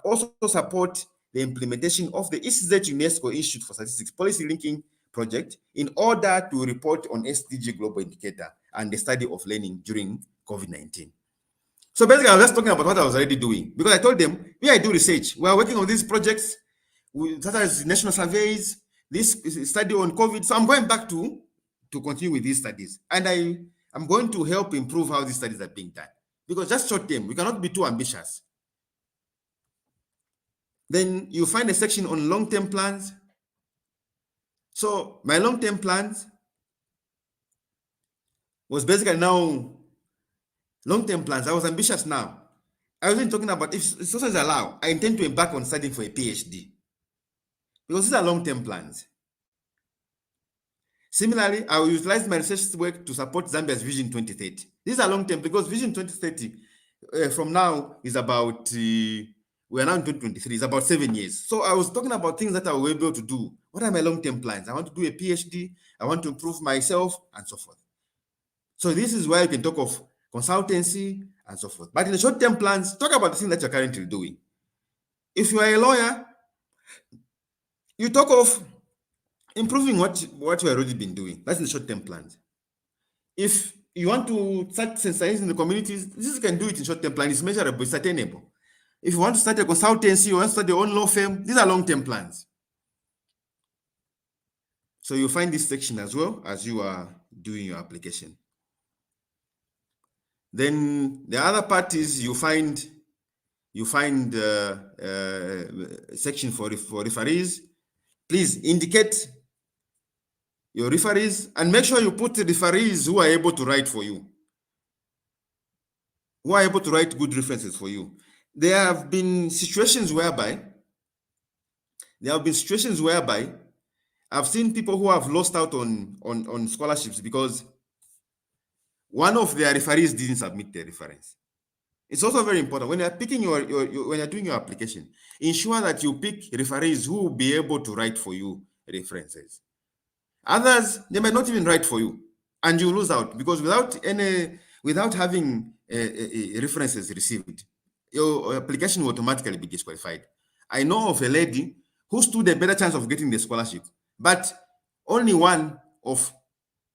also support the implementation of the ECZ UNESCO Institute for Statistics Policy Linking project in order to report on SDG Global Indicator and the study of learning during COVID-19. So basically, I was just talking about what I was already doing because I told them, I do research. We are working on these projects, such as national surveys, this study on COVID. So I'm going back to continue with these studies. And I'm going to help improve how these studies are being done. Because just short term, we cannot be too ambitious. Then you find a section on long-term plans. So my long-term plans was basically now long-term plans. I was ambitious now. I wasn't talking about if sources allow, I intend to embark on studying for a PhD. Because these are long-term plans. Similarly, I will utilize my research work to support Zambia's Vision 2030. These are long-term because Vision 2030 from now is about, we are now in 2023, it's about 7 years. So I was talking about things that I will be able to do. What are my long-term plans? I want to do a PhD, I want to improve myself, and so forth. So this is where you can talk of consultancy and so forth. But in the short-term plans, talk about the thing that you're currently doing. If you are a lawyer, you talk of improving what you have already been doing. That's in the short-term plans. If you want to start sensitizing the communities, this you can do it in short-term plans. It's measurable, it's attainable. If you want to start a consultancy, you want to start your own law firm, these are long-term plans. So you'll find this section as well as you are doing your application. Then the other part is you find section for referees. Please indicate your referees and make sure you put the referees who are able to write for you, who are able to write good references for you. There have been situations whereby I've seen people who have lost out on scholarships because one of their referees didn't submit their reference. It's also very important when you're picking when you're doing your application, ensure that you pick referees who will be able to write for you references. Others, they might not even write for you, and you lose out because without having references received, your application will automatically be disqualified. I know of a lady who stood a better chance of getting the scholarship, but only one of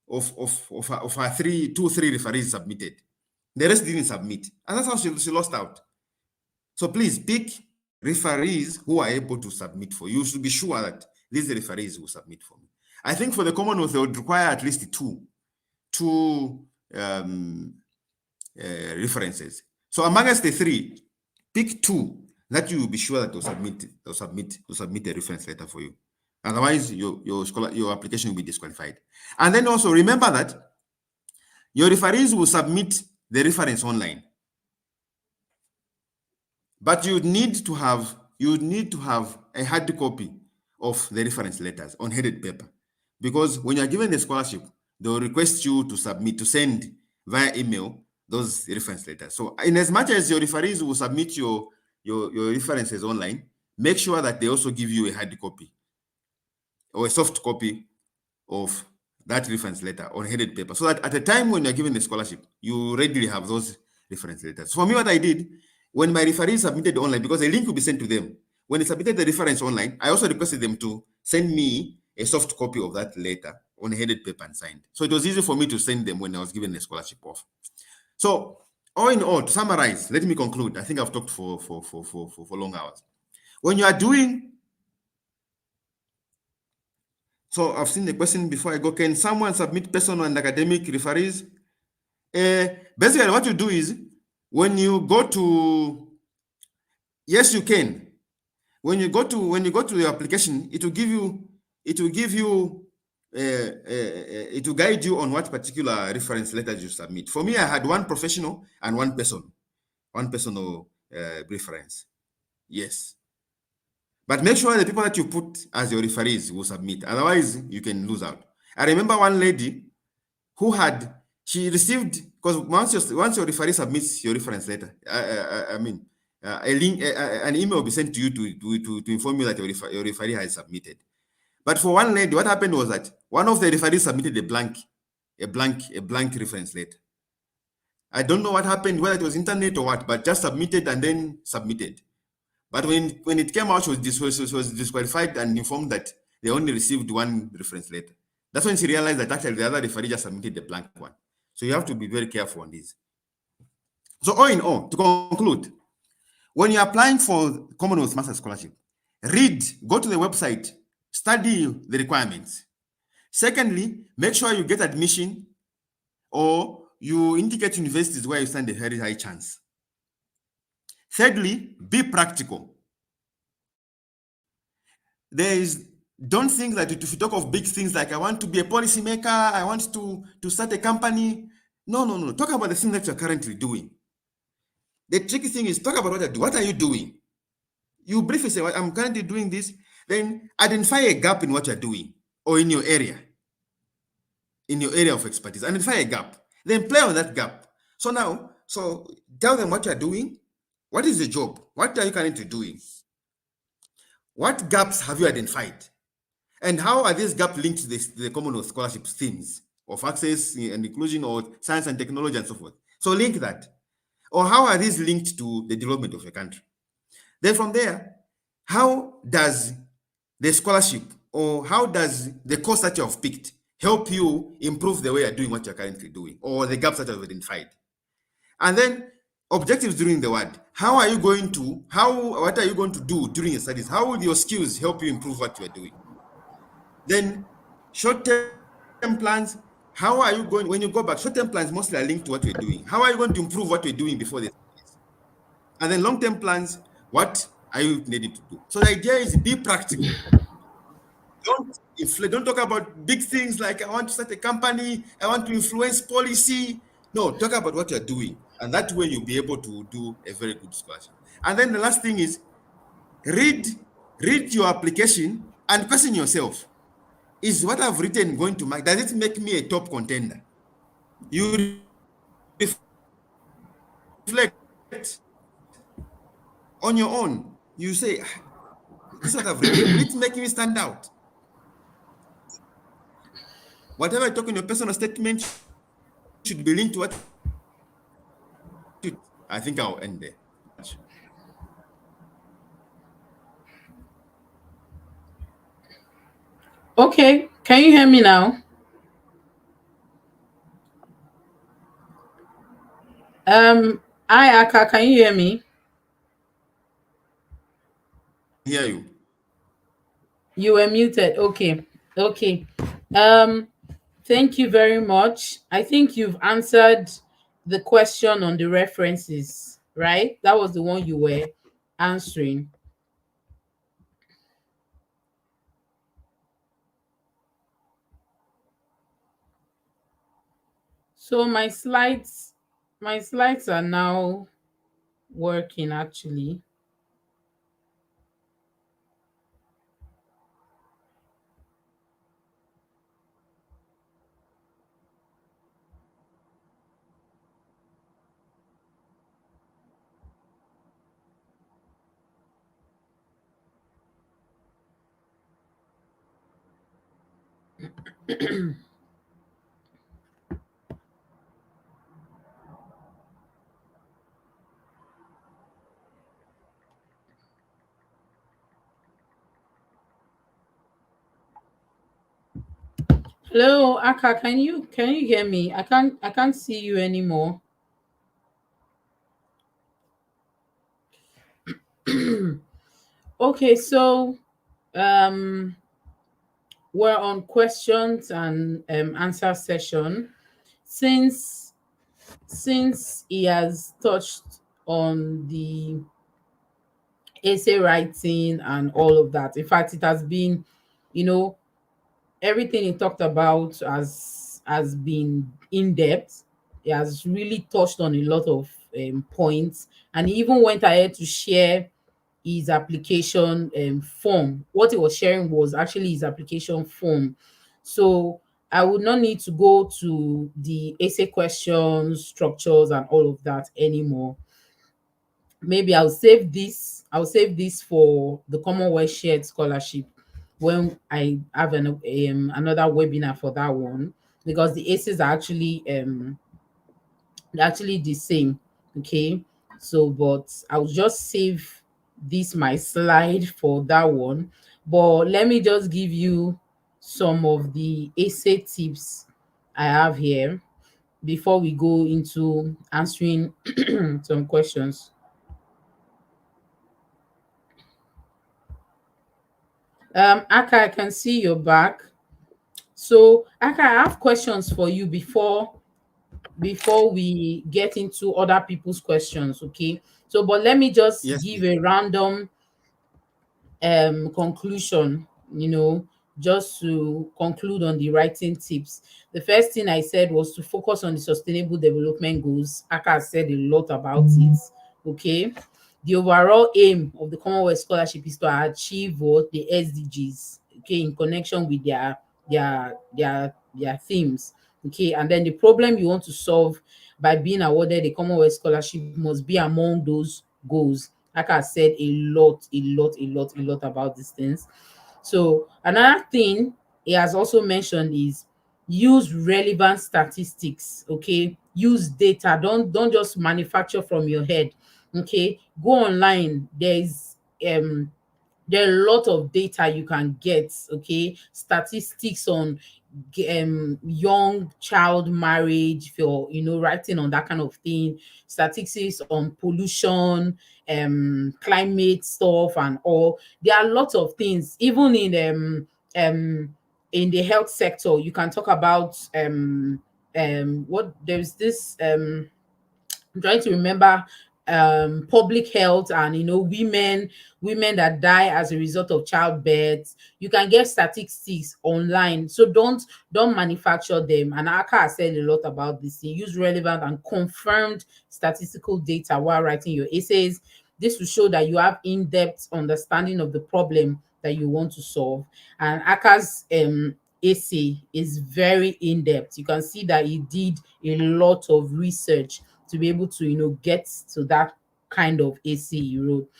her two or three referees submitted. The rest didn't submit, and that's how she lost out. So please pick referees who are able to submit for you. You should be sure that these referees will submit for me. I think for the Commonwealth, they would require at least two references. So amongst the three, pick two that you will be sure that they'll submit a reference letter for you. Otherwise, your application will be disqualified. And then also remember that your referees will submit the reference online, but you need to have a hard copy of the reference letters on headed paper, because when you are given the scholarship, they will request you to send via email those reference letters. So in as much as your referees will submit your references online, make sure that they also give you a hard copy or a soft copy of that reference letter on headed paper, so that at the time when you're given the scholarship, you readily have those reference letters. For me, what I did, when my referees submitted online, because a link will be sent to them, when they submitted the reference online, I also requested them to send me a soft copy of that letter on headed paper and signed. So it was easy for me to send them when I was given the scholarship off. So all in all, to summarize, let me conclude. I think I've talked for long hours. When you are doing, so I've seen the question before I go, can someone submit personal and academic referees? Basically, what you do is, when you go to, yes, you can. When you go to your application, it will guide you on what particular reference letters you submit. For me, I had one professional and one personal reference. Yes. But make sure the people that you put as your referees will submit. Otherwise, you can lose out. I remember one lady who she received, because once your referee submits your reference letter, a link, an email will be sent to you to inform you that your referee has submitted. But for one lady, what happened was that one of the referees submitted a blank reference letter. I don't know what happened, whether it was internet or what, but just submitted and then submitted. But when it came out, she was disqualified and informed that they only received one reference letter. That's when she realized that actually the other referee just submitted the blank one. So you have to be very careful on this. So all in all, to conclude, when you're applying for Commonwealth Masters Scholarship, go to the website, study the requirements. Secondly, make sure you get admission, or you indicate universities where you stand a very high chance. Thirdly, be practical. Don't think that if you talk of big things like I want to be a policymaker, I want to start a company. No. Talk about the thing that you're currently doing. The tricky thing is, talk about what are you doing? You briefly say, well, I'm currently doing this. Then identify a gap in what you're doing, or in your area of expertise. Identify a gap. Then play on that gap. So tell them what you're doing. What is the job? What are you currently doing? What gaps have you identified? And how are these gaps linked to the Commonwealth Scholarship themes of access and inclusion, or science and technology and so forth? So link that. Or how are these linked to the development of a country? Then from there, how does the scholarship, or how does the course that you have picked help you improve the way you're doing what you're currently doing, or the gaps that you've identified? And then objectives during the word. What are you going to do during your studies? How will your skills help you improve what you are doing? Then short-term plans. How are you going, when you go back? Short-term plans mostly are linked to what you're doing. How are you going to improve what you're doing before the studies? And then long-term plans, what are you needing to do? So the idea is, be practical. Don't talk about big things like I want to start a company, I want to influence policy. No, talk about what you're doing. And that way you'll be able to do a very good scholarship. And then the last thing is, read your application and question yourself. Is what I've written going to mark? Does it make me a top contender? You reflect on your own. You say, this is what I've written. Will it make me stand out? Whatever I talk in your personal statement should be linked to what I think I'll end there. Okay, can you hear me now? Hi Aka, can you hear me? Hear you. You were muted. Okay. Thank you very much. I think you've answered the question on the references, right? That was the one you were answering. So my slides are now working actually. Hello, Aka, can you hear me? I can't see you anymore. Okay, so um we're on questions and answer session. Since since he has touched on the essay writing and all of that. In fact, it has been, you know, everything he talked about has been in depth. He has really touched on a lot of points, and he even went ahead to share his application form. What he was sharing was actually his application form. So I would not need to go to the essay questions, structures, and all of that anymore. Maybe I'll save this for the Commonwealth Shared Scholarship when I have another webinar for that one, because the aces are actually the same. Okay, so but I'll just save this my slide for that one. But let me just give you some of the essay tips I have here before we go into answering some questions. Aka, I can see your back. So, Aka, I have questions for you before we get into other people's questions, okay? So, but let me just Yes, give please. a random conclusion, just to conclude on the writing tips. The first thing I said was to focus on the sustainable development goals. Aka said a lot about it, okay? The overall aim of the Commonwealth Scholarship is to achieve what the SDGs, okay, in connection with their themes, okay. And then the problem you want to solve by being awarded a Commonwealth Scholarship must be among those goals. Like I said, a lot about these things. So another thing he has also mentioned is use relevant statistics, okay? Use data. Don't just manufacture from your head, okay? Go online. There are a lot of data you can get, okay? Statistics on young child marriage, if you're writing on that kind of thing. Statistics on pollution, climate stuff and all. There are a lot of things, even in the health sector. You can talk about what there's this I'm trying to remember, public health, and women that die as a result of childbirth. You can get statistics online, so don't manufacture them. And Aka has said a lot about this. You use relevant and confirmed statistical data while writing your essays. This will show that you have in-depth understanding of the problem that you want to solve. And Aka's essay is very in-depth. You can see that he did a lot of research to be able to get to that kind of essay you wrote.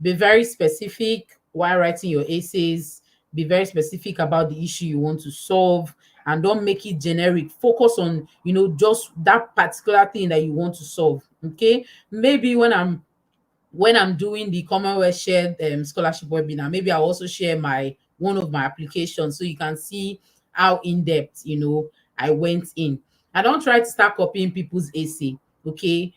Be very specific while writing your essays. Be very specific about the issue you want to solve, and don't make it generic. Focus on just that particular thing that you want to solve. Okay, maybe when I'm doing the Commonwealth Shared Scholarship webinar, maybe I'll also share my one of my applications, so you can see how in depth I went in. I don't try to start copying people's essay. Okay,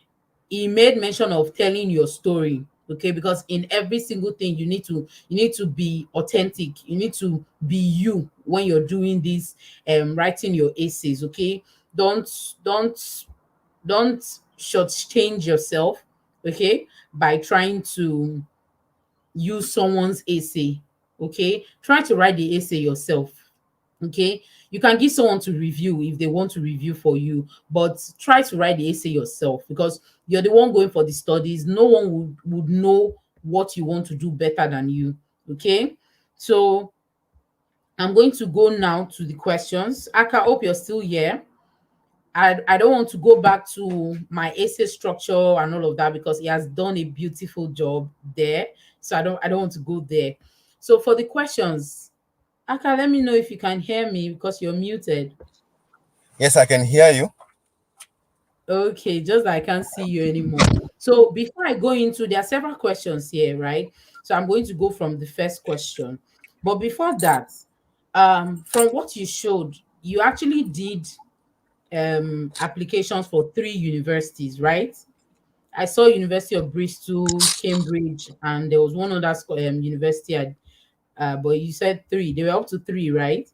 he made mention of telling your story. Okay, because in every single thing you need to be authentic. You need to be you when you're doing this, writing your essays. Okay, don't don't don't shortchange yourself, okay, by trying to use someone's essay. Okay, try to write the essay yourself. Okay, you can give someone to review if they want to review for you, but try to write the essay yourself, because you're the one going for the studies. No one would know what you want to do better than you. Okay, so I'm going to go now to the questions. Aka, hope you're still here. I don't want to go back to my essay structure and all of that, because he has done a beautiful job there. So I don't want to go there. So for the questions, Aka, let me know if you can hear me, because you're muted. Yes, I can hear you. Okay, just that I can't see you anymore. So before I go into, there are several questions here, right? So I'm going to go from the first question. But before that, from what you showed, you actually did applications for 3 universities, right? I saw University of Bristol, Cambridge, and there was one other university. But you said 3. They were up to 3, right?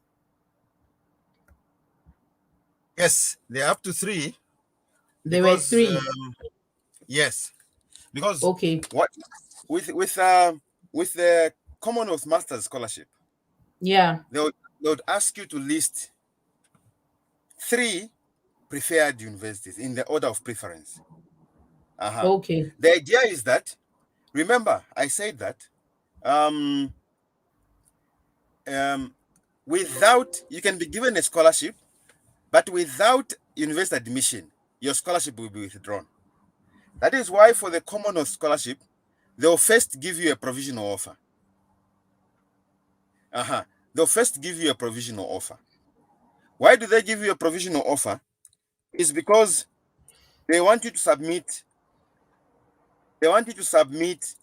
Yes, they're up to three They were because 3. yes, because Okay. what with the Commonwealth Masters Scholarship, Yeah. they would ask you to list three preferred universities in the order of preference. Uh-huh. Okay. The idea is that, remember, I said that um, um, without, you can be given a scholarship, but without university admission, your scholarship will be withdrawn. That is why for the Commonwealth Scholarship, they'll first give you a provisional offer. Uh-huh. They'll first give you a provisional offer. Why do they give you a provisional offer? Is because they want you to submit, they want you to submit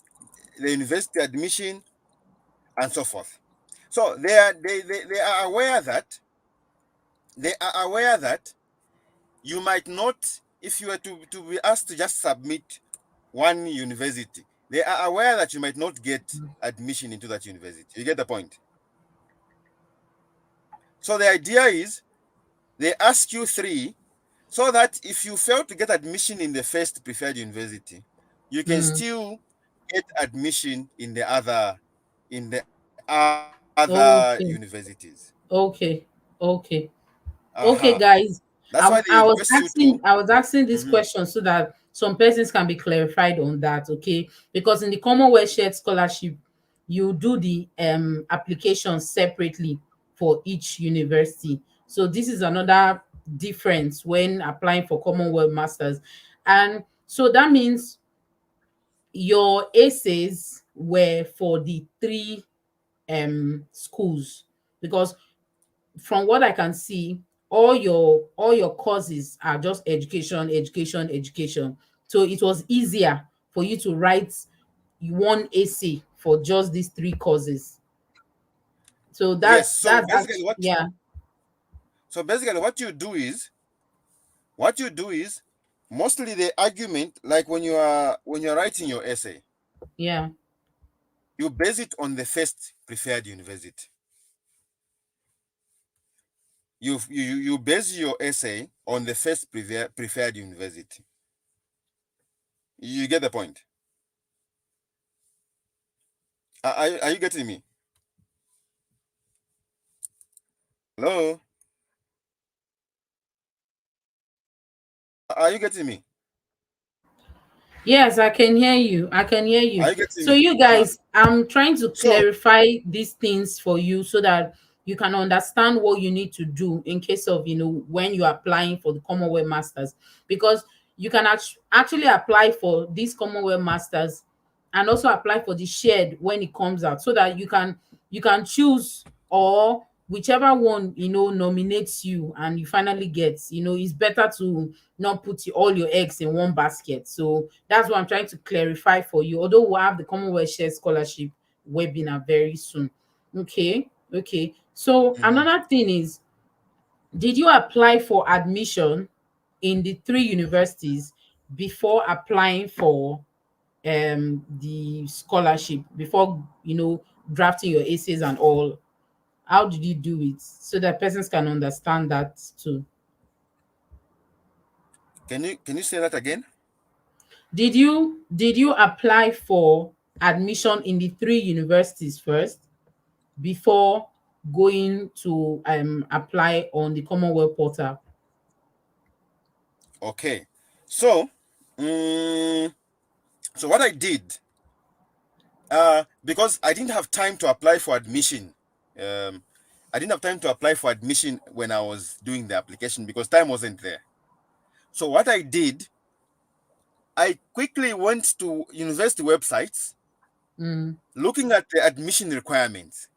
the university admission and so forth. So they are aware that you might not, if you were to be asked to just submit one university, they are aware that you might not get admission into that university. You get the point? So the idea is they ask you three, so that if you fail to get admission in the first preferred university, you can Mm. still get admission in the other Okay. universities. Okay. Okay. Uh-huh. Okay, guys. That's why they I request was you to. asking this Mhm. question so that some persons can be clarified on that. Okay, because in the Commonwealth Shared Scholarship, you do the application separately for each university. So this is another difference when applying for Commonwealth Masters, and so that means your essays were for the 3 schools, because from what I can see, all your courses are just education, education, education. So it was easier for you to write one essay for just these 3 courses. So Yes. that's yeah, So basically what you do is mostly the argument, like when you're writing your essay, yeah. you base it on the first preferred university. You base your essay on the first preferred university. You get the point? Are you getting me? Hello? Are you getting me? Yes, I can hear you. I can hear Are you. you getting So me? you Uh-huh. guys, I'm trying to So clarify these things for you so that you can understand what you need to do in case of, when you're applying for the Commonwealth Masters, because you can actually apply for these Commonwealth Masters and also apply for the shared when it comes out, so that you can choose, or whichever one nominates you and you finally get. It's better to not put all your eggs in one basket. So that's what I'm trying to clarify for you. Although we'll have the Commonwealth Share Scholarship webinar very soon. Okay. Okay. So mhm. another thing is, did you apply for admission in the 3 universities before applying for the scholarship, before drafting your essays and all? How did you do it, so that persons can understand that too? Can you say that again? Did you apply for admission in the three universities first before going to apply on the Commonwealth portal. Okay. So, so what I did, because I didn't have time to apply for admission. I didn't have time to apply for admission when I was doing the application because time wasn't there. So what I did, I quickly went to university websites, looking at the admission requirements.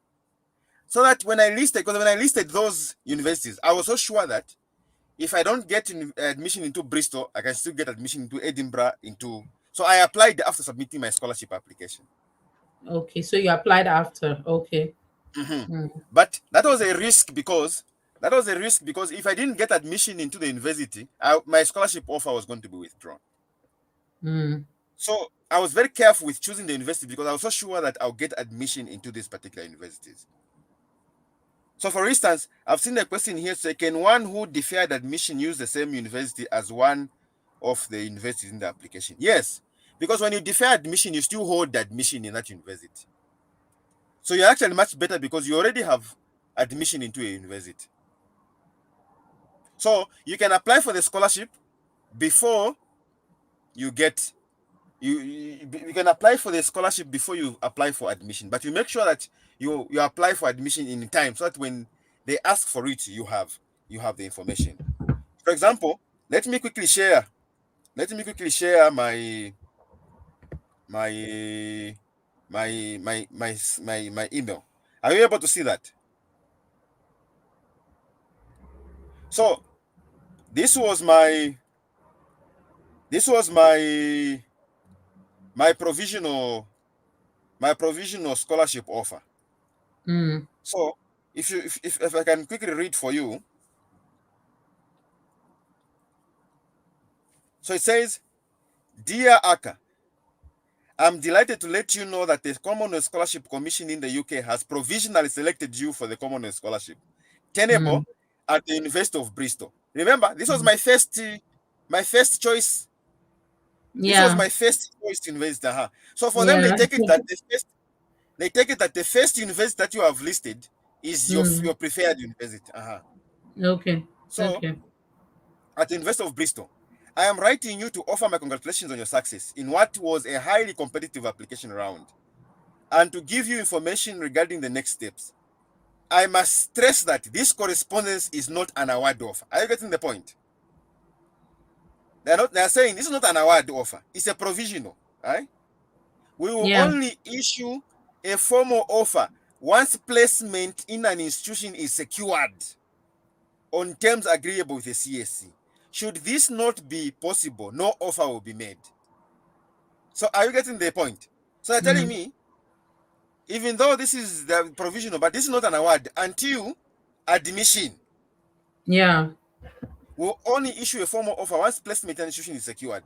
So that when I listed, because when I listed those universities, I was so sure that if I don't get admission into Bristol, I can still get admission into Edinburgh, So I applied after submitting my scholarship application. Okay, so you applied after. Okay. But that was a risk because if I didn't get admission into the university, my scholarship offer was going to be withdrawn. So I was very careful with choosing the university because I was so sure that I'll get admission into these particular universities. So for instance, I've seen a question here say, can one who deferred admission use the same university as one of the universities in the application? Yes, because when you defer admission, you still hold the admission in that university. So you're actually much better because you already have admission into a university. So you can apply for the scholarship before you get, you can apply for the scholarship before you apply for admission, but you make sure that you apply for admission in time so that when they ask for it, you have the information. For example, let me quickly share my email. Are you able to see that? So this was my provisional scholarship offer. So if I can quickly read for you. So it says, Dear Aka, I'm delighted to let you know that the Commonwealth Scholarship Commission in the UK has provisionally selected you for the Commonwealth Scholarship, tenable at the University of Bristol. Remember, this was my first choice. This was my first choice university. So for them, they take it that the first university that you have listed is your preferred university. Okay. So at the University of Bristol, I am writing you to offer my congratulations on your success in what was a highly competitive application round, and to give you information regarding the next steps. I must stress that this correspondence is not an award offer. Are you getting the point? They are saying this is not an award offer. It's a provisional, right? We will only issue a formal offer once placement in an institution is secured on terms agreeable with the CSC. Should this not be possible, no offer will be made. So are you getting the point? So they're telling me, even though this is the provisional, but this is not an award until admission. Yeah. We'll only issue a formal offer once placement in an institution is secured.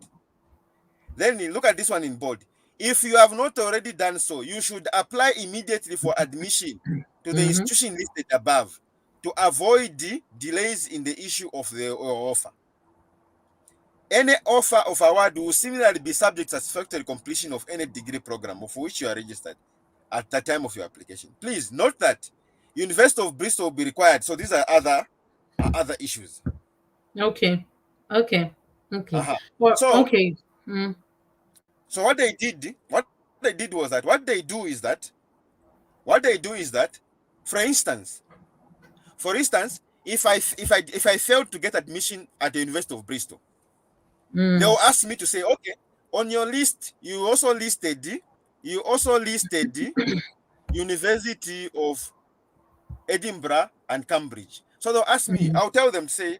Then you look at this one in bold. If you have not already done so, you should apply immediately for admission to the institution listed above to avoid the delays in the issue of the offer. Any offer of award will similarly be subject to satisfactory completion of any degree program of which you are registered at the time of your application. Please note that University of Bristol will be required. So these are other issues. Okay. Well, So okay. So what they do is that, for instance, if I failed to get admission at the University of Bristol, they will ask me to say, okay, on your list, you also listed the University of Edinburgh and Cambridge. So they'll ask me, I'll tell them, say,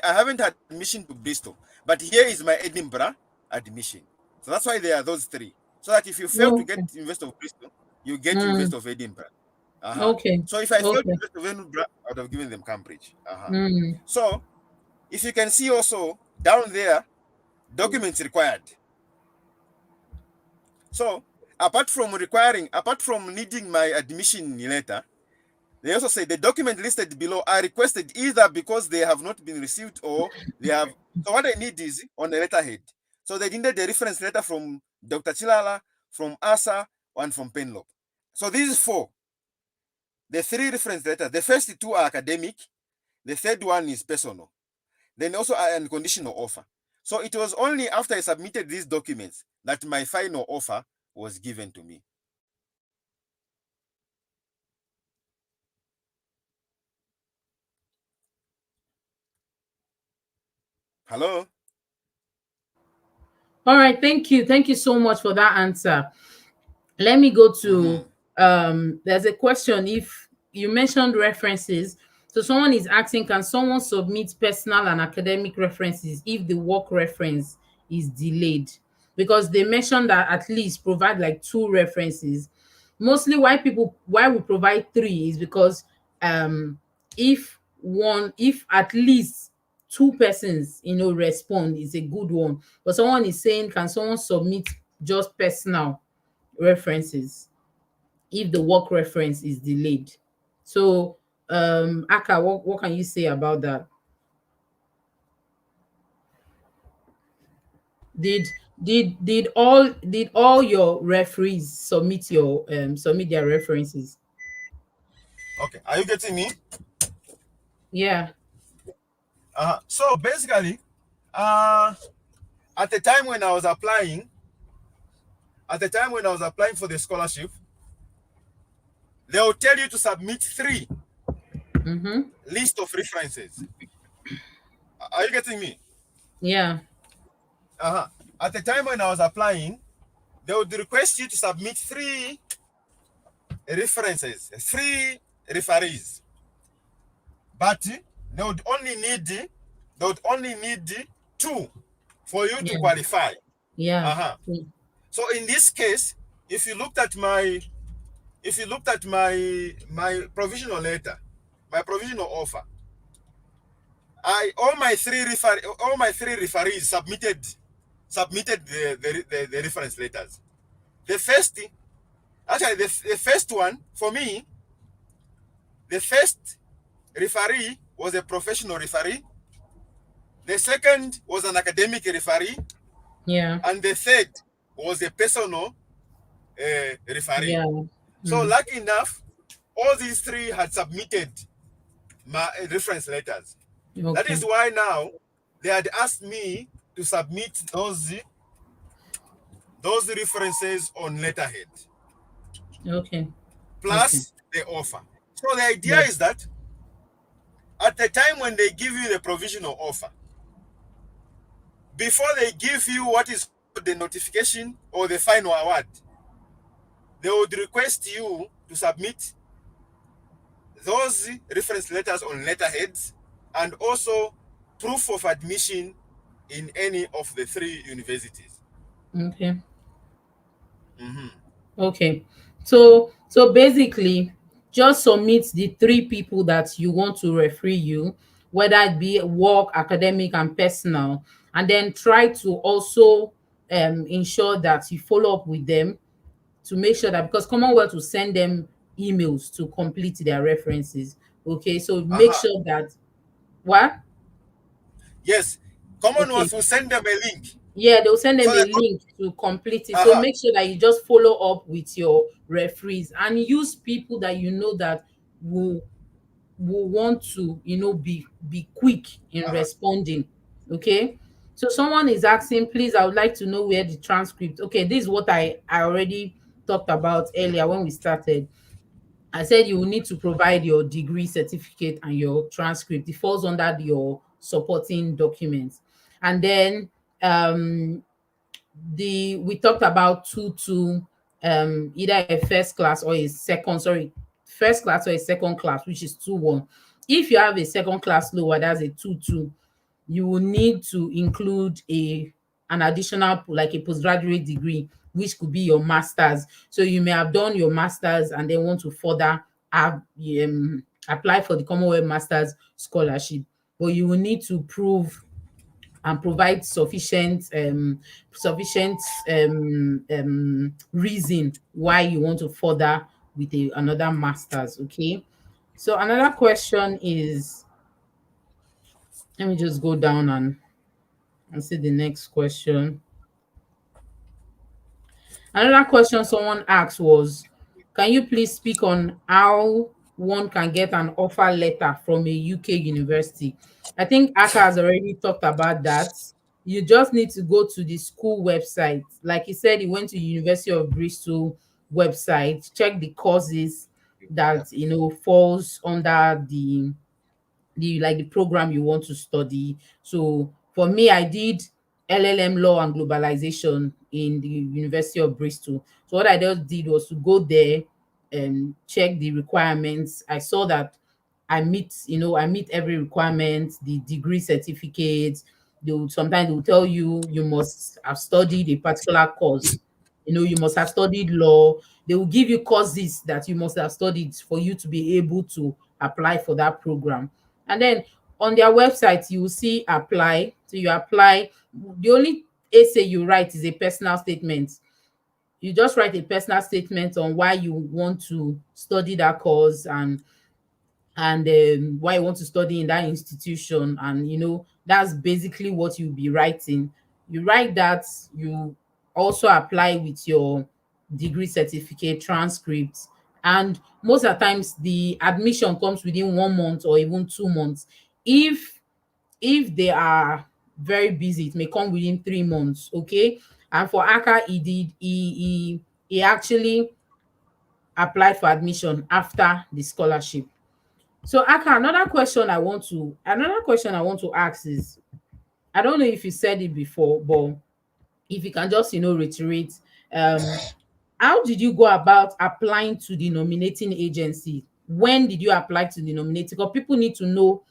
I haven't had admission to Bristol, but here is my Edinburgh admission. So that's why there are those three. So that if you fail to get University of Bristol, you get University of Edinburgh. Okay. So if I failed University of Edinburgh, I would have given them Cambridge. So if you can see also down there, documents required. So apart from needing my admission letter, they also say the document listed below are requested either because they have not been received or they have. So what they need is on the letterhead. So they needed the reference letter from Dr. Chilala, from ASA, one from Penlop. So these four, the three reference letters, the first two are academic, the third one is personal, then also an unconditional offer. So it was only after I submitted these documents that my final offer was given to me. Hello? All right, thank you. Thank you so much for that answer. Let me go Mm-hmm. to there's a question. If you mentioned references, so someone is asking, can someone submit personal and academic references if the work reference is delayed? Because they mentioned that at least provide like two references. Mostly why we provide three is because if at least two persons respond, is a good one. But someone is saying, can someone submit just personal references if the work reference is delayed? So Aka, what can you say about that? Did all your referees submit their references? Okay, are you getting me? Yeah. So basically, uh, at the time when I was applying, for the scholarship, they will tell you to submit three Mm-hmm. list of references. Are you getting me? Yeah. At the time when I was applying, they would request you to submit three references, three referees, but they would only need two for you to Yeah. qualify. Yeah. Uh-huh. So in this case, if you looked at my my provisional letter, my provisional offer, all my three referees submitted the reference letters. The first actually the first one for me, the first referee was a professional referee, the second was an academic referee, Yeah. and the third was a personal referee. Yeah. So Mm. lucky enough, all these three had submitted my reference letters. That is Okay. why now they had asked me to submit those references on letterhead Okay. Okay. plus the offer. So the idea Yeah. is that at the time when they give you the provisional offer, before they give you what is called the notification or the final award, they would request you to submit those reference letters on letterheads and also proof of admission in any of the three universities. Okay. Mhm. Okay. So basically, just submit the three people that you want to referee you, whether it be work, academic, and personal, and then try to also ensure that you follow up with them to make sure that, because Commonwealth will send them emails to complete their references. Okay, so make Uh-huh. sure that what? Yes, Okay. Commonwealth will send them a link. Yeah, they'll send So them a the link to complete it. So uh-huh, make sure that you just follow up with your referees and use people that you know that will will want to, be quick in uh-huh, responding. Okay. So someone is asking, please, I would like to know where the transcript. Okay, this is what I already talked about earlier when we started. I said you will need to provide your degree certificate and your transcript. It falls under your supporting documents. And then we talked about two either a first class or a second, sorry, first class or a second class, which is 2-1. If you have a second class lower, that's a 2-2. You will need to include an additional, like a postgraduate degree, which could be your master's. So you may have done your master's and then want to further have, apply for the Commonwealth Masters Scholarship, but you will need to prove and provide sufficient reason why you want to further with another master's. Okay. So another question is, let me just go down and see the next question. Another question someone asked was, can you please speak on how one can get an offer letter from a UK university? I think Aka has already talked about that. You just need to go to the school website. Like he said, he went to University of Bristol website, check the courses Yeah. that falls under the program you want to study. So for me, I did LLM law and globalization in the University of Bristol. So what I just did was to go there and check the requirements. I saw that I meet every requirement, the degree certificate. Sometimes they will tell you you must have studied a particular course. You must have studied law. They will give you courses that you must have studied for you to be able to apply for that program. And then on their website, you will see apply. So you apply. The only essay you write is a personal statement. You just write a personal statement on why you want to study that course, and why you want to study in that institution. And that's basically what you'll be writing. You write that. You also apply with your degree certificate, transcript. And most of the times the admission comes within 1 month or even 2 months. If they are very busy, it may come within 3 months. Okay. And for Aka, he actually applied for admission after the scholarship. So Aka, another question I want to ask is, I don't know if you said it before, but if you can just reiterate, um how did you go about applying to the nominating agency? When did you apply to the nominating? Because people need to know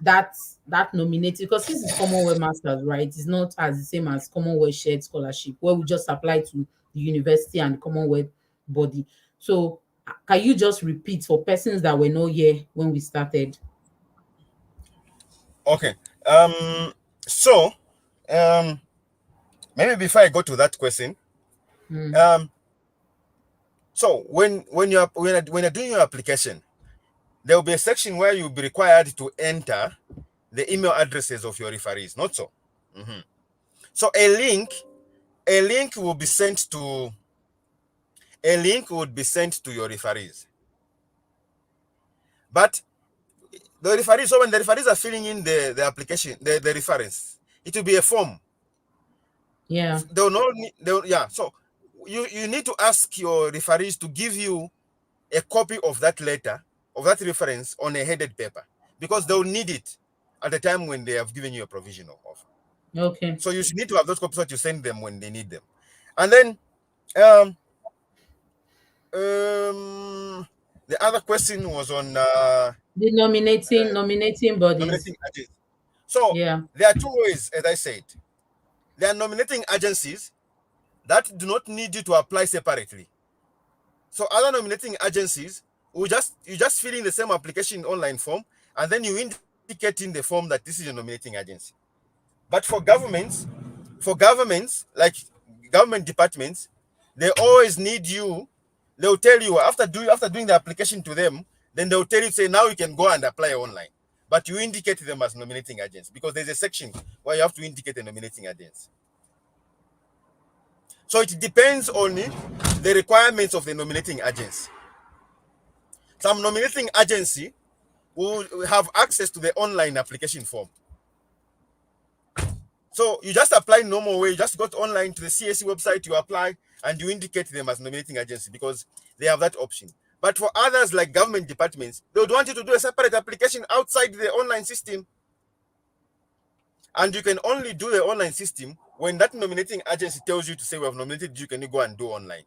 that nominating, because this is Commonwealth Masters, right? It's not as the same as Commonwealth Shared Scholarship, where we just apply to the university and the Commonwealth body. So can you just repeat for persons that were not here when we started? Okay. So, um, maybe before I go to that question, Mm. um, so when you're doing your application, there will be a section where you'll be required to enter the email addresses of your referees. Not so. Mhm. So a link will be sent to a link would be sent to your referees. But the referees, so when the referees are filling in the application, the reference, it will be a form. Yeah. They'll not yeah. So you need to ask your referees to give you a copy of that letter, of that reference on a headed paper, because they'll need it at the time when they have given you a provisional offer. Okay. So you should need to have those copies that you send them when they need them. And then um um the other question was on The nominating bodies. nominating agents. So Yeah. there are two ways, as I said. There are nominating agencies that do not need you to apply separately. So other nominating agencies will just fill in the same application online form, and then you indicate in the form that this is a nominating agency. But for governments like government departments, they always need you. They'll tell you after doing the application to them, then they'll tell you, say, now you can go and apply online. But you indicate them as nominating agents, because there's a section where you have to indicate a nominating agents. So it depends on the requirements of the nominating agency. Some nominating agency will have access to the online application form. So you just apply normal way. You just go online to the CSC website, you apply, and you indicate them as nominating agency, because they have that option. But for others, like government departments, they would want you to do a separate application outside the online system. And you can only do the online system when that nominating agency tells you to say, we have nominated you, can you go and do online?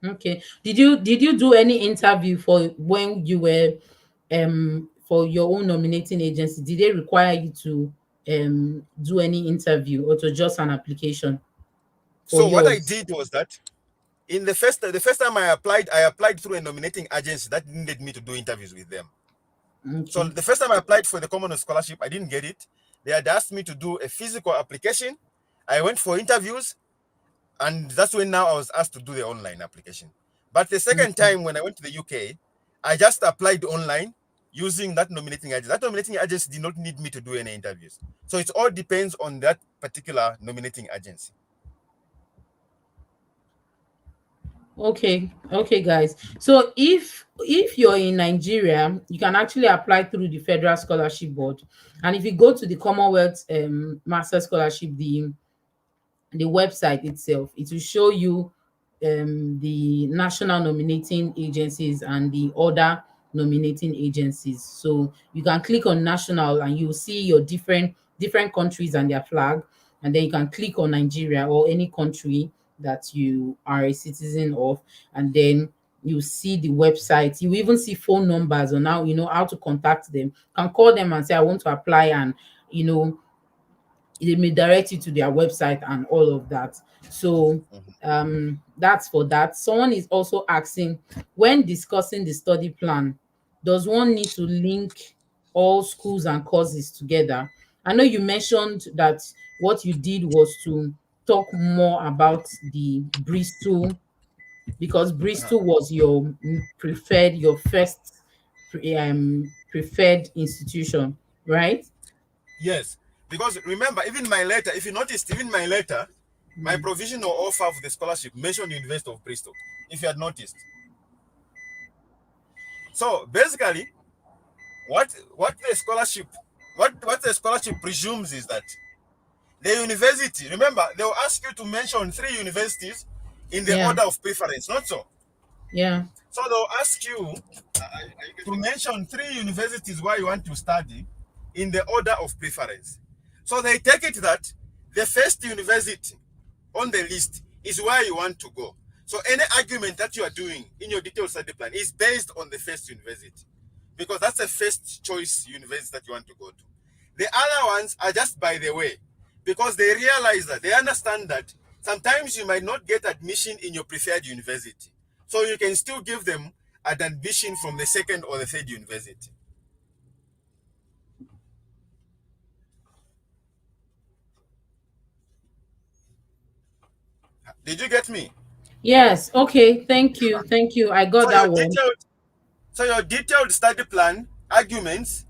Okay. Did you do any interview for when you were for your own nominating agency? Did they require you to do any interview, or to just an application for So what I yours? did was that in the first time I applied through a nominating agency that needed me to do interviews with them. So Okay. the first time I applied for the Commonwealth Scholarship, I didn't get it. They had asked me to do a physical application. I went for interviews, and that's when now I was asked to do the online application. But the second Okay. time when I went to the UK, I just applied online using that nominating agency. That nominating agency did not need me to do any interviews. So it all depends on that particular nominating agency. Okay, guys. So if you're in Nigeria, you can actually apply through the Federal Scholarship Board. And if you go to the Commonwealth Master Scholarship, the website itself, it will show you the national nominating agencies and the other nominating agencies. So you can click on national and you'll see your different countries and their flag, and then you can click on Nigeria or any country that you are a citizen of, and then you see the website. You even see phone numbers on how, how to contact them. You can call them and say, I want to apply, and you know they may direct you to their website and all of that. So that's for that. Someone is also asking, when discussing the study plan, does one need to link all schools and courses together? I know you mentioned that what you did was to talk more about the Bristol, because Bristol was your preferred, your first preferred institution, right? Yes, because remember, even my letter, if you noticed, even my letter, my Mm. provisional offer for the scholarship mentioned University of Bristol, if you had noticed. So basically, what the scholarship, what the scholarship presumes is that the university, remember, they'll ask you to mention 3 universities in the Yeah, order of preference, not so. yeah. So they'll ask you to mention 3 universities where you want to study in the order of preference. So they take it that the first university on the list is where you want to go. So any argument that you are doing in your detailed study plan is based on the first university, because that's the first choice university that you want to go to. The other ones are just by the way, because they realize that, they understand that sometimes you might not get admission in your preferred university. So you can still give them an admission from the second or the third university. Did you get me? Yes. Okay. Thank you. Thank you. I got So your that one. detailed, so your detailed study plan arguments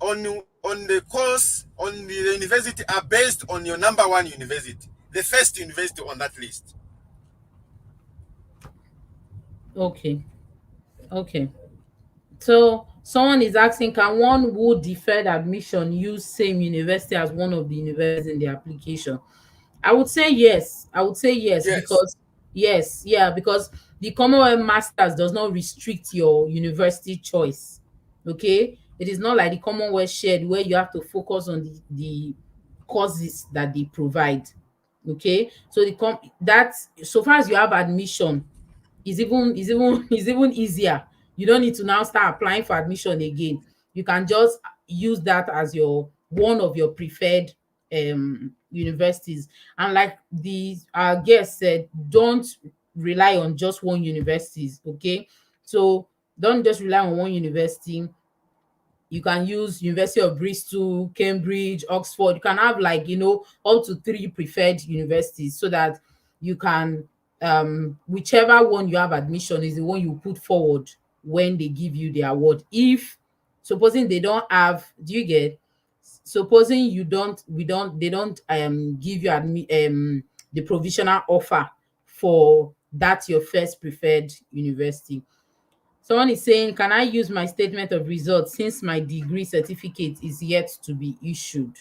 on the course on the university are based on your number one university, the first university on that list. Okay. Okay. So someone is asking, can one who deferred admission use same university as one of the universities in the application? I would say yes. I would say yes, Yes. because yes, yeah, because the Commonwealth Masters does not restrict your university choice. Okay, it is not like the Commonwealth Shared where you have to focus on the courses that they provide. Okay, so that, so far as you have admission, is even easier. You don't need to now start applying for admission again. You can just use that as your one of your preferred universities. And like the our guest said, don't rely on just one universities. Okay, so don't just rely on one university. You can use University of Bristol, Cambridge, Oxford. You can have, like, up to three preferred universities, so that you can whichever one you have admission is the one you put forward when they give you the award. If supposing they don't have, do you get, supposing you don't we don't they don't give you the provisional offer for that your first preferred university. Someone is saying, can I use my statement of results since my degree certificate is yet to be issued?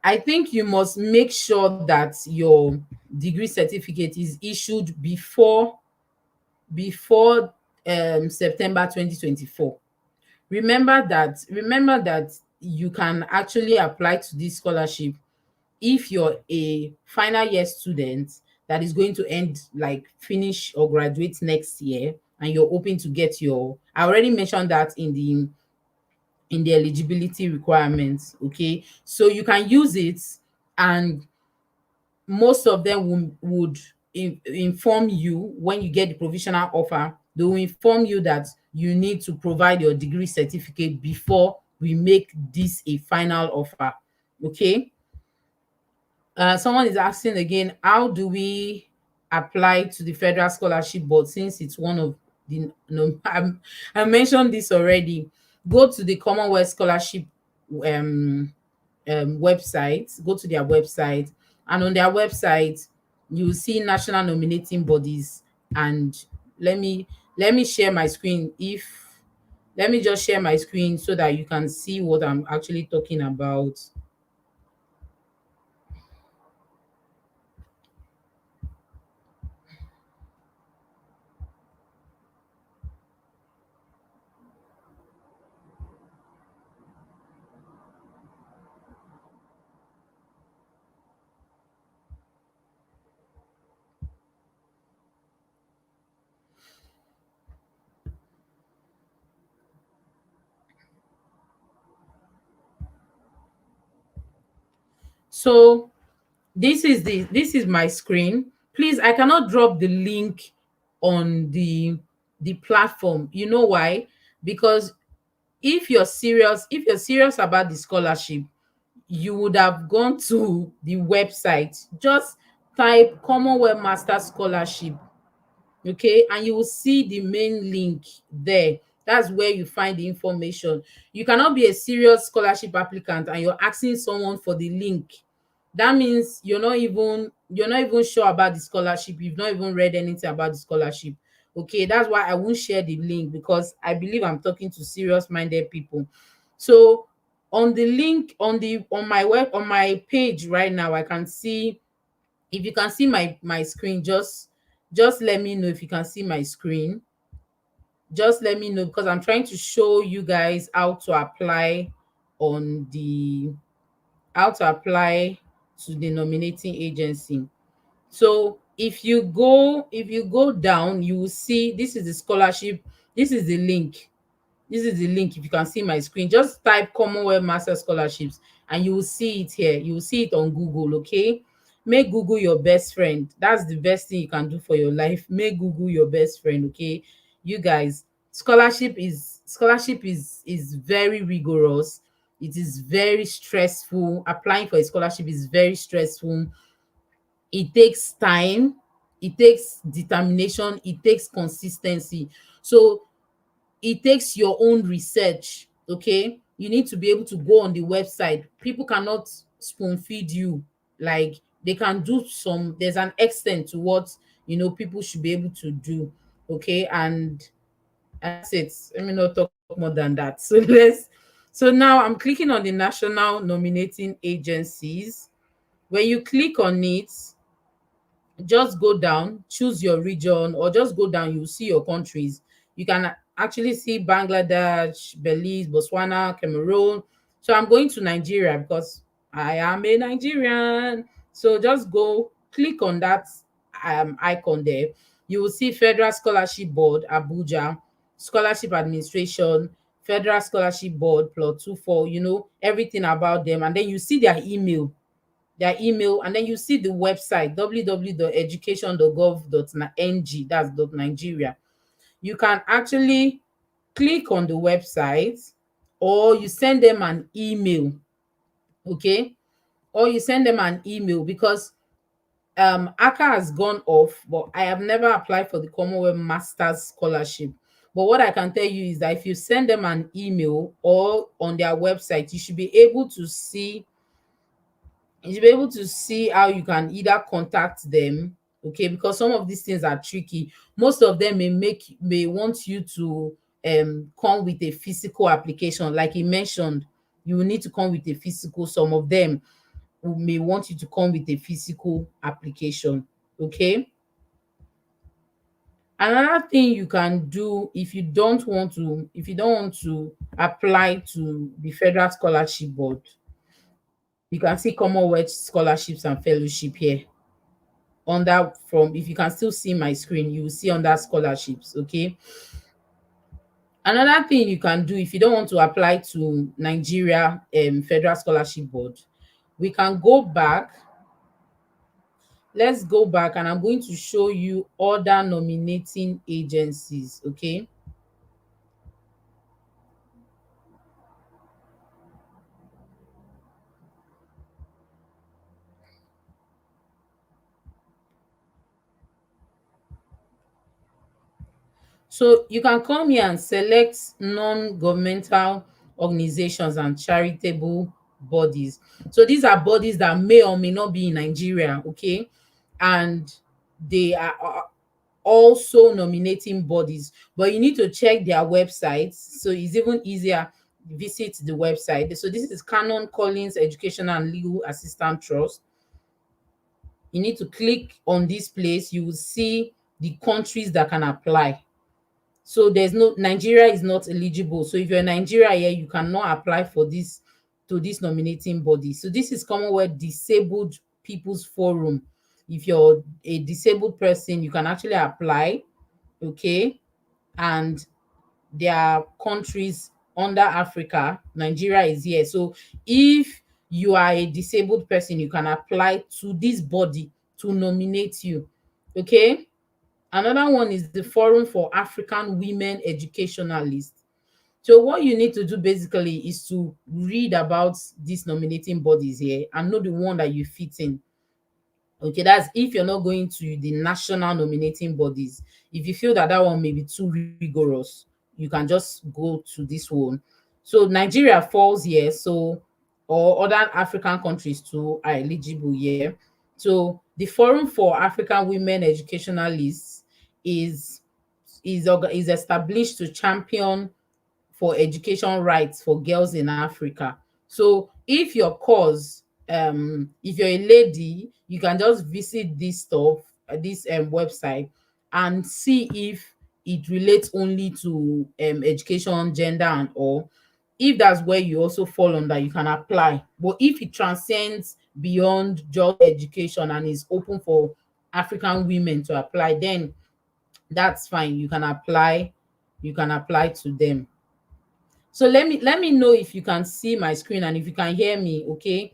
I think you must make sure that your degree certificate is issued before September 2024. Remember that you can actually apply to this scholarship if you're a final year student that is going to end, like, finish or graduate next year, and you're hoping to get your, I already mentioned that in the eligibility requirements. Okay, so you can use it, and most of them would inform you when you get the provisional offer. They will inform you that you need to provide your degree certificate before we make this a final offer. Okay. Someone is asking again, how do we apply to the Federal Scholarship Board, since it's one of the, no, I mentioned this already. Go to the Commonwealth Scholarship website, go to their website, and on their website you will see national nominating bodies. And let me let me share my screen. If Let me just share my screen so that you can see what I'm actually talking about. So this is my screen. Please, I cannot drop the link on the platform. You know why? Because if you're serious about the scholarship, you would have gone to the website. Just type Commonwealth Masters Scholarship, okay, and you will see the main link there. That's where you find the information. You cannot be a serious scholarship applicant and you're asking someone for the link. That means you're not even sure about the scholarship. You've not even read anything about the scholarship. Okay, that's why I won't share the link, because I believe I'm talking to serious minded people. So on the link on my page right now, I can see, if you can see my screen, just let me know if you can see my screen. Just let me know, because I'm trying to show you guys on the how to apply to the nominating agency. So if you go down, you will see this is the scholarship. This is the link. This is the link. If you can see my screen, just type Commonwealth Master Scholarships and you will see it here. You will see it on Google, okay? Make Google your best friend. That's the best thing you can do for your life. Make Google your best friend, okay? You guys, scholarship is very rigorous. It is very stressful. Applying for a scholarship is very stressful. It takes time, it takes determination, it takes consistency. So it takes your own research, okay? You need to be able to go on the website. People cannot spoon feed you. Like, they can do some, there's an extent to what people should be able to do, okay? And that's it. Let me not talk more than that. So now I'm clicking on the national nominating agencies. When you click on it, just go down, choose your region, or just go down, you see your countries. You can actually see Bangladesh, Belize, Botswana, Cameroon. So I'm going to Nigeria because I am a Nigerian. So just go click on that icon there. You will see Federal Scholarship Board, Abuja, Scholarship Administration, Federal Scholarship Board, plot 24, everything about them. And then you see their email, and then you see the website www.education.gov.ng, that's .nigeria. You can actually click on the website, or you send them an email, okay? Or you send them an email, because ACA has gone off, but I have never applied for the Commonwealth Masters Scholarship. But what I can tell you is that if you send them an email or on their website, you should be able to see how you can either contact them, okay? Because some of these things are tricky. Most of them may want you to come with a physical application. Like he mentioned, you will need to come with a physical. Some of them may want you to come with a physical application, okay? Another thing you can do, if you don't want to apply to the Federal Scholarship Board, you can see Commonwealth Scholarships and Fellowship here. Under from If you can still see my screen, you will see under scholarships, okay? Another thing you can do, if you don't want to apply to Nigeria Federal Scholarship Board, we can go back. Let's go back, and I'm going to show you other nominating agencies, okay? So you can come here and select non-governmental organizations and charitable bodies. So these are bodies that may or may not be in Nigeria, okay? and they are also nominating bodies, but you need to check their websites. So it's even easier, visit the website. So this is Canon Collins Educational and Legal Assistant Trust. You need to click on this place. You will see the countries that can apply. So there's no, Nigeria is not eligible. So if you're in Nigeria here, you cannot apply for this, to this nominating body. So this is Commonwealth Disabled People's Forum. If you're a disabled person, you can actually apply. Okay. And there are countries under Africa. Nigeria is here. So if you are a disabled person, you can apply to this body to nominate you. Okay. Another one is the Forum for African Women Educationalists. So what you need to do basically is to read about these nominating bodies here and know the one that you fit in. Okay, that's if you're not going to the national nominating bodies. If you feel that that one may be too rigorous, you can just go to this one. So Nigeria falls here, so or other African countries too are eligible here. So the Forum for African Women Educationalists is is established to champion for education rights for girls in Africa. So if your cause, if you're a lady, you can just visit this stuff, this website, and see if it relates only to education, gender, and all. If that's where you also fall under, you can apply. But if it transcends beyond just education and is open for African women to apply, then that's fine. You can apply. You can apply to them. So let me know if you can see my screen and if you can hear me, okay?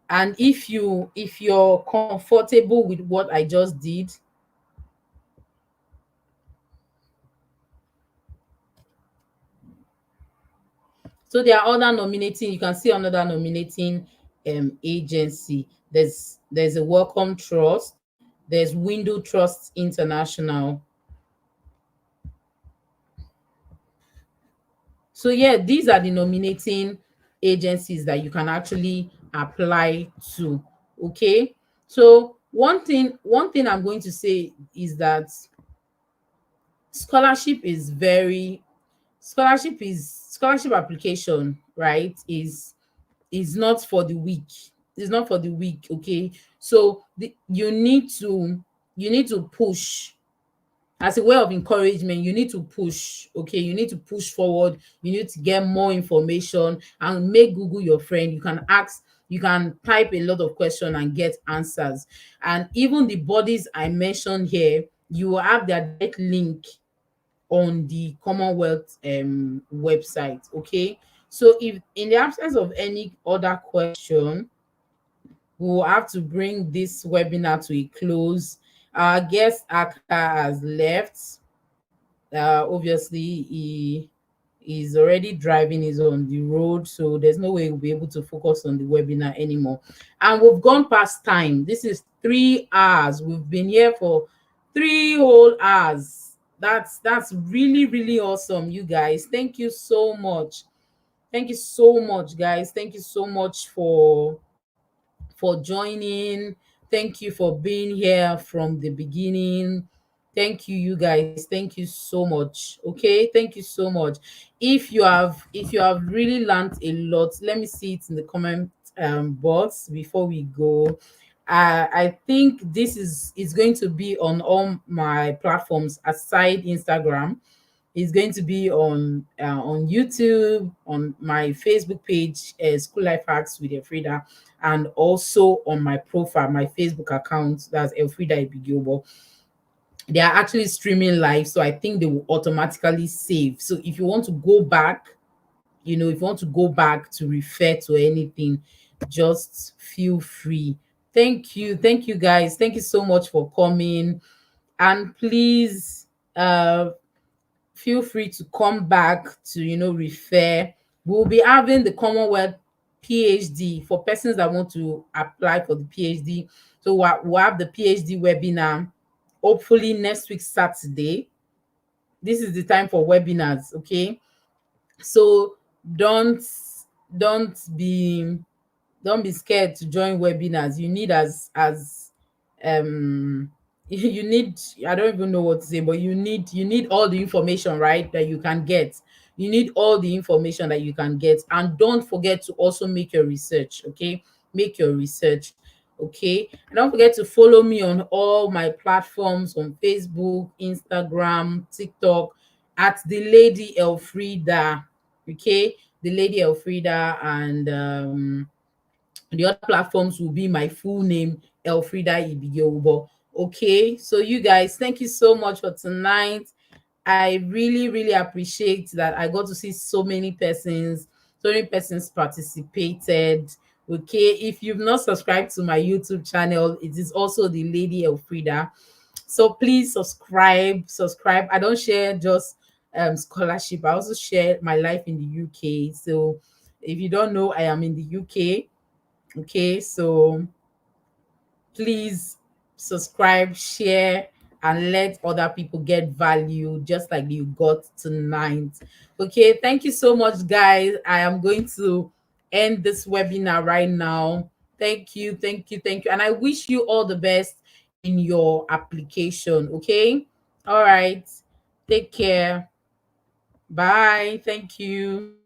And if you're comfortable with what I just did. So there are other nominating, you can see another nominating agency. There's a Welcome Trust, there's Window Trust International. So yeah, these are the nominating agencies that you can actually apply to. Okay. So one thing I'm going to say is that scholarship is very scholarship application, right, is not for the weak. It's not for the weak. Okay. So you need to push as a way of encouragement. You need to push. Okay, you need to push forward. You need to get more information and make Google your friend. You can ask, you can type a lot of questions and get answers. And even the bodies I mentioned here, you will have their direct link on the Commonwealth website. Okay, so if in the absence of any other question, we will have to bring this webinar to a close. Our guest Aka has left. Obviously, he is already driving, is on the road, so there's no way we'll be able to focus on the webinar anymore. And we've gone past time. This is 3 hours. We've been here for 3 whole hours. That's really, really awesome, you guys. Thank you so much. Thank you so much, guys. Thank you so much for joining. Thank you for being here from the beginning. Thank you, you guys. Thank you so much. Okay, thank you so much. If you have really learned a lot, let me see it in the comment box before we go. I think this is going to be on all my platforms aside Instagram. It's going to be on YouTube, on my Facebook page, School Life Hacks with Elfrida, and also on my profile, my Facebook account, that's Elfrida Ibigiobo. They are actually streaming live, so I think they will automatically save. So if you want to go back, if you want to go back to refer to anything, just feel free. Thank you guys. Thank you so much for coming. And please, feel free to come back to refer. We'll be having the Commonwealth PhD for persons that want to apply for the PhD. So we'll have the PhD webinar hopefully next week Saturday. This is the time for webinars. Okay, so don't be don't be scared to join webinars. You need as um you need, I don't even know what to say, but you need all the information, right, that you can get. You need all the information that you can get, and don't forget to also make your research. Okay, make your research. Okay, and don't forget to follow me on all my platforms on Facebook, Instagram, TikTok, at the Lady Elfrida. Okay, the Lady Elfrida, and the other platforms will be my full name, Elfrida Ibiyobo. Okay, so you guys, thank you so much for tonight. I really, really appreciate that I got to see so many persons participated. Okay, if you've not subscribed to my YouTube channel, it is also the Lady Elfrida. So please subscribe. I don't share just scholarship. I also share my life in the UK. So if you don't know, I am in the UK. Okay, so please subscribe, share, and let other people get value just like you got tonight. Okay, thank you so much, guys. I am going to end this webinar right now. Thank you, thank you, thank you. And I wish you all the best in your application. Okay, all right, take care. Bye. Thank you.